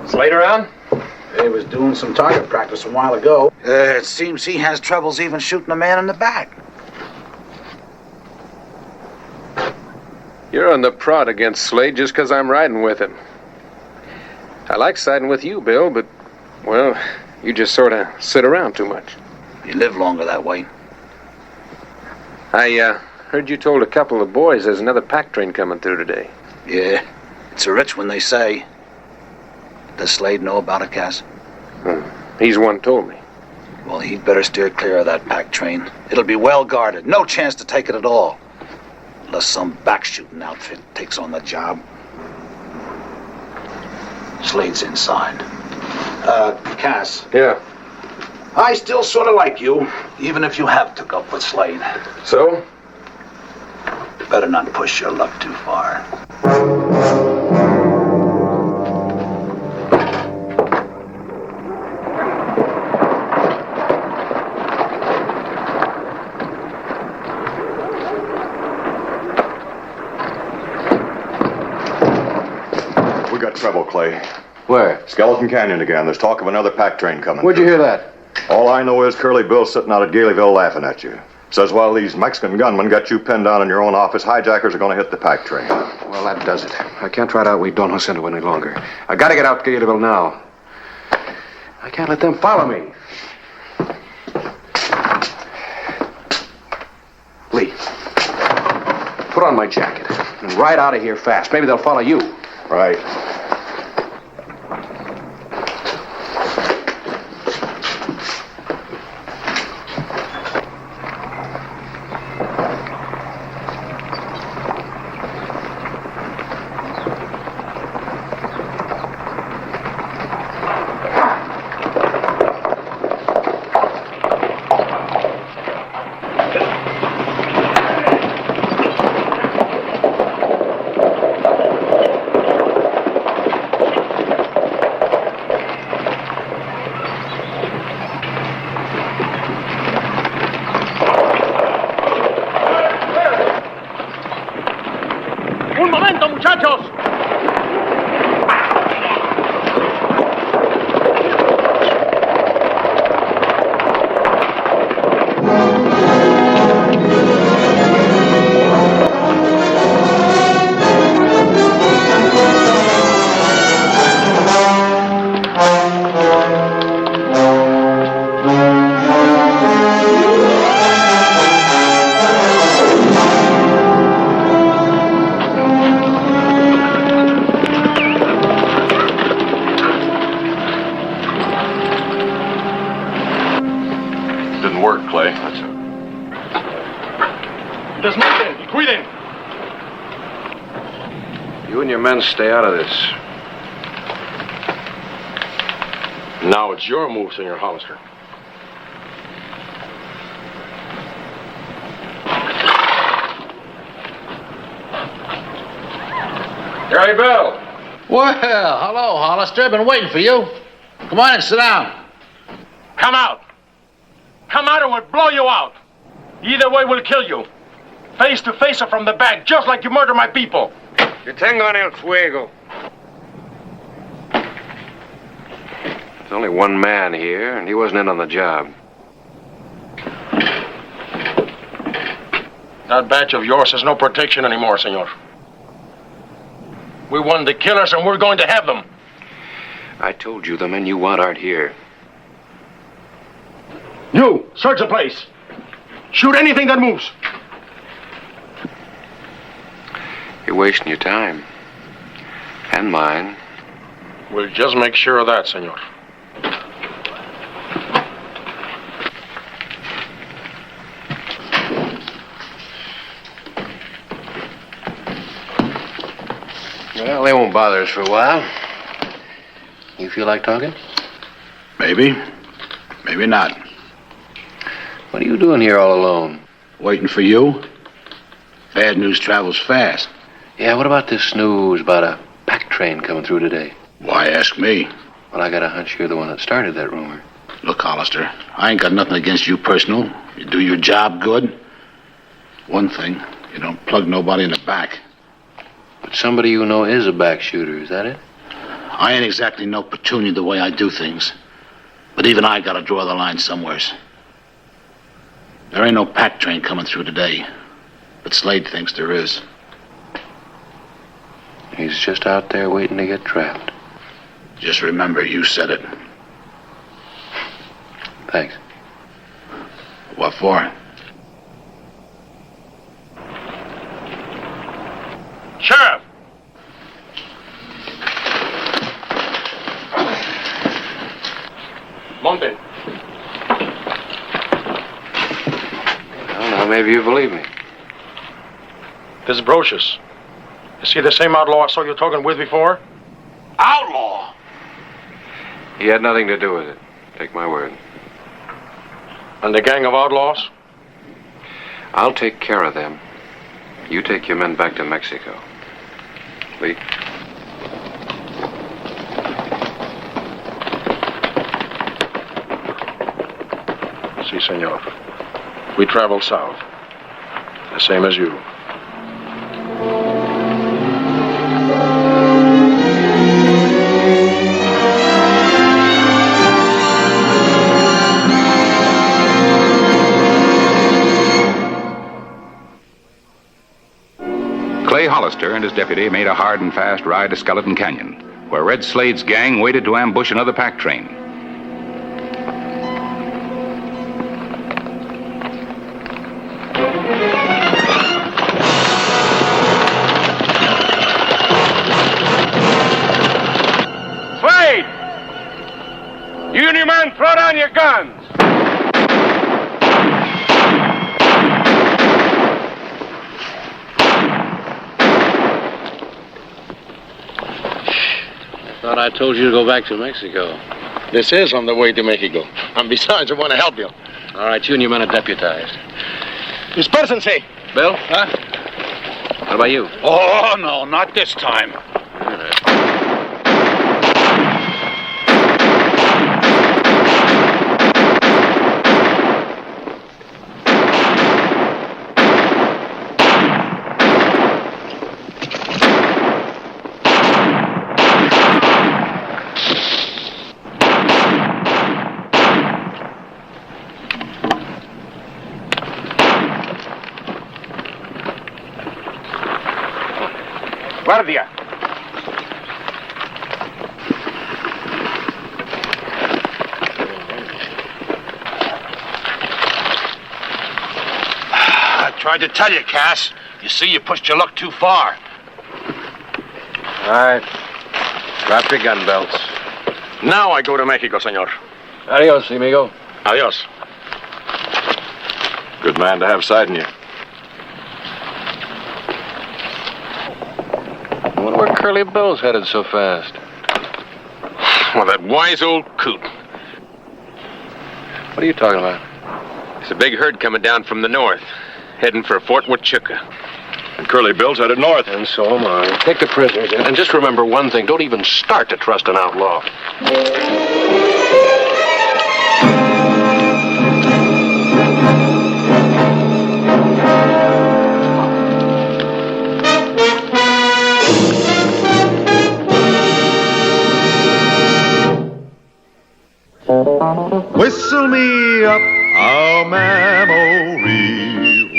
Slade around? He was doing some target practice a while ago. It seems he has troubles even shooting a man in the back. You're on the prod against Slade just because I'm riding with him. I like siding with you, Bill, but, well, you just sort of sit around too much. You live longer that way. I heard you told a couple of boys there's another pack train coming through today. Yeah, it's a rich one, they say. Does Slade know about it, Cass? He's one told me. Well, he'd better steer clear of that pack train. It'll be well guarded. No chance to take it at all. Unless some back-shooting outfit takes on the job. Slade's inside. Cass. Yeah. I still sort of like you, even if you have took up with Slade. So? Better not push your luck too far. We got trouble, Clay. Where? Skeleton Canyon again. There's talk of another pack train coming. Where'd you hear that? All I know is Curly Bill's sitting out at Galeyville laughing at you. Says while these Mexican gunmen got you pinned down in your own office, hijackers are going to hit the pack train. Well, that does it. I can't try to outwait Don Jacinto any longer. I gotta get out to Galeyville now. I can't let them follow me. Lee, put on my jacket and ride out of here fast. Maybe they'll follow you. Right. momento, muchachos! Didn't work, Clay. Desmonten, cuiden. You and your men stay out of this. Now it's your move, Senor Hollister. Gary Bell. Well, hello, Hollister. I've been waiting for you. Come on and sit down. Come out. Come out or we'll blow you out. Either way, we'll kill you. Face to face or from the back, just like you murdered my people. Detengan el fuego. There's only one man here, and he wasn't in on the job. That badge of yours has no protection anymore, senor. We won the killers, and we're going to have them. I told you the men you want aren't here. You, search the place. Shoot anything that moves. You're wasting your time. And mine. We'll just make sure of that, senor. Well, they won't bother us for a while. You feel like talking? Maybe. Maybe not. What are you doing here all alone? Waiting for you. Bad news travels fast. Yeah, what about this news about a pack train coming through today? Why ask me? Well, I got a hunch you're the one that started that rumor. Look, Hollister, I ain't got nothing against you personal. You do your job good. One thing, you don't plug nobody in the back. But somebody you know is a back shooter, is that it? I ain't exactly no petunia the way I do things. But even I gotta draw the line somewheres. There ain't no pack train coming through today. But Slade thinks there is. He's just out there waiting to get trapped. Just remember, you said it. Thanks. What for? Sheriff! Monte. Well, now maybe you believe me. This is Brocious. Is he the same outlaw I saw you talking with before? Outlaw? He had nothing to do with it. Take my word. And the gang of outlaws? I'll take care of them. You take your men back to Mexico. Lee? Si, senor. We travel south. The same as you. Clay Hollister and his deputy made a hard and fast ride to Skeleton Canyon, where Red Slade's gang waited to ambush another pack train. Slade! You and your men, throw down your guns! Thought I told you to go back to Mexico. This is on the way to Mexico. And besides, I want to help you. All right, you and your men are deputized. Dispersense. Bill? Huh? What about you? Oh, no, not this time. दिया। I tried to tell you, Cass. You see, you pushed your luck too far. All right. Drop your gun belts. Now I go to Mexico, senor. Adios, amigo. Adios. Good man to have sight in you. I wonder where Curly Bill's headed so fast. Well, that wise old coot. What are you talking about? There's a big herd coming down from the north, heading for Fort Huachuca. And Curly Bill's headed north. And so am I. Take the prisoners in. And just remember one thing. Don't even start to trust an outlaw. Whistle me up a memory,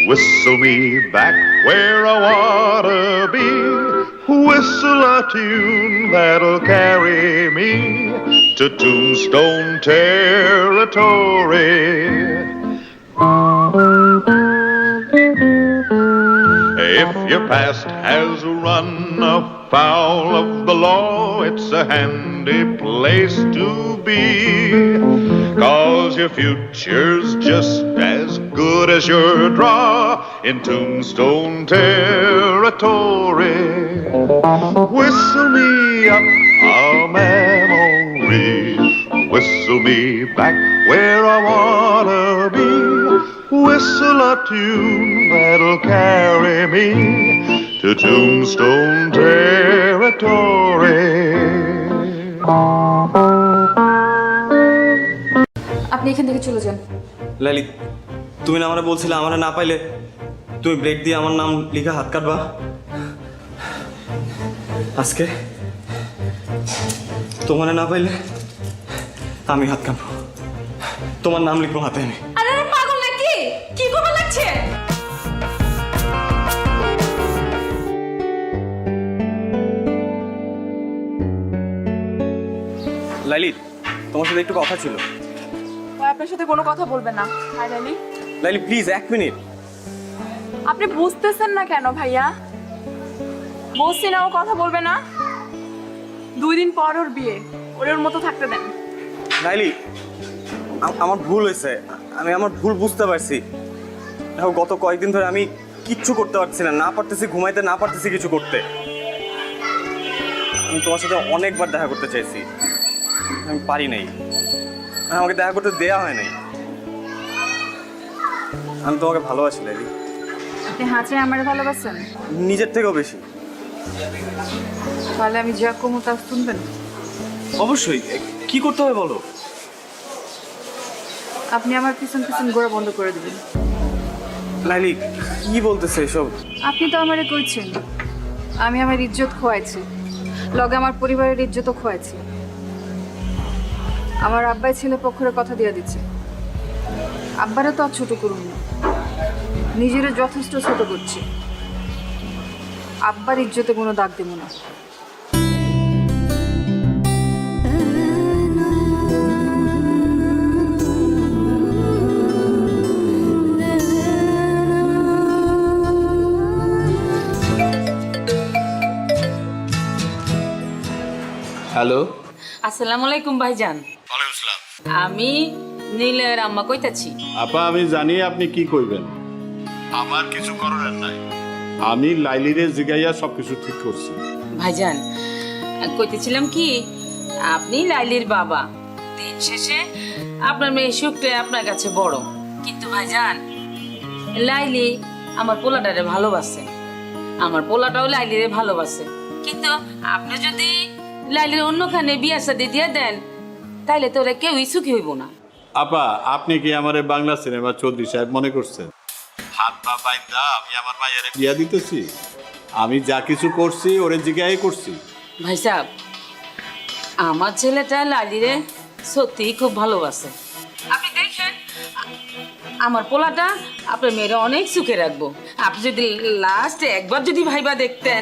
whistle me back where I wanna be, whistle a tune that'll carry me to Tombstone territory. If your past has run afoul of the law, it's a handy place to be, 'cause your future's just as good as your draw in Tombstone territory. Whistle me up a memory, whistle me back where I wanna be, whistle a tune that'll carry me to Tombstone territory. আপনি এখান থেকে চলে যান। লাইলি, তুমি না আমারে বলছিলে আমারে না পাইলে তুমি ব্রেক দিয়ে আমার নাম লিখে হাত কাটবা। আজকে তোমারে না পাইলে আমি হাত কাটবো, তোমার নাম লিখবো হাতে আমি। আরে পাগল নাকি? কি করবে লাগছে? লাইলি, তোমার সাথে একটু কথা ছিল। আপনার সাথে কোনো কথা বলবেন না। Hi Laili. Laili please, 1 minute. আপনি বুঝতেছেন না কেন ভাইয়া? বলছি না ও কথা বলবে না। 2 দিন পর ওর বিয়ে, ওর মতো থাকতে দেন। লাইলি, আমার ভুল হয়েছে, আমি আমার ভুল বুঝতে পারছি। দেখো, গত কয়েকদিন ধরে আমি কিচ্ছু করতে পারছি না, পারতেছি ঘুমাইতে, না পারতেছি কিছু করতে। আমি তোমার সাথে অনেকবার দেখা করতে চাইছি, আমি পারি নাই, আমাকে দেখা করতে দেয়া হয় নাই। আমি তোমাকে ভালোবাসি লাইলি। আপনি হাঁচে আমার ভালোবাসেন? নিজের থেকেও বেশি। তাহলে আমি যা কমু তা শুনবেন? অবশ্যই। কি করতে হবে বলো? আপনি আমার পিছন পিছন ঘোরা বন্ধ করে দিবেন। লাইলি, কি বলতেছে এসব? আপনি তো আমারে কইছেন আমি আমার ইজ্জত খোয়াইছি, লগে আমার পরিবারের ইজ্জতও খোয়াইছি। আমার আব্বাই ছেলে পক্ষের কথা দিয়ে দিচ্ছে। আব্বারে তো আর ছোট করুন না, নিজেরে যথেষ্ট ছোট করছি। আব্বার ইজ্জতে কোনো দাগ দেব না। হ্যালো, আসসালামু আলাইকুম ভাইজান। ওয়ালাইকুম আসসালাম। আমি নীলের আম্মা কইতাছি। আপা, আমি জানি আপনি কি কইবেন, আমার কিছু করার নাই। আমি লাইলিরে জিগাইয়া সবকিছু ঠিক করছি। ভাইজান, কইতেছিলাম কি, আপনি লাইলির বাবা, দিন শেষে আপনার মেয়ে সুখটা আপনার কাছে বড়। কিন্তু ভাইজান, লাইলি আমার পোলাটারে ভালোবাসে, আমার পোলাটাও লাইলিরে ভালোবাসে। কিন্তু আপনি যদি লাইলির অন্যখানে বিয়া শাদী দিয়ে দেন, তাইলে তো ওরা কেউই সুখী হইব না। আপা, আপনি কি আমারে বাংলা সিনেমা চৌধুরী সাহেব মনে করছেন? হাত পা বাইন্দা আমি আমার মায়ের বিয়া দিতেছি? আমি যা কিছু করছি ওরে জিগাই করছি। ভাই সাহেব, আমার ছেলেটা লালিরে সত্যিই খুব ভালোবাসে। আপনি দেখেন, আমার পোলাটা আপনার মেয়েরা অনেক সুখে রাখবো। আপনি যদি লাস্টে একবার যদি ভাইবা দেখতেন,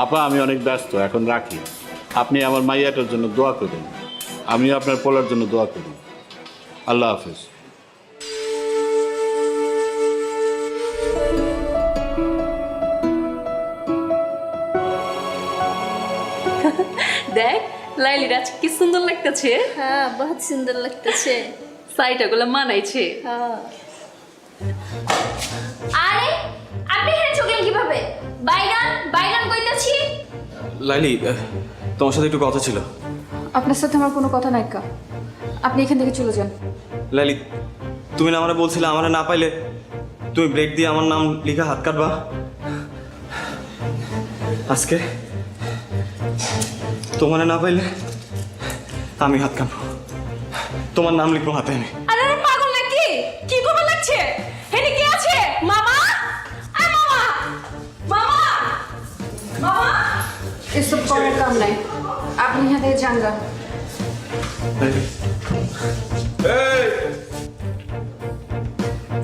আপা আমি অনেক ব্যস্ত, এখন রাখি। আপনি আমার মাইয়াটার জন্য দোয়া করেন, আমিও আপনার পোলার জন্য দোয়া করি। আল্লাহ হাফেজ। দেখ লাইলির আজ কি সুন্দর লাগতেছে। হ্যাঁ বহুত সুন্দর লাগতেছে। সাইটাগুলো মানাইছে। হ্যাঁ। আরে আপনি এখানে চলে কিভাবে? বাইগান বাইগান কইতাছি। লাইলি তোমার সাথে একটু কথা ছিল। আপনার সাথে আমার কোনো কথা নাই কা, আপনি এখান থেকে চলে যান। লাইলি তুমি না আমারে বলছিলে আমারে না পাইলে তুমি ব্রেক দিয়ে আমার নাম লিখে হাত কাটবা। আজকে তোমারে না পাইলে আমি হাত কাটবো, তোমার নাম লিখবো হাতে এনে। আরে পাগল নাকি? কি করবে লাগছে? এখানে কি আছে? মামা, আ মামা, মামা, মামা, এসব করার কাম নাই, আপনি এখান থেকে যান গা।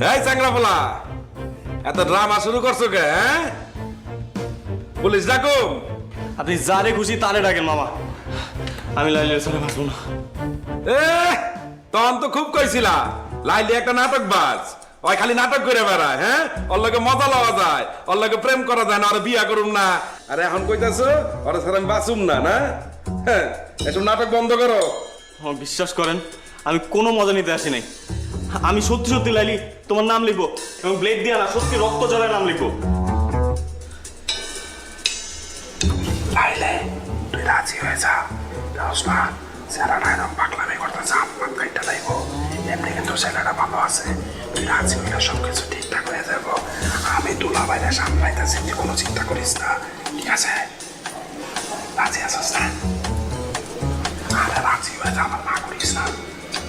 এই চাংরাফলা, এত ড্রামা শুরু করছো কে? পুলিশ ডাকো। আপনি যারে খুশি তারে ডাকেন মামা, আমি লাইলির সাথে বাঁচবো না। তখন তো খুব কইছিলা লাইলি একটা নাটক বাজ, ওই খালি নাটক করে বেড়ায়। হ্যাঁ, ওর লগে মজা লওয়া যায়, ওর লগে প্রেম করা যায় না, ওর বিয়া করুম না। আরে এখন কইতাছো ওরা ছাড়া আমি বাঁচুম না? না, হ্যাঁ, এসব নাটক বন্ধ করো। বিশ্বাস করেন আমি কোনো মজা নিতে আসি নাই। আমি সত্যি সত্যি লাইলি তোমার নাম লিখবো এবং ব্লেড দিয়ে না সত্যি রক্ত জলের নাম লিখবো। লাইলে তুই রাজি হয়ে যা, না ছেলেটা এরকম পাগলামি করতেছে, আপনার কাইটা লাইব। এমনি কিন্তু ছেলেটা ভালো আছে, তুই রাজি হইলে সবকিছু ঠিকঠাক হয়ে যাবো। আমি দুলা বাইরে সামলাইতেছি, তুই কোনো চিন্তা করিস না, ঠিক আছে? রাজি আছিস না? আরে রাজি হয়ে যা, আমার না করিস না,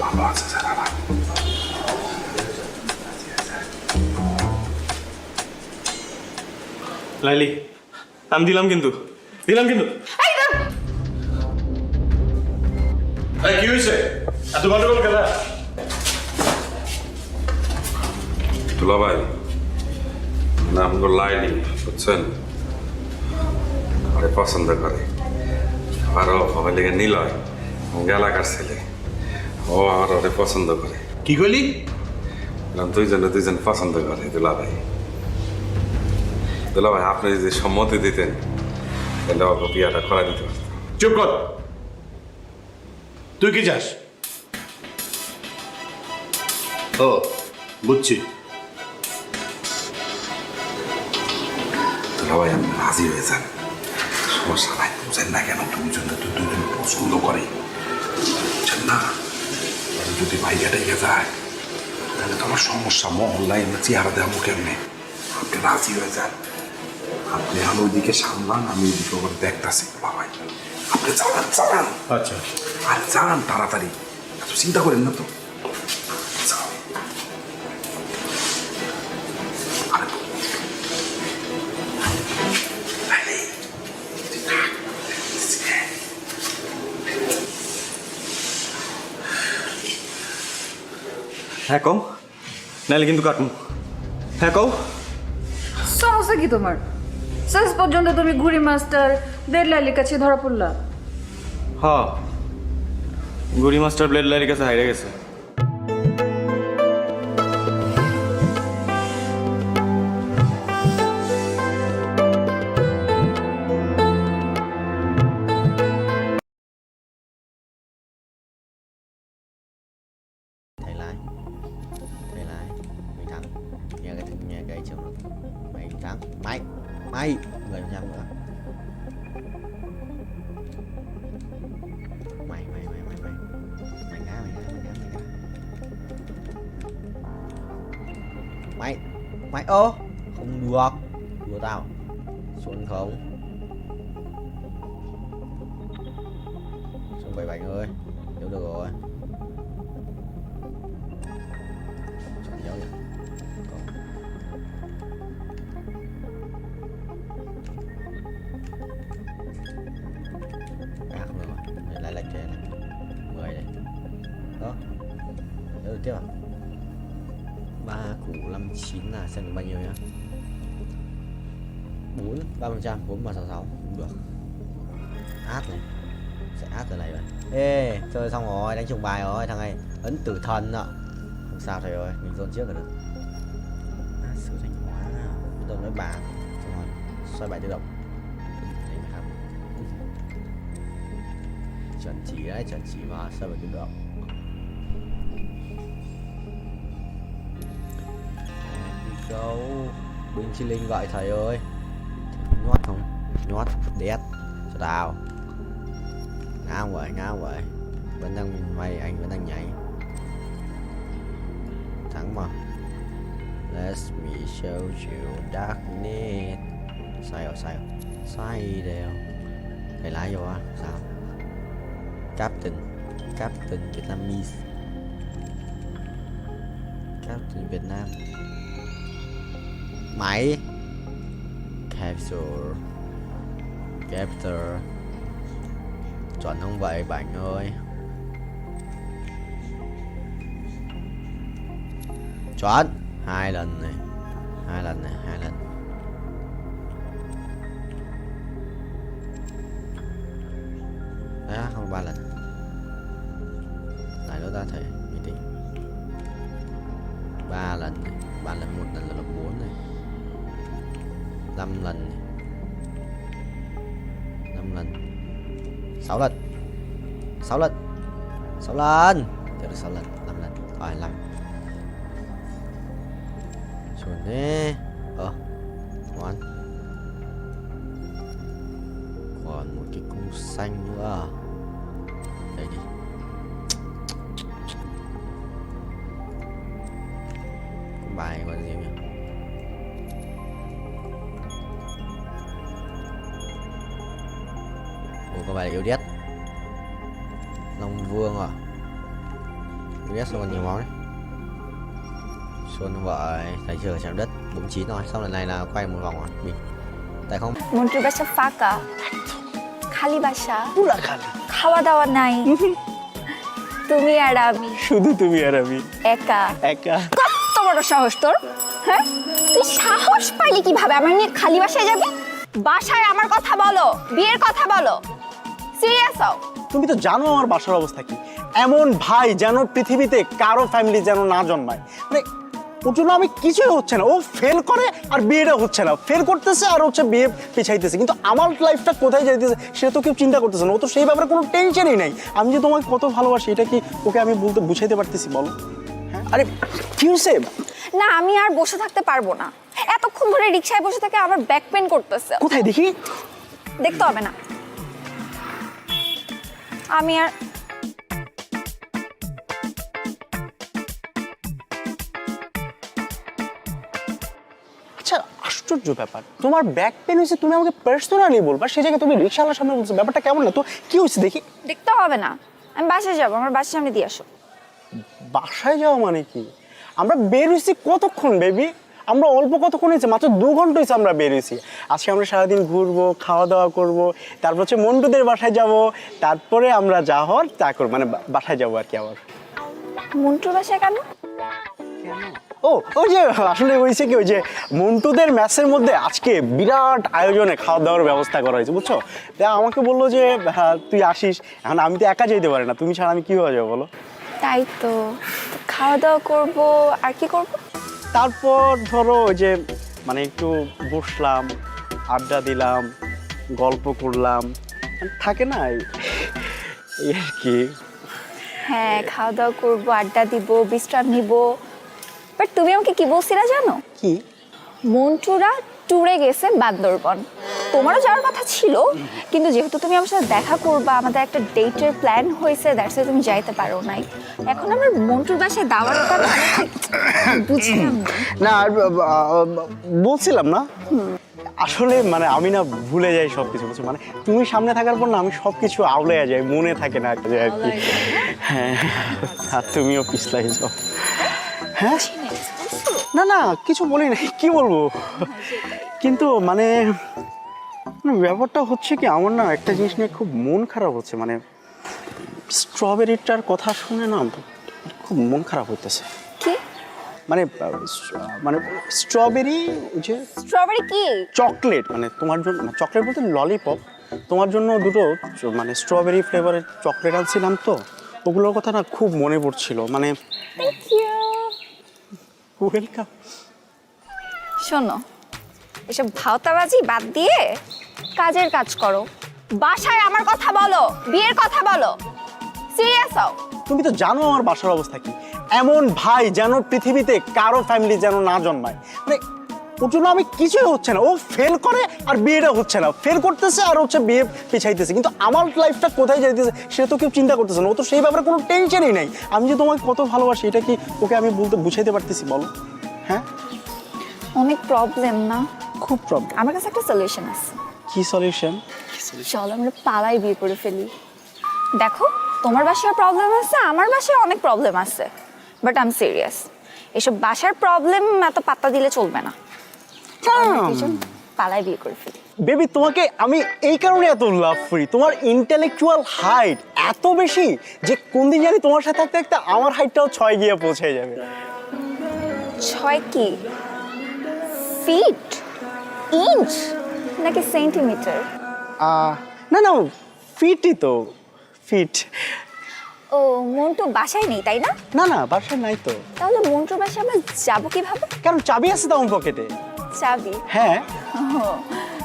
ভালো আছে ছেলেটা। লাইলি আমি দিলাম কিন্তু, দিলাম কিন্তু। কি হয়েছে? এত গন্ডগোল কেন? দুলা ভাই নাম গো লাইলি, বুঝছেন? আরে পছন্দ করে, আরো হবে লেগে নিলয় এলাকার ছেলে, ও আর ওরে পছন্দ করে। কি কইলি? দুইজন পছন্দ করে দুলা ভাই। দুলা ভাই আপনি যদি সম্মতি দিতেন তাহলে ওকে বিয়াটা করা দিতে পারতাম। চুপ কর, তুই কি চাস? ও বুঝছি। দুলা ভাই আপনি রাজি হয়ে যান, সমস্যা নাই। বুঝেন না কেন দুইজন পছন্দ করে, বুঝছেন না? যদি ভাইয়াটা গিয়ে যায় তাহলে তো আমার সমস্যা, মহল্লায় আমরা চেহারা দেবো কেমনে? আপনি রাজি হয়ে যান, আপনি আমি ওইদিকে সামলান, আমি ওইদিকে ওবার দেখতেছি। ভাই আপনি চালান। আচ্ছা আর যান তাড়াতাড়ি, এত চিন্তা করেন না তো। হ্যাঁ কও, নাইলে কিন্তু কাটুন। হ্যাঁ কও। সমস্যা কি তোমার? শেষ পর্যন্ত তুমি ঘুড়ি মাস্টার ব্লেড লাইলির কাছে ধরা পড়লা। হ্যাঁ, ঘুড়ি মাস্টার ব্লেড লাইলির কাছে হাইরে গেছে। Mày người nhầm nữa. Mày Mày ô không được, đùa tao xuống không xuống 77 ơi, hiểu được rồi. Chọn nhớ kìa. Lại lệch này 10 này đó, nhớ được chưa? 3 củ 59 là xem được bao nhiêu nhá? 4 3%, 4 366 được. Át này. Sẽ át từ này vậy. Ê, chơi xong rồi, đánh trùng bài rồi, thằng này ấn tử thần ạ. Không sao thầy ơi, mình dồn trước là được. Sử thanh hóa nào. Bắt đầu nói bà. Xong rồi, xoay bài tự động. Đấy mà không. Chuẩn chỉ đấy, chuẩn chỉ mà xoay bài tự động. Go. Bình Chi Linh gọi thầy ơi. Thầy nhót không? Nhót, đét. Cho tao. Ngao vậy. Vẫn đang mày, anh vẫn đang nhảy. Thắng mà. Let me show you darkness. Sai rồi. Sai đều. Thầy lái vô á, sao? Captain Vietnamese. Captain Việt Nam. Máy. Capture. Chuẩn không vậy bạn ơi? Chuẩn. Hai lần. Đấy, không 3 lần. Lại nữa ta thể mình tính 3 lần này. 3 lần, 1 lần là 4 này. 5 lần này. 5 lần. 6 lần. 6 lần. Được 6 lần. 5 lần. Rồi 5. Chuẩn đi. Còn một cái cung xanh nữa. Đây đi. Cung bài gọi là gì nhỉ? Có bài yêu đét. Long Vương à? Yêu đét sao còn nhiều máu đấy. Xuân vợ thấy chưa, chạm đất 49 rồi. Xong lần này là quay một vòng rồi mình. Tại không মন্টুর বাসা ফাঁকা খালি বাসা পুরা খালি খাওয়া দাওয়া নাই তুমি আর আমি শুধু তুমি আর আমি একা একা কত বড় সাহস তোর হ্যাঁ তুই সাহস পাইলি কিভাবে আমার নিয়ে খালি বাসায় যাবি বাসায় আমার কথা বলো বিয়ের কথা বলো সিরিয়াস হও তুমি তো জানো আমার বাসার অবস্থা কি এমন ভাই যেন পৃথিবীতে কারো ফ্যামিলি যেন না জন্মায় মানে ওর জন্য আমি কিছুই হচ্ছে না ও ফেল করে আর বিয়েটা হচ্ছে না ফেল করতেছে আর হচ্ছে বিয়ে পিছাইতেছে কিন্তু আমার লাইফটা কোথায় যাইতেছে সেটা তো কেউ চিন্তা করতেছে না ও তো সেই ব্যাপারে কোনো টেনশনই নাই আমি যে তোমাকে কত ভালোবাসি এটা কি ওকে আমি বলতে বুঝাইতে পারতেছি বলো হ্যাঁ আরে কি হয়েছে না আমি আর বসে থাকতে পারবো না এতক্ষণ ধরে রিকশায় বসে থেকে আমার ব্যাক পেন করতেছে কোথায় দেখি দেখতে হবে না আমি আর আচ্ছা আশ্চর্য ব্যাপার তোমার ব্যাক পেন হয়েছে তুমি আমাকে পার্সোনালি বলবা সেই জায়গায় তুমি রিকশাওয়ালার সামনে বলছো ব্যাপারটা কেমন না তো কি হয়েছে দেখি দেখতে হবে না আমি বাসায় যাবো আমার বাসার সামনে দিয়ে আসো বাসায় যাওয়া মানে কি আমরা বের হয়েছি কতক্ষণ বেবি আমরা অল্প কতক্ষণ হয়েছে মাত্র 2 ঘন্টা হয়েছে আমরা বের হয়েছি আজকে আমরা সারাদিন ঘুরবো খাওয়া দাওয়া করবো তারপর হচ্ছে মন্টুদের বাসায় যাব তারপরে আমরা যা হওয়ার তা করবো মানে বাসায় যাবো আর কি আবার মন্টুর বাসায় কেন ও ওই যে আসলে হয়েছে কি ওই যে মন্টুদের ম্যাচের মধ্যে আজকে বিরাট আয়োজনে খাওয়া দাওয়ার ব্যবস্থা করা হয়েছে বুঝছো আমাকে বললো যে হ্যাঁ তুই আসিস এখন আমি তো একা যেতে পারি না তুমি ছাড়া আমি কীভাবে যাবো বলো তাই তো খাওয়া দাওয়া করবো আর কি করবো তারপর ধরো ওই যে মানে একটু বসলাম আড্ডা দিলাম গল্প করলাম থাকে না এই আর কি হ্যাঁ খাওয়া দাওয়া করবো আড্ডা দিব বিশ্রাম নিব বাট তুমি আমাকে কি বলছিলা জানো কি মন্টুরা ট্যুরে গেছে বান্দরবন তোমারও যাওয়ার কথা ছিল কিন্তু যেহেতু তুমি আমার সাথে দেখা করবা আমাদের একটা ডেটের প্ল্যান হয়েছে দ্যাটস ওয়াই তুমি যাইতে পারো নাই এখন আমার মন্টুর বাসায় দাওয়াতটা বুঝলাম না বলছিলাম না আসলে মানে আমি না ভুলে যাই সবকিছু বুঝছো মানে তুমি সামনে থাকার পর না আমি সবকিছু আউলাইয়া যাই মনে থাকে না আর কি হ্যাঁ আর তুমিও পিছলাই যাও হ্যাঁ না না কিছু বলি নাই কি বলবো কিন্তু মানে ব্যাপারটা হচ্ছে কি আমার না একটা জিনিস নিয়ে খুব মন খারাপ হচ্ছে মানে স্ট্রবেরিটার কথা শুনে না খুব মন খারাপ হইতেছে কি মানে মানে স্ট্রবেরি যে স্ট্রবেরি কি চকলেট, মানে তোমার জন্য চকলেট বলতে ললিপপ, তোমার জন্য দুটো মানে স্ট্রবেরি ফ্লেভারের চকলেট আনছিলাম, তো ওগুলোর কথা না খুব মনে পড়ছিল। মানে থ্যাংক ইউ। ওয়েলকাম। শোনো, এসব ভাওতাবাজি বাদ দিয়ে কাজের কাজ করো, বাসায় আমার কথা বলো, বিয়ের কথা বলো, সিরিয়াস হও। তুমি তো জানো আমার বাসার অবস্থা কি, এমন ভাই যেন পৃথিবীতে কারো ফ্যামিলি যেন না জন্মায়। মানে ওর জন্য আমি কিছুই হচ্ছে না, ও ফেল করে আর বিয়েটা হচ্ছে না, ফেল করতেছে আর হচ্ছে বিয়ে পিছাইতেছে, কিন্তু আমার লাইফটা কোথায় যাইতেছে সেটা তো কেউ চিন্তা করতেছে না। ও তো সেই ব্যাপারে কোনো টেনশনই নাই। আমি যে তোমাকে কত ভালোবাসি এটা কি ওকে আমি বলতে বুঝাইতে পারতেছি বলো? হ্যাঁ, অনেক প্রবলেম না? খুব প্রবলেম। আমার কাছে একটা সলিউশন আছে। কি সলিউশন? চলো আমরা পালাই বিয়ে করে ফেলি। দেখো, তোমার বাসায় প্রবলেম আছে, আমার বাসায় অনেক প্রবলেম আছে, বাট আই এম সিরিয়াস। এসব বাসার প্রবলেম এত পাত্তা দিলে চলবে না। পালাই বিয়ে করে ফেলি। বেবি, তোমাকে আমি এই কারণে এত লাভ করি, তোমার ইন্টেলেকচুয়াল হাইট এত বেশি যে কোন দিন জানি তোমার সাথে থাকতে থাকতে আমার হাইটটাও 6 গিয়ে পৌঁছে যাবে। 6 কি? ফিট, ইঞ্চ নাকি সেন্টিমিটার? না না, ফিটই তো, ফিট। ও, মন্টু বাসায় নেই তাই না? না না, বাসায় নাই তো। তাহলে মন্টুর বাসায় আমরা যাবো কিভাবে? কারণ চাবি আছে তো আমার পকেটে। চাবি? হ্যাঁ।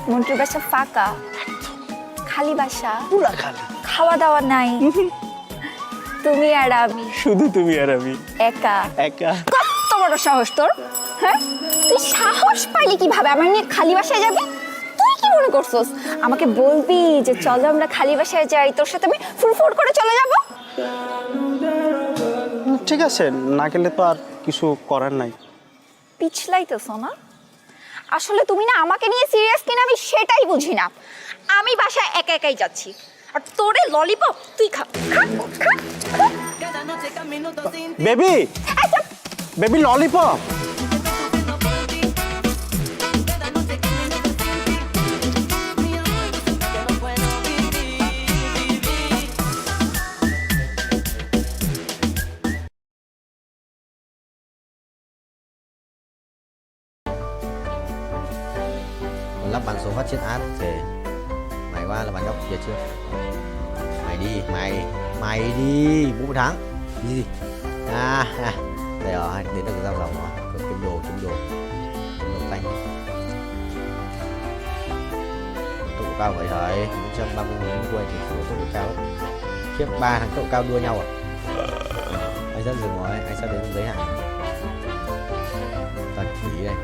মন্টুর বাসা ফাঁকা, খালি বাসা, পুরা খালি, খাওয়া দাওয়া নাই, তুমি আর আমি, শুধু তুমি আর আমি, একা একা। কত বড় সাহস তোর! হ্যাঁ, তুই সাহস পাইলি কিভাবে আমার নিয়ে খালি বাসায় যাবি? তুই কি মনে করছস আমাকে বলবি যে চলো আমরা খালি বাসায় যাই, তোর সাথে আমি ফুরফুর করে চলে যাব? ঠিক আছে, না গেলে তো আর কিছু করার নাই। পিছলাইতেছ না? আসলে তুমি না আমাকে নিয়ে সিরিয়াস কিনা আমি সেটাই বুঝি না। আমি বাসায় একা একাই যাচ্ছি, আর তোরে ললিপপ তুই খা। Baby, baby lollipop. Lắp bằng số phát chết át thì mày qua là bạn góc kia chưa? Mày đi, mày đi, 4 tháng gì? Đây rồi, đến được giao dòng rồi, kiếm đồ xanh. Tốc độ cao vậy thôi, 130 nghìn quay thì số tốc độ cao lắm. Khiếp, 3 thằng tốc độ cao đua nhau à? Anh sắp dừng rồi, anh sắp đến giới hạn. Toàn quỷ đây.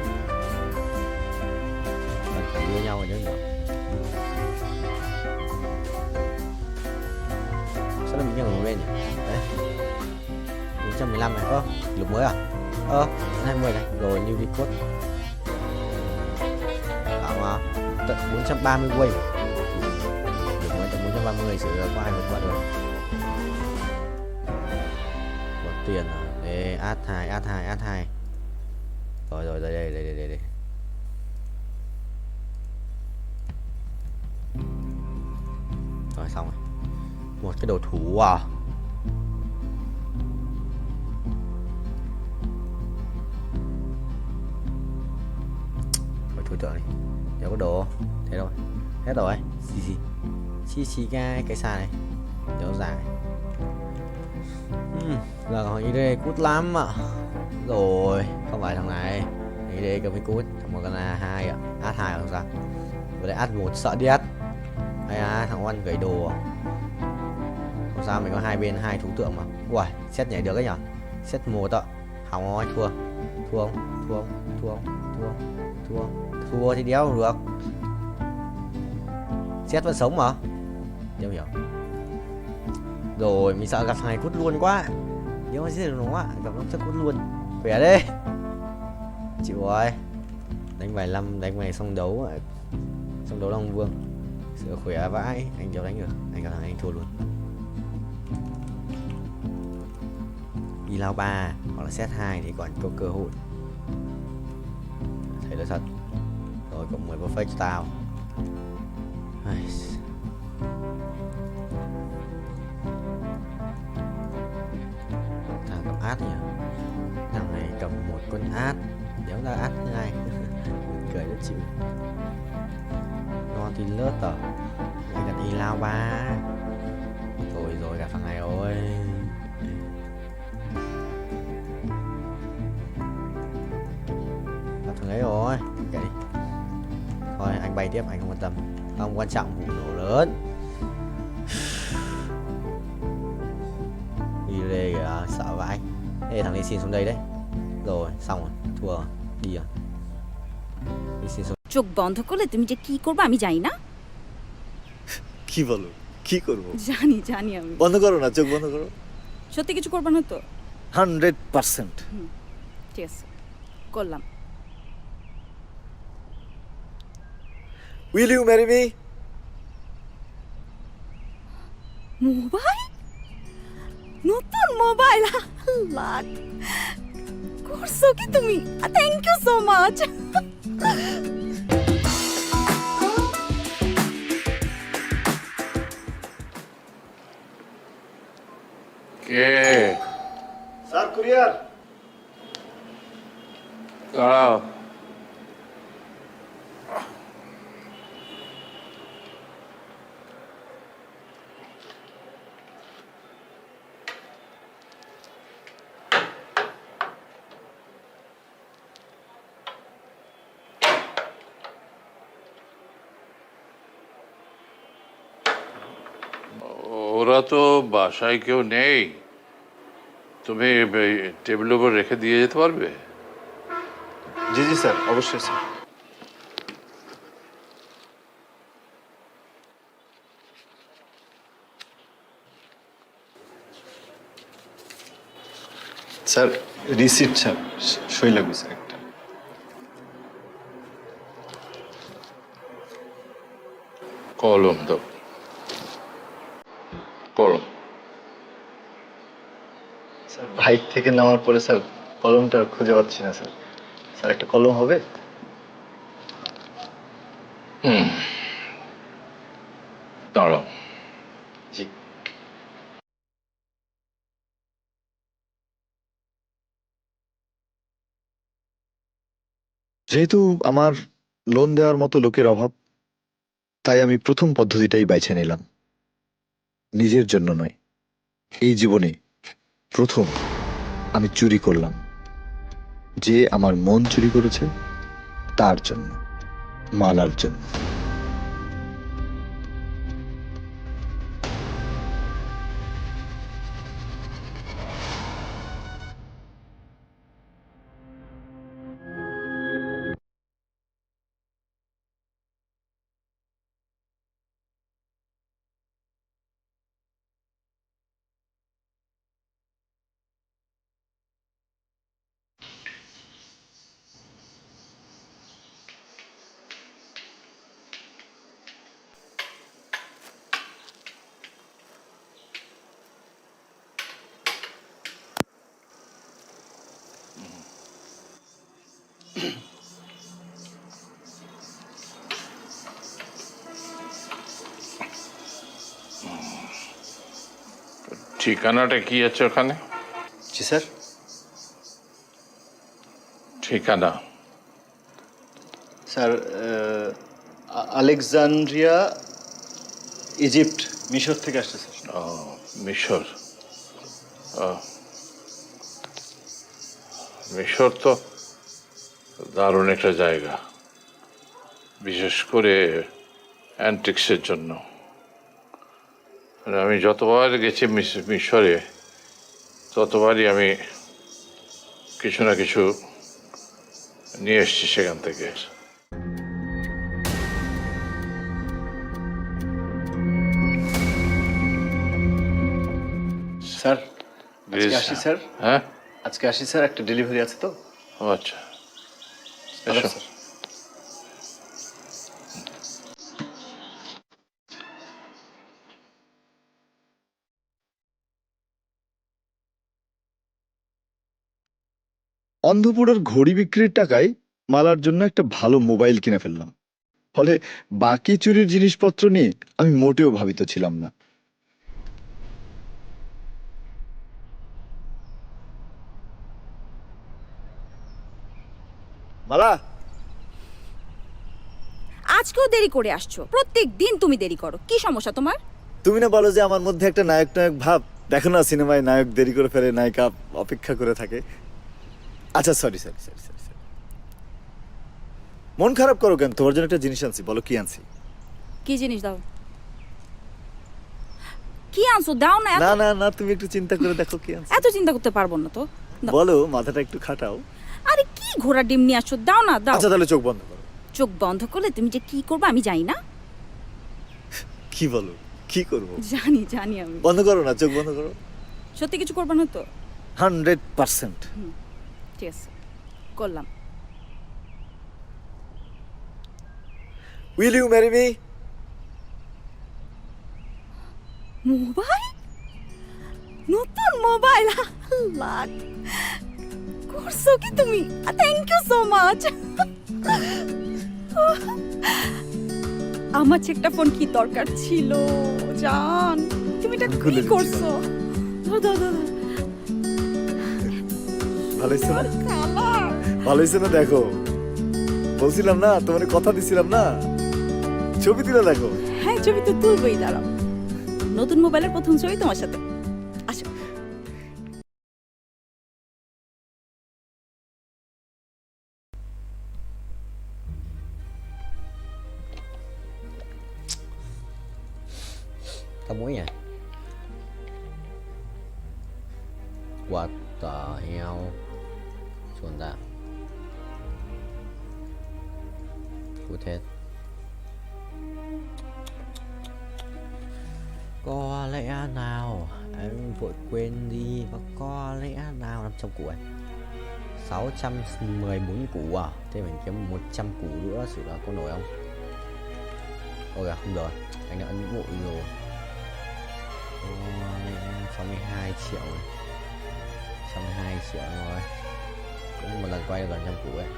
Đua nhau rồi đấy nhỉ? Sao nó bị nhường lên nhỉ? Đấy, 415 này. Lục mới à? 20 này. Rồi new record. Bảo mà tận 430 quay. Lục mới tận 430 sử có 20 quạt rồi. Có tiền à? Đây, add 2. Rồi đây. Rồi xong rồi. Một cái đồ thủ à? Rồi thủ tượng đi. Đâu có đồ. Thế rồi. Hết rồi. Chi cái xa này. Đéo dài. Là còn ý đây cút lắm ạ. Rồi. Không phải thằng này. Ý đây cần phải cút. Thằng một con là 2 ạ. Add 2 không sao. Vừa đây add 1 sợ điếc. Thằng Oan gửi đồ. Không sao, mình có hai bên 2 thú tượng mà. Ui, xét nhảy được đấy nhở? Xét 1 ạ. Hỏng rồi, thua thì đéo không được. Xét vẫn sống mà. Đéo hiểu. Rồi, mình sợ gặp thằng này cút luôn quá. Nếu mà giết được nó, gặp nó chắc cút luôn. Khỏe đi. Chịu rồi. Đánh vài năm, đánh vài xong đấu Long Vương. Sửa khỏe vãi, anh đéo đánh được. Anh gặp thằng anh thua luôn. Đi lao 3 hoặc là set 2 thì còn có cơ hội. Thấy là thật. Rồi cộng 10 perfect cho tao. Thằng cầm át nhỉ? Thằng này cầm một con chịu. Ngon thì lướt à. Mày cần đi lao ba. Thôi rồi cả thằng này ơi. Gặp thằng ấy rồi. Kệ đi. Thôi anh bay tiếp, anh không quan tâm. Không quan trọng vụ nổ lớn. Đi đây kìa, sợ vãi. Ê thằng đi xin xuống đây đấy. Rồi, xong rồi, thua rồi. Đi rồi. Đi xin xuống. চোখ বন্ধ করলে তুমি যে কি করবে আমি জানি না। কি বলো, কি করবো? জানি জানি আমি। বন্ধ করো না, চোখ বন্ধ করো। সত্যি কিছু করবে না তো? 100%। ঠিক আছে, করলাম। Will you marry me? Mobile, নতুন মোবাইল, লাখ করছো কি তুমি? Thank you so much. কে? Sir courier. দাঁড়াও। ওরা তো বাসায় কেউ নেই, তুমি টেবিলের উপর রেখে দিয়ে যেতে পারবে? জি জি স্যার, অবশ্যই স্যার। স্যার রিসিপ্ট স্যার, সই লাগবে স্যার একটা। কলম দাও, কলম। স্যার বাইক থেকে নামার পরে স্যার কলমটা খুঁজে পাচ্ছি না স্যার। স্যার একটা কলম হবে? দাঁড়াও। জি। যেহেতু আমার লোন দেওয়ার মতো লোকের অভাব, তাই আমি প্রথম পদ্ধতিটাই বেছে নিলাম। নিজের জন্য নয়, এই জীবনে প্রথম আমি চুরি করলাম। যে আমার মন চুরি করেছে তার জন্য, মালার জন্য। ঠিকানাটা কি আছে ওখানে? জি স্যার। ঠিকানা স্যার আলেকজান্দ্রিয়া, ইজিপ্ট, মিশর থেকে আসছে স্যার। ও মিশর। মিশর তো দারুণ একটা জায়গা, বিশেষ করে অ্যান্টিক্সের জন্য। আমি যতবার গেছি মিশরে, ততবারই আমি কিছু না কিছু নিয়ে এসছি সেখান থেকে। স্যার আজকে আসি স্যার। হ্যাঁ আজকে আসি স্যার, একটা ডেলিভারি আছে তো। ও আচ্ছা, এসো। অন্ধপুরের ঘড়ি বিক্রির টাকায় মালার জন্য একটা ভালো মোবাইল কিনে ফেললাম। ফলে বাকি চুরির জিনিসপত্র নিয়ে আমি মোটেও ভাবিত ছিলাম না। মালা, আজকেও দেরি করে আসছো, প্রত্যেক দিন তুমি দেরি করো, কি সমস্যা তোমার? তুমি না বলো যে আমার মধ্যে একটা নায়ক নায়ক ভাব, দেখো না সিনেমায় নায়ক দেরি করে ফেলে, নায়িকা অপেক্ষা করে থাকে। আচ্ছা সরি সরি সরি সরি, মন খারাপ করো কেন? তোমার জন্য একটা জিনিস আনছি, বলো কি আনছি? কি জিনিস দাও? কি আনছো দাও না। না না না, তুমি একটু চিন্তা করে দেখো কি আনছি। এত চিন্তা করতে পারবো না তো, বলো, মাথাটা একটু খাটাও। আরে কি ঘোড়া ডিম নিয়ে আসছো, দাও না দাও। আচ্ছা তাহলে চোখ বন্ধ করো। চোখ বন্ধ করলে তুমি যে কি করবে আমি জানি না। কি বলো, কি করবো? জানি জানি আমি। বন্ধ করো না, চোখ বন্ধ করো। সত্যি কিছু করবে না তো? 100%। ঠিক আছে, করলাম। Will you marry me? Mobile, নতুন মোবাইল, আল্লাহ করছো কি তুমি? Thank you so much. আমার একটা ফোন কি দরকার ছিল জান, তুমি এটা কি করছো? দাও দাও দাও। ভালো হয়েছে না? ভালো হয়েছে না? দেখো বলছিলাম না, তোমার কথা দিছিলাম না, ছবি তুলে দেখো। হ্যাঁ ছবি তো তুলবই, দাঁড়াও। নতুন মোবাইলের প্রথম ছবি তোমার সাথে। আসো। Tao mũi à? What the hell? Chuồn ra. Cút hết. Có lẽ nào em vội quên đi, và có lẽ nào 500 củ ấy, 614 củ à? Thế mình kiếm 100 củ nữa sự là có nổi không? Ôi à, không rồi, anh đã ấn vội rồi. Có lẽ 62 triệu này, 62 triệu rồi. Cũng một lần quay được gần 100 củ ấy.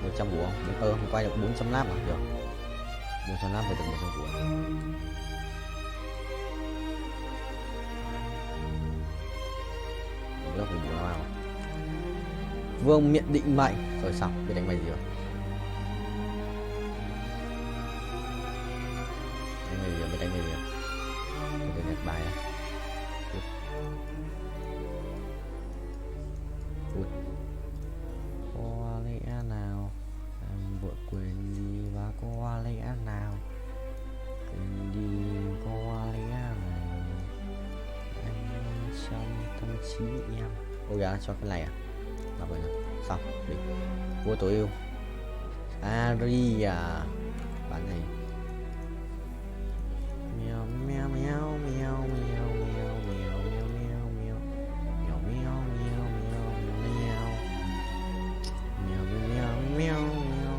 100 củ không? Mình quay được 400 lap à? Được 400 lap phải được 100 củ ấy. Lớp của bố nào Vương miện định mệnh. Rồi xong, biết đánh mày gì rồi? Đánh mày gì rồi, biết đánh mày gì rồi? Tôi nhặt bài á. Phút. Có lẽ nào em vội quên đi, và có lẽ nào quên đi, có lẽ nào trong tâm trí em. Ôi dạ, cho cái này à? Là vậy nào. Xong, đi. Vua tối ưu Aria. Bạn này. Mèo mèo mèo mèo mèo mèo mèo mèo mèo mèo mèo mèo mèo mèo mèo mèo mèo mèo.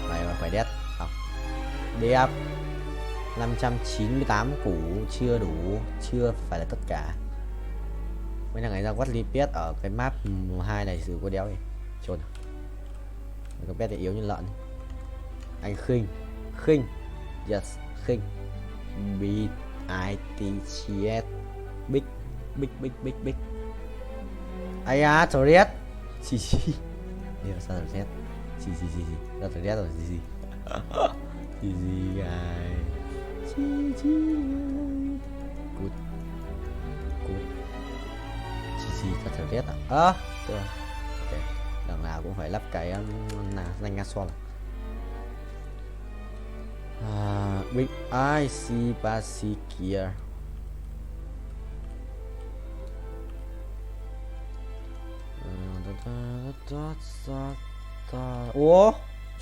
Này mà phải đét. Xong. Đẹp. 598 củ chưa đủ, chưa phải là tất cả. Mấy thằng này ra quát lipet ở cái map 2 này xử có đéo này. Trốn. Cái pet này yếu như lợn. Anh khinh. Khinh. Yes, khinh. Beat ITCS. Big. Big big big big. Ai à, Torres. Xì xì. Đây là sao Torres? Xì xì xì xì. Ra Torres rồi xì xì. Xì xì guys. Cút. Cút. Chi cả thời tiết à? Chưa. Ok. Lần nào cũng phải lắp cái danh nga xoa. Big IC Basic Gear. Ủa?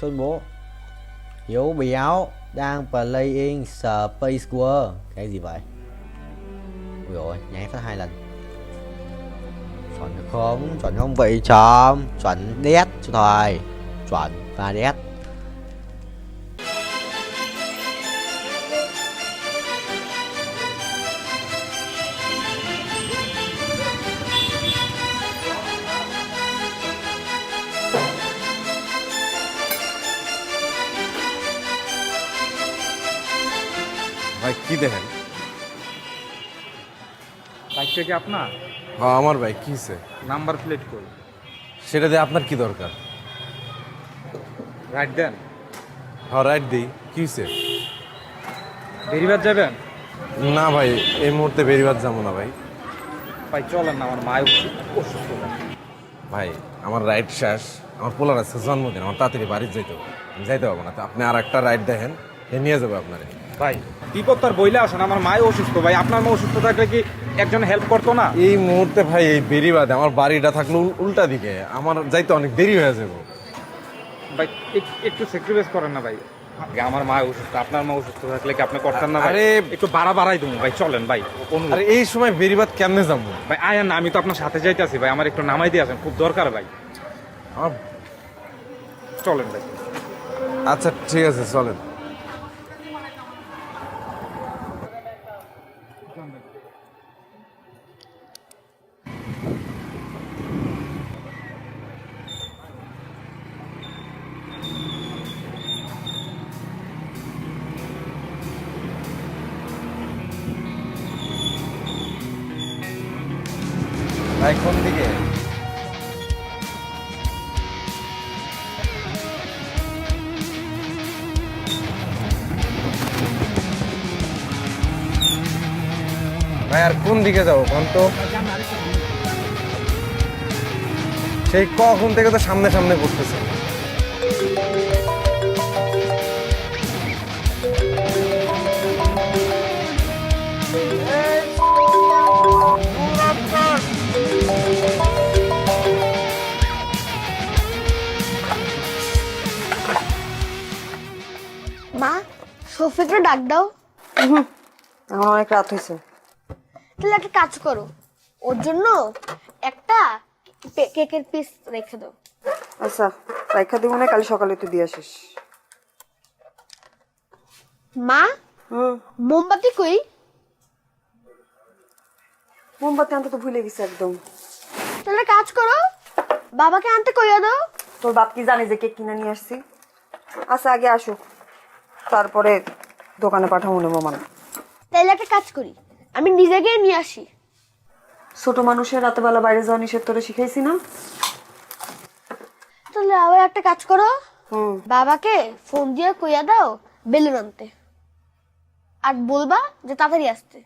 Sơn bố Hiếu béo đang playing Space War. Cái gì vậy? Ui dồi, nháy phát 2 lần. Chuẩn không? Chuẩn không vậy chóm? Chuẩn đét cho thôi. Chuẩn và đét. ভাই কি দেখেন? বাইকটা কি আপনার? হ্যাঁ আমার ভাই, কি হয়েছে? নাম্বার প্লেট কই? সেটা দিয়ে আপনার কি দরকার? রাইট দেন। হ্যাঁ রাইট দিই, কি হয়েছে? বেরিবাদ যাবেন? না ভাই, এই মুহূর্তে বেরিবাদ যাবো না ভাই। ভাই চলেন না, আমার মায়ের অসুস্থ। ভাই আমার রাইড শেষ, আমার পোলার আছে জন্মদিন, আমার তাড়াতাড়ি বাড়ি যাইতে হবে, আমি যাইতে পারবো না। তো আপনি আর একটা রাইড দেখেন, এ নিয়ে যাবে আপনারে। ভাই কি করতে আর বইলে আসেন, আমার মায়ের অসুস্থ ভাই। আপনার মা অসুস্থ থাকলে কি একজন হেল্প করতো না? এই মুহূর্তে ভাই এই বেরিবাদে আমার বাড়িটা থাকলো উল্টা দিকে, আমার যাইতে অনেক দেরি হয়ে যাবে। ভাই একটু স্যাক্রিফাইস করেন না ভাই। আমার মা অসুস্থ, আপনার মা অসুস্থ থাকলে কি আপনি করতেন না? আরে একটু বাড়াই দেবো ভাই, চলেন ভাই। আরে এই সময় বেরিবাদ কেমনে যাবো ভাই? আয়ান না, আমি তো আপনার সাথে যাইতেছি ভাই, আমার একটু নামাই দিয়ে আসেন, খুব দরকার ভাই। চলেন ভাই। আচ্ছা ঠিক আছে, চলেন। ভাই কোন দিকে? ভাই আর কোন দিকে যাবো কোন তো? সেই কখন থেকে তো সামনে সামনে করতেছে। মা, শফিকরে ডাক দাও। আমার অনেক রাত হয়েছে। তাহলে একটা কাজ করো, ওর জন্য একটা কেকের পিস রেখে দাও। আচ্ছা রাইখা দিব না, কাল সকালে তুই দিয়ে আসিস। মা, মোমবাতি কই? মোমবাতি আনতে তো ভুলে গেছি একদম। তাহলে কাজ করো, বাবাকে আনতে কইয়া দাও। তোর বাপ কি জানে যে কেক কিনে নিয়ে আসছি? আচ্ছা আগে আসুক, তারপরে দোকানে পাঠাবো নেবো মানে। তাহলে একটা কাজ করি, আমি নিজে গিয়ে নিয়ে আসি। ছোট মানুষের রাতে বেলা বাইরে যাওয়া নিষেধ তোরে শিখাইছি না? তাহলে আবার একটা কাজ করো, বাবাকে ফোন দিয়ে কইয়া দাও বেলুন আনতে, আর বলবা যে তাড়াতাড়ি আসতে।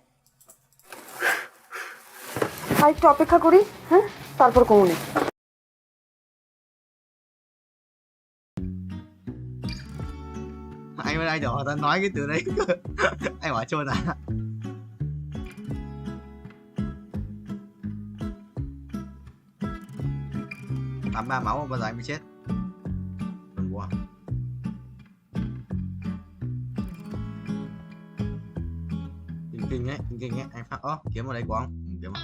আর একটু অপেক্ষা করি, হ্যাঁ তারপর কমুনি। Anh bên đây để họ ta nói cái từ đấy. Anh hỏi cho ta. Tắm 3 máu bao giờ anh mới chết? Đừng quá. Kinh ấy, anh phát kiếm ở đây có không? Kiếm à?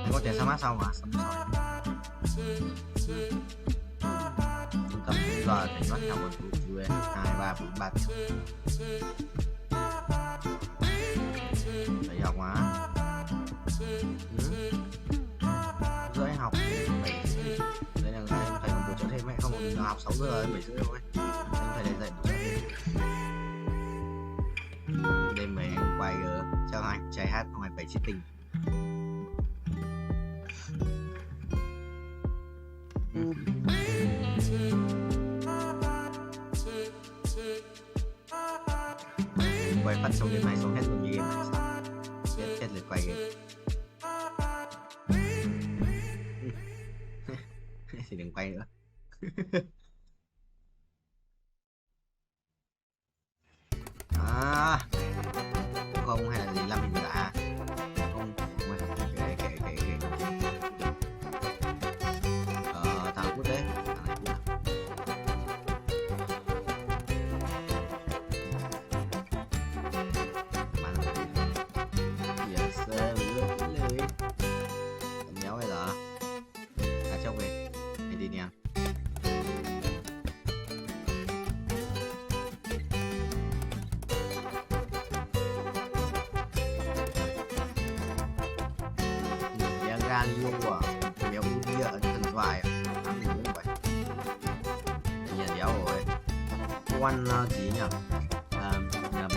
Anh có tiền sao mát sao mà? Trung tâm giờ tỉnh bắt theo một chú 2, 3, 4, 3 phải học mà. Rưỡi học đây là anh thầy còn bổ trợ thêm, mẹ không đừng học 6 giờ đến 7 rưỡi thôi. Anh thầy dạy bổ trợ thêm. Đêm về em quay cho anh trai hát không phải bảy chi tình. Quay phát xong game này xong hết luôn như game này sao? Hết lượt quay game. Thì đừng quay nữa. À, không hay là gì làm mình đã không quay kệ thằng quốc tế nhớ bây giờ đã chốc về đi nha. Luôn à, đéo bia ở thần thoại ăn gì như vậy bây giờ đéo rồi quan gì nhỉ,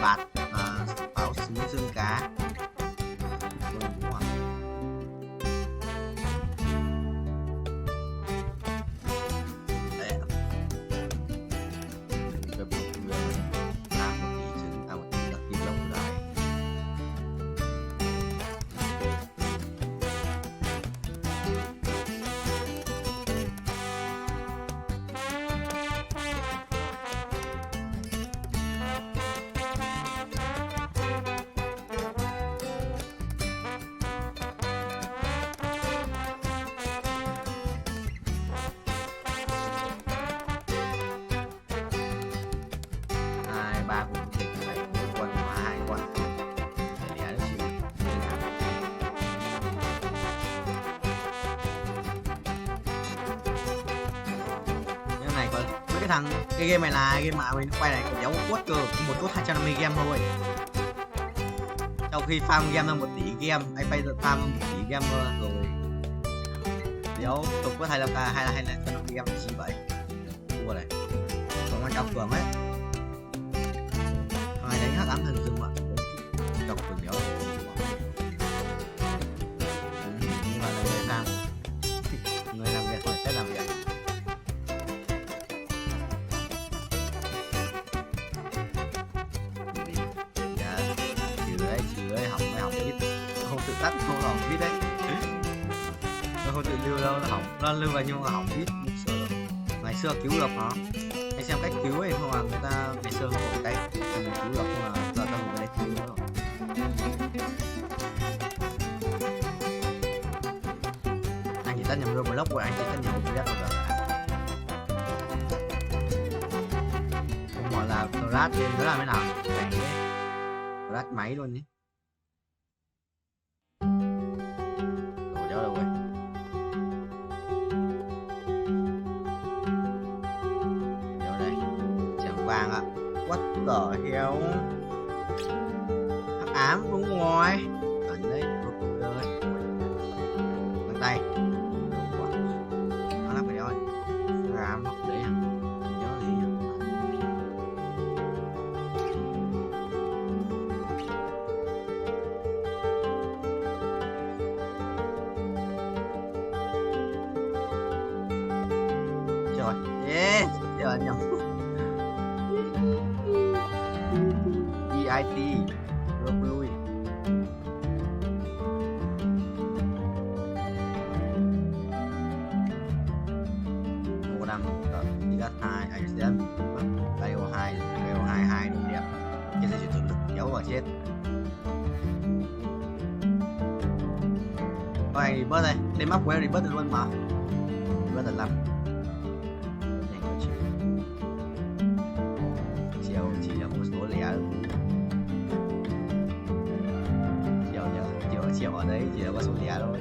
bạt báo xứng xương cá ba cũng thì phải quân hóa hai quân để lẻ được chịu. Cái này còn mấy cái thằng cái game này là game mà mình quay này còn giấu một cốt cơ, một cốt 250 game thôi. Sau khi farm game ra 1 tỷ game, anh phải farm 1 tỷ game rồi. Giấu tục có 25k hay là 250 game gì vậy? Thua này. Còn anh Cao Cường ấy. Thằng này đánh hắc ám thần dương mà. Cao Cường đéo. Nhưng mà là người làm việc phải tết làm việc. Hỏng biết không tự tắt không hỏng biết đấy, nó không tự lưu đâu, nó hỏng, nó lưu vào nhưng mà hỏng biết. Ngày xưa cứu được nó, anh xem cách cứu ấy không, là người ta ngày xưa không có cách cứu được, nhưng mà giờ ta không có cách cứu nữa. Anh chỉ tắt nhầm Roblox của anh chỉ tắt nhầm một ghét rồi. Không gọi là crash thì nó làm thế nào, cảnh đấy crash máy luôn nhỉ. Đâu rồi? Đâu đây? Chẳng vàng ạ. What the hell? Hắc ám đúng rồi. Gần đấy, rồi ơi. Bàn tay. Nó lắp cái đó. Hắc ám nó đấy à? Nhớ gì nhỉ? Rồi, yes, giờ nhầm. EIT, Robului. Một năm, đi gắt 2, anh sẽ KO2, KO2, 2 điểm đẹp. Cái gì tự lực kéo vào chết. Thôi anh đi bớt đây, lên map của em đi bớt được luôn mà. Đi bớt được lắm. Chỉ là một số lẻ triệu ở đấy chỉ là có số lẻ thôi,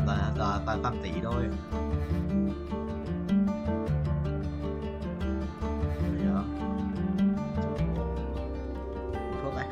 và toàn phạm tỷ thôi. Thuốc này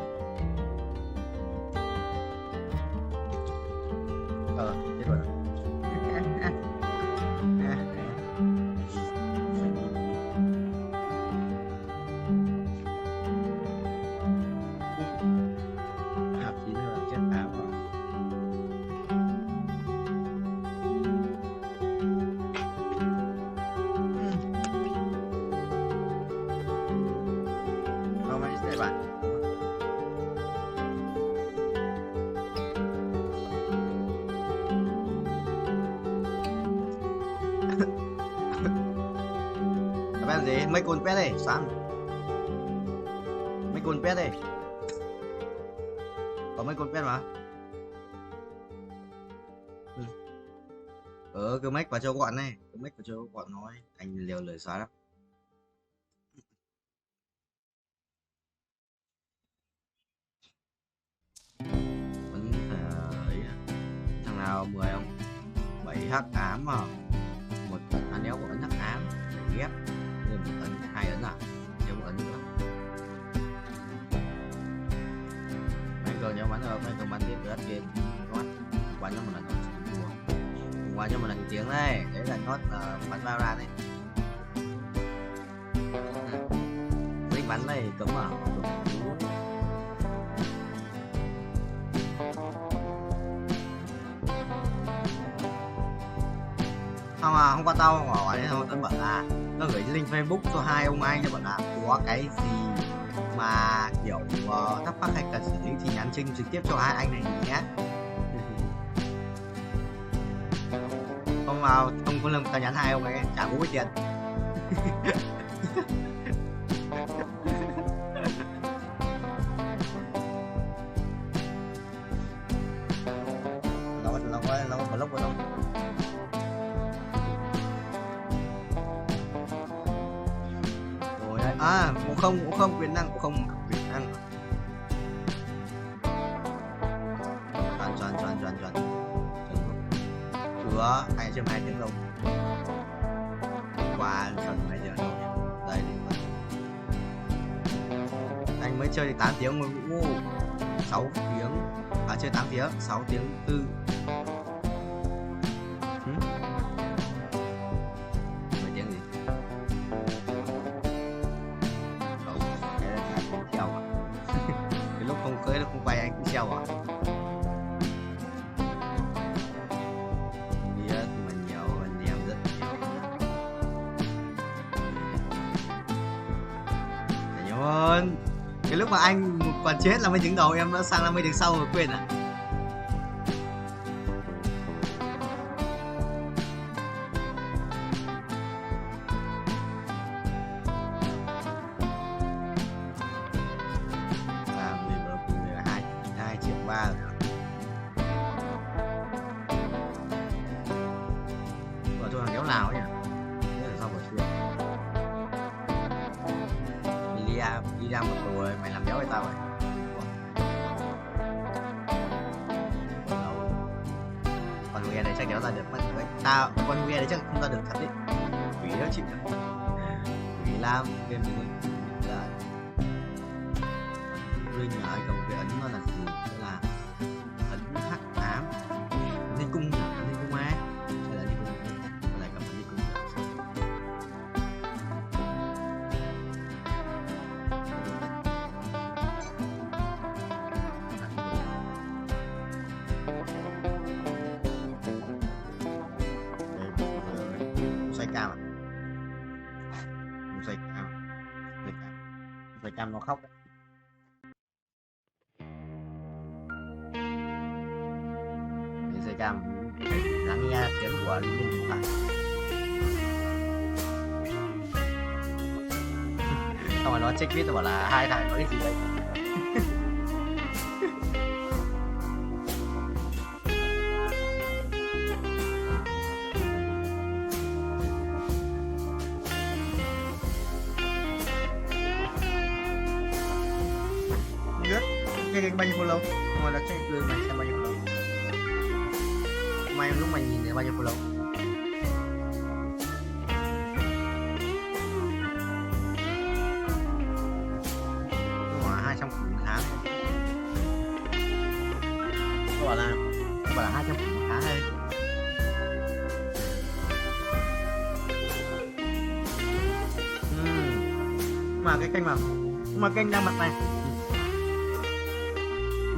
chết rồi. Gì mấy con pet đây sáng mấy con pet đây có mấy con pet mà cứ make vào cho gọn này, cứ make vào cho gọn nói anh liều lời xóa lắm. Vẫn ấy thằng nào 10 không 7 hắc ám mà một anh éo của ấn hắc ám để ghép một ấn 2 ấn à, thêm một ấn nữa. Mấy cờ nhau bắn rồi, mấy cờ bắn tiếp được game nốt qua cho một lần qua cho một lần tiếng đây, đấy là nốt bắn bao ra đấy. Dính bắn này cấm à, không à, không qua tao hỏi thôi, tao bảo là nó gửi link Facebook cho hai ông anh, nó bảo là có cái gì mà kiểu thắc mắc hay cần xử lý thì nhắn tin trực tiếp cho hai anh này nhé. Không vào không có lần tao nhắn hai ông ấy trả bố tiền. nó có lúc đâu. Rồi đấy. ngộ không quyền năng, ngộ không quyền năng. Chuẩn. Chưa, 2 tiếng đâu. Qua gần 2 giờ đâu nhỉ? Đây đi. Anh mới chơi được 8 tiếng ngồi ngủ. 6 tiếng. Chơi 8 tiếng, 6 tiếng 4. Mấy tiếng gì? Không, cái là anh treo à? Cái lúc không cưới, lúc không quay anh cũng treo à? Biết mà nhiều anh em rất nhiều. Nhiều hơn. Cái lúc mà anh còn chết là mấy tiếng đầu, em đã sang là mấy tiếng sau rồi quên à? Đi ra một rồi mày làm béo với tao rồi. Con nghe này chắc kéo ra được mất với tao, con nghe đấy chắc không ra được thật đấy. Quỷ đó chịu được. Quỷ Lam game mình là linh ở cầm cái ấn nó là gì? Là ấn hắc ám. Linh cung má. Hay là linh cung lại cầm linh cung. Xoay cam nó khóc đấy. Xoay cam lắng nghe tiếng của linh hồn. Xong rồi nó check biết bảo là hai thằng nói cái gì đấy. Check bao nhiêu follow? Ngoài là check cười mày xem bao nhiêu follow. Mày lúc mày nhìn thấy bao nhiêu follow? Ngoài 200 một tháng. Có bảo là 200 một tháng đây. Mà cái kênh mà kênh đang mặt này.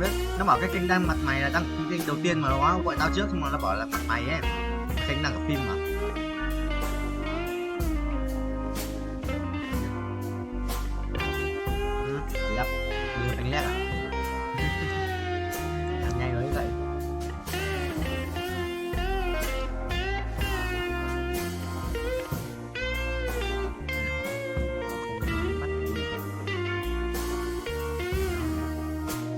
Biết nó bảo cái kênh đăng mặt mày là đăng kênh đầu tiên mà nó gọi tao trước, nhưng mà nó bảo là mặt mày ấy, kênh đăng ở phim mà.